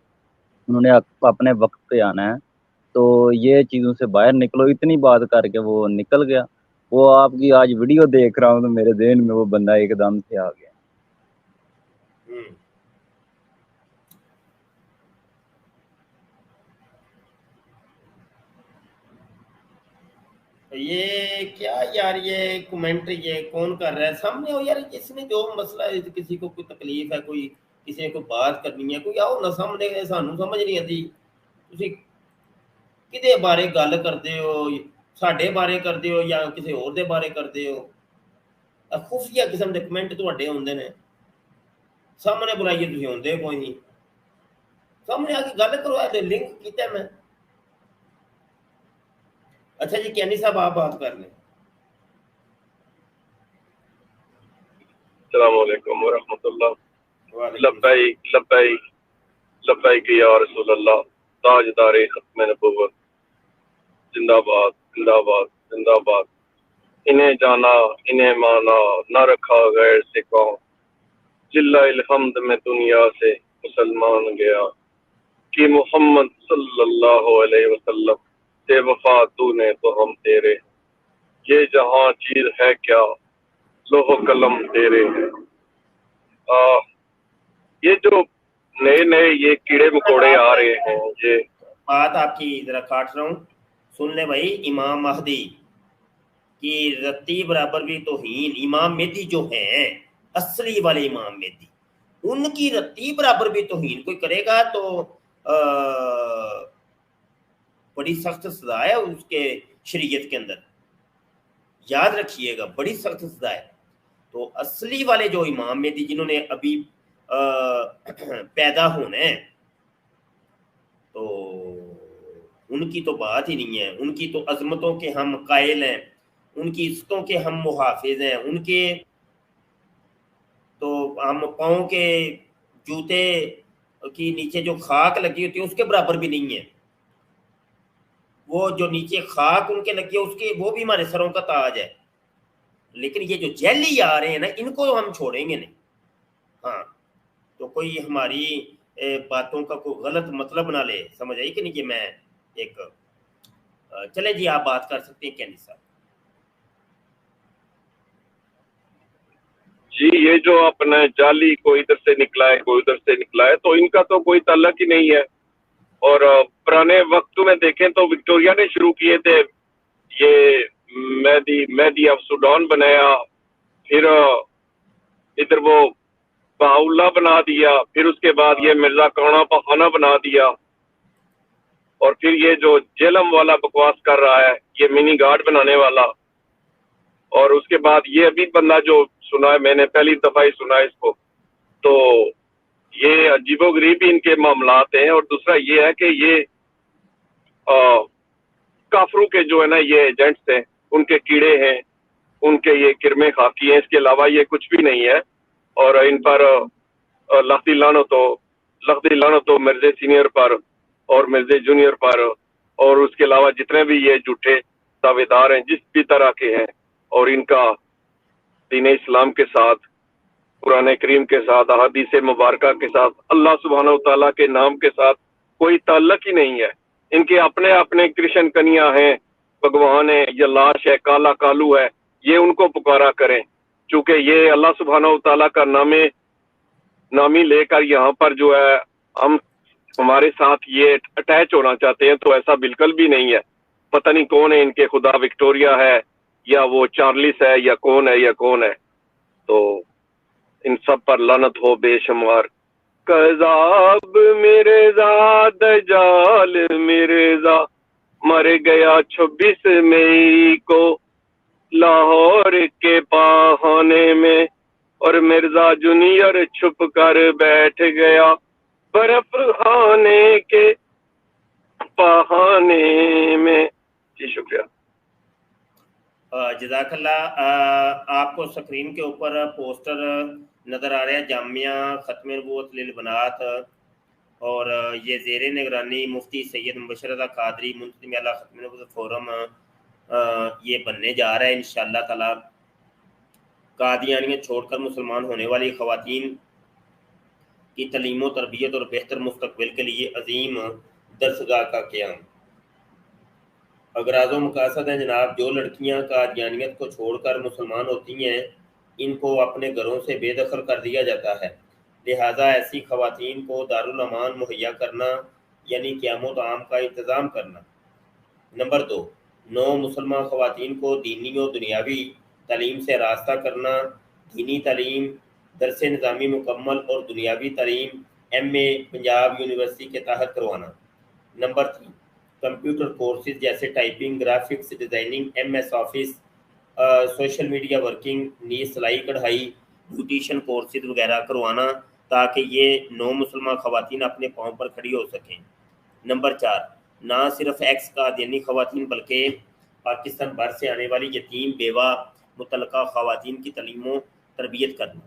उन्होंने अपने वक्त पे आना है, تو یہ چیزوں سے باہر نکلو. اتنی بات کر کے وہ نکل گیا. وہ آپ کی آج ویڈیو دیکھ رہا ہوں تو میرے ذہن میں وہ بندہ ایک دم سے آ گیا. یہ کیا یار یہ کمنٹ یہ کون کر رہا ہے سامنے ہو یار, اس نے جو مسئلہ ہے کسی کو کوئی تکلیف ہے, کوئی کسی نے کوئی بات کرنی ہے, کوئی آؤ نہ سامنے, سانو سمجھ نہیں آتی تسی کدے بارے گل کرتے ہو, ساڈے بارے کرتے ہو یا کسی اور دے بارے کرتے ہو. خفیہ قسم دے کمنٹ تواڈے ہوندے نے, سامنے بلائیے تسی ہوندے کوئی نہیں, سامنے آ کے گل کرو. ایسے لنک کیتا ہے میں. اچھا جی کینی صاحب آپ بات کر لیں. السلام علیکم ورحمۃ اللہ. لبیک لبیک لبیک یا رسول اللہ, تاجدار ختم نبوت, زندہ باد زندہ باد زندہ باد. انہیں جانا انہیں مانا نہ رکھا غیر سے کون, جلہ الحمد میں دنیا سے مسلمان گیا, کہ محمد صلی اللہ علیہ وسلم بے وفا تو نے تو ہم تیرے, یہ جہاں چیز ہے کیا لوح قلم تیرے. یہ جو نئے نئے یہ کیڑے مکوڑے آ رہے ہیں, یہ بات آپ کی ذرا کاٹ رہا ہوں, سن لیں بھائی. امام مہدی کی رتی برابر بھی توہین, امام مہدی جو ہیں اصلی والے امام مہدی, ان کی رتی برابر بھی توہین کوئی کرے گا تو بڑی سخت سزا ہے اس کے شریعت کے اندر, یاد رکھیے گا بڑی سخت سزا ہے. تو اصلی والے جو امام مہدی جنہوں نے ابھی پیدا ہونا ہے تو ان کی تو بات ہی نہیں ہے. ان کی تو عظمتوں کے ہم قائل ہیں, ان کی عزتوں کے ہم محافظ ہیں, ان کے تو ہم پاؤں کے جوتے کی نیچے جو خاک لگی ہوتی ہے اس کے برابر بھی نہیں ہے. وہ جو نیچے خاک ان کے لگی ہے اس کے وہ بھی ہمارے سروں کا تاج ہے. لیکن یہ جو جیلی آ رہے ہیں نا ان کو ہم چھوڑیں گے نہیں. ہاں تو کوئی ہماری باتوں کا کوئی غلط مطلب نہ لے, سمجھ آئی کہ نہیں. کہ میں ایک چلے جی آپ بات کر سکتے ہیں کینی صاحب. جی یہ جو اپنا جالی کوئی ادھر سے نکلا ہے کوئی ادھر سے نکلا ہے, تو ان کا تو کوئی تعلق ہی نہیں ہے. اور پرانے وقت میں دیکھیں تو وکٹوریا نے شروع کیے تھے, یہ مہدی آف سوڈان بنایا, پھر ادھر وہ بہاؤلہ بنا دیا, پھر اس کے بعد یہ مرزا کرونا پخانہ بنا دیا, اور پھر یہ جو جیلم والا بکواس کر رہا ہے یہ منی گارڈ بنانے والا, اور اس کے بعد یہ ابھی بندہ جو سنا ہے میں نے پہلی دفعہ ہی سنا ہے اس کو, تو یہ عجیب و غریب ان کے معاملات ہیں. اور دوسرا یہ ہے کہ یہ کافروں کے جو ہے نا یہ ایجنٹس ہیں, ان کے کیڑے ہیں, ان کے یہ کرمے خاکی ہیں, اس کے علاوہ یہ کچھ بھی نہیں ہے. اور ان پر لختی لعنت ہو مرزے سینئر پر اور مرزے جونیئر پر, اور اس کے علاوہ جتنے بھی یہ جھوٹے دعوے دار ہیں جس بھی طرح کے ہیں, اور ان کا دین اسلام کے ساتھ, قرآن کریم کے ساتھ, احادیث مبارکہ کے ساتھ, اللہ سبحانہ و تعالیٰ کے نام کے ساتھ کوئی تعلق ہی نہیں ہے. ان کے اپنے اپنے کرشن کنیاں ہیں, بھگوان ہے, یا لاش ہے, کالا کالو ہے, یہ ان کو پکارا کریں. چونکہ یہ اللہ سبحانہ و تعالیٰ کا نامی لے کر یہاں پر جو ہے ہمارے ساتھ یہ اٹیچ ہونا چاہتے ہیں, تو ایسا بالکل بھی نہیں ہے. پتہ نہیں کون ہے ان کے خدا, وکٹوریا ہے یا وہ چارلس ہے یا کون ہے. تو ان سب پر لعنت ہو بے شمار. کذاب مرزا دجال مرزا مر گیا 26 مئی کو لاہور کے پاخانے میں, اور مرزا جونیئر چھپ کر بیٹھ گیا برف خانے کے پاخانے میں. جی شکریہ. جزاک اللہ. آپ کو سکرین کے اوپر پوسٹر نظر آ رہا ہے جامعہ ختم نبوت للبنات, اور یہ زیر نگرانی مفتی سید مبشر رضا قادری منتظم اعلیٰ ختم نبوت فورم یہ بننے جا رہا ہے انشاءاللہ تعالی. قادیانیت چھوڑ کر مسلمان ہونے والی خواتین کی تعلیم و تربیت اور بہتر مستقبل کے لیے عظیم درسگاہ کا قیام. अगराज़ व मकासद हैं जनाब, जो लड़कियां कादियानियत को छोड़कर मुसलमान होती हैं इनको अपने घरों से बेदखल कर दिया जाता है, लिहाजा ऐसी खवातीन को दारुल अमान मुहैया करना यानी क़यामत आम का इंतज़ाम करना। नंबर 2, नौ मुसलमान खवातीन को दीनी और दुनियावी तालीम से रास्ता करना, दीनी तालीम, दरस निज़ामी मुकम्मल और दुनियावी तालीम MA पंजाब यूनिवर्सिटी के तहत करवाना। नंबर 3, कंप्यूटर कोर्सेज जैसे typing, graphics designing, MS office, social media working, नी सिलाई कढ़ाई, ब्यूटिशन कोर्सेज वगैरह करवाना ताकि ये नौ मुसलमान खवातीन अपने पाँव पर खड़ी हो सकें। नंबर 4, ना सिर्फ एक्स कादियानी खवातीन बल्कि पाकिस्तान भर से आने वाली यतीम बेवा मुतलका खवातीन की तालीम व तरबियत करना।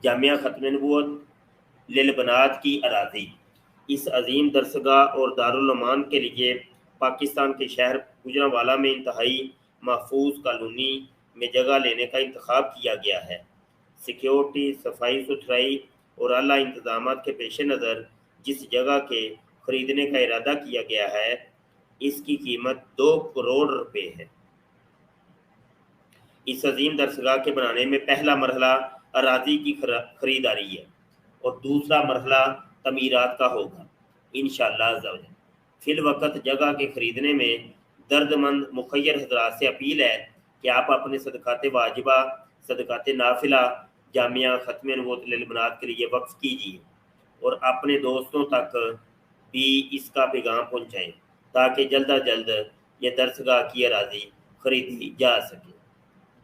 जामिया खत्म नबूवत लिलबनात की अराज़ी, इस अजीम दरसगाह और दारुल अमान के लिए पाकिस्तान के शहर गुजरांवाला में इंतहाई महफूज कॉलोनी में जगह लेने का इंतखाब किया गया है। सिक्योरिटी, सफाई सुथराई और आला इंतजाम के पेश नज़र जिस जगह के खरीदने का इरादा किया गया है इसकी कीमत 2 करोड़ रुपए है। इस अजीम दरसगाह के बनाने में पहला मरहला अराजी की खरीदारी है और दूसरा मरहला तमीरात का होगा इंशाअल्लाह अज़्ज़। फिल वक़्त जगह के ख़रीदने में दर्दमंद मुखय्यर हज़रात से अपील है कि आप अपने सदक़ात वाजिबा, सदक़ात नाफिला जामिया ख़त्म नबूवत लिलबनात के लिए वक्फ़ कीजिए और अपने दोस्तों तक भी इसका पैगाम पहुँचाएँ ताकि जल्द अज जल्द ये दरसगाह की अराजी खरीदी जा सके।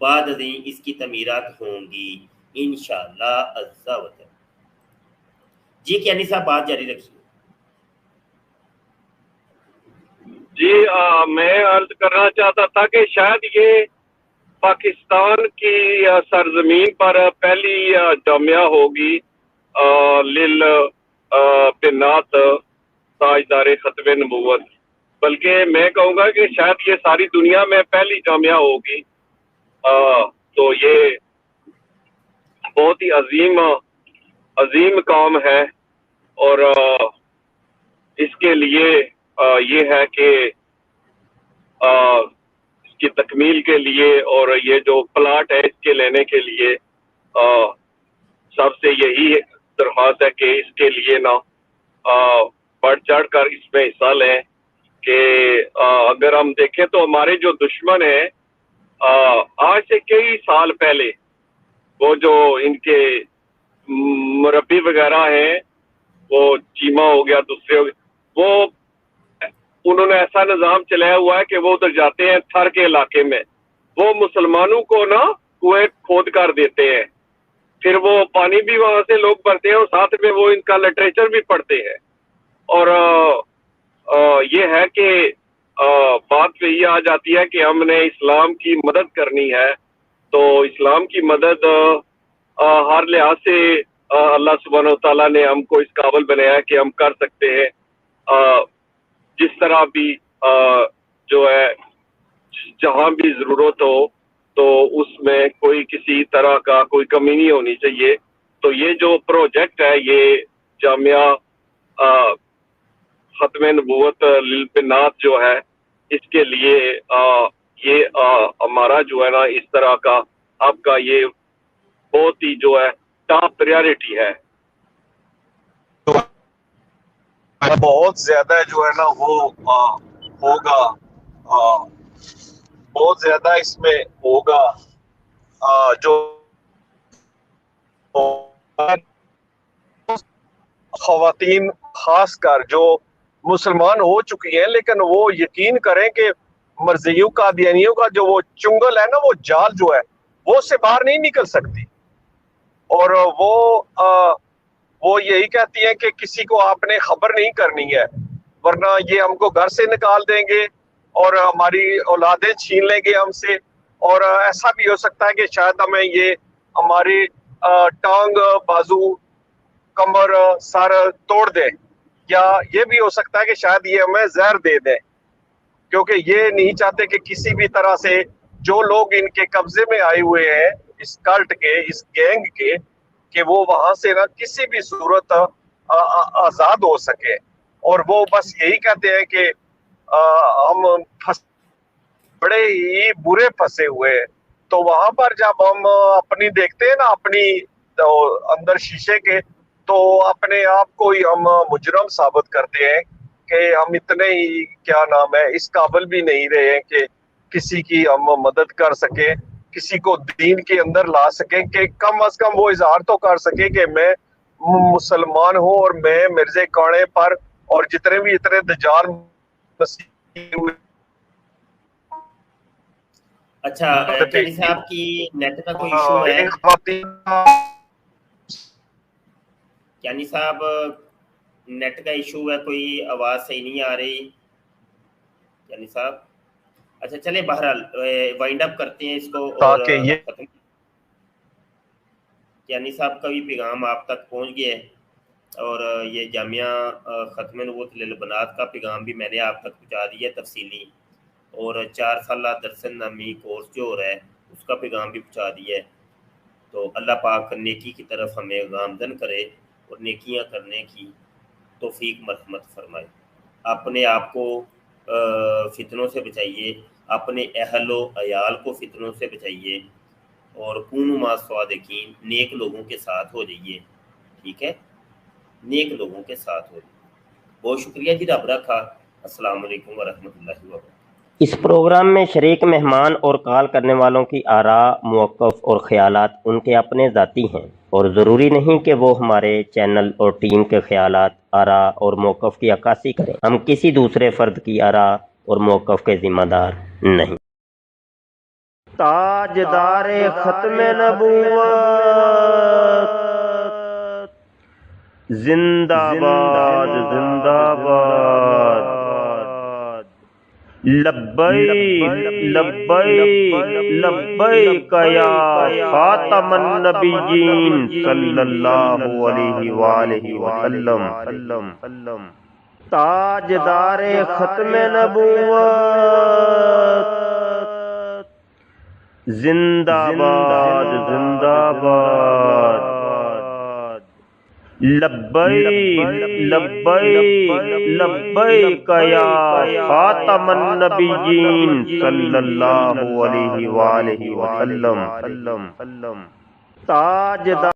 बाद में इसकी तमीरात होंगी इंशाअल्लाह अज़्ज़ व जल। जी क्या साहब बात जारी रखिए। जी मैं अर्ज करना चाहता था कि शायद ये पाकिस्तान की सरजमीन पर पहली जामिया होगी लिल बिनात ताजदार खत्म नबूवत, बल्कि मैं कहूँगा कि शायद ये सारी दुनिया में पहली जामिया होगी। तो ये बहुत ही अजीम काम है और इसके लिए ये है कि इसकी तकमील के लिए और ये जो प्लाट है इसके लेने के लिए सबसे यही दरख्वास्त है कि इसके लिए ना बढ़ चढ़ कर इसमें हिस्सा लें कि अगर हम देखें तो हमारे जो दुश्मन हैं आज से कई साल पहले वो जो इनके मुरब्बी वगैरह हैं, वो चीमा हो गया, दूसरे हो गए, वो उन्होंने ऐसा निज़ाम चलाया हुआ है कि वो उधर जाते हैं थर के इलाके में, वो मुसलमानों को ना कुएं खोद कर देते हैं, फिर वो पानी भी वहाँ से लोग भरते हैं और साथ में वो इनका लिटरेचर भी पढ़ते हैं। और ये है कि बात पे ये आ जाती है कि हमने इस्लाम की मदद करनी है, तो इस्लाम की मदद हर लिहाज से अल्लाह सुब्हानहू तआला ने हमको इस काबिल बनाया है कि हम कर सकते हैं। जिस तरह भी जो है जहाँ भी ज़रूरत हो तो उसमें कोई किसी तरह का कोई कमी नहीं होनी चाहिए। तो ये जो प्रोजेक्ट है ये जामिया खत्म नबूवत लिलबनात जो है इसके लिए ये हमारा जो है ना इस तरह का आपका ये बहुत ही जो है टॉप प्रायोरिटी है। बहुत ज्यादा जो है ना वो होगा, बहुत ज्यादा इसमें होगा जो खवातीन खासकर जो मुसलमान हो चुकी हैं लेकिन वो यकीन करें कि मर्जियों कादियानियों का जो वो चुंगल है ना, वो जाल जो है वो उससे बाहर नहीं निकल सकती। और वो यही कहती है कि किसी को आपने खबर नहीं करनी है वरना ये हमको घर से निकाल देंगे और हमारी औलादें छीन लेंगे हमसे। और ऐसा भी हो सकता है कि शायद हमें ये हमारी टांग, बाजू, कमर, सर तोड़ दें, या ये भी हो सकता है कि शायद ये हमें जहर दे दें, क्योंकि ये नहीं चाहते कि किसी भी तरह से जो लोग इनके कब्जे में आए हुए हैं इस कल्ट के, इस गैंग के, कि वो वहां से ना किसी भी सूरत आजाद हो सके। और वो बस यही कहते हैं कि हम बड़े ही बुरे फंसे हुए हैं। तो वहां पर जब हम अपनी देखते हैं ना, अपनी तो अंदर शीशे के, तो अपने आप को ही हम मुजरम साबित करते हैं कि हम इतने ही क्या नाम है इस काबिल भी नहीं रहे हैं कि किसी की हम मदद कर सके, किसी को दीन के अंदर ला सके, कि कम अज कम वो इजहार तो कर सके कि मैं मुसलमान हूँ और मैं मिर्जे काणे पर और जितने भी इतने दजाल मसीह हुए। अच्छा कैनी साहब की नेट का कोई इशू है? कैनी साहब नेट का इशू है, कोई आवाज सही नहीं आ रही कैनी साहब। अच्छा चले बहरहाल वाइंड अप करते हैं इसको और खत्म। कैनी साहब का भी पैगाम आप तक पहुंच गया है और ये जामिया ख़त्म नबूवत लिल बनात का पैगाम भी मैंने आप तक पहुंचा दिया तफसीली, और 4 साल दरसन नामी कोर्स जो हो रहा है उसका पैगाम भी पहुंचा दिया है। तो अल्लाह पाक नेकी की तरफ हमें गामजन करे और नेकियां करने की तौफीक मरहमत फरमाए। अपने आप को फितनों से बचाइए, अपने अहलो अयाल को फितनों से बचाइए और कूनु मा स्वादिकीन, नेक लोगों के साथ हो जाइए। ठीक है, नेक लोगों के साथ हो जाइए। बहुत शुक्रिया जी, रब रखा। अस्सलाम वालेकुम व रहमतुल्लाहि व बरकातहू। इस प्रोग्राम में शरीक मेहमान और कॉल करने वालों की आरा, मौक़िफ़ और ख़यालात उनके अपने ज़ाती हैं और ज़रूरी नहीं कि वो हमारे चैनल और टीम के ख़यालात, आरा और मौक़िफ़ की अक्कासी करें। हम किसी दूसरे फ़र्द की आरा और मौक़िफ़ के ज़िम्मेदार नहीं। ताजदारे ख़त्म नबूवत जिंदाबाद जिंदाबाद। लब्बैक लब्बैक लब्बैक या खातमन नबिय्यीन सल्लल्लाहु अलैहि वसल्लम। ताजदारे ख़त्म नबूवत जिंदाबाद जिंदाबाद। लब्बैक लब्बैक लब्बैक या खातमन नबिय्यीन सल्लल्लाहु अलैहि वसल्लम। ताजदार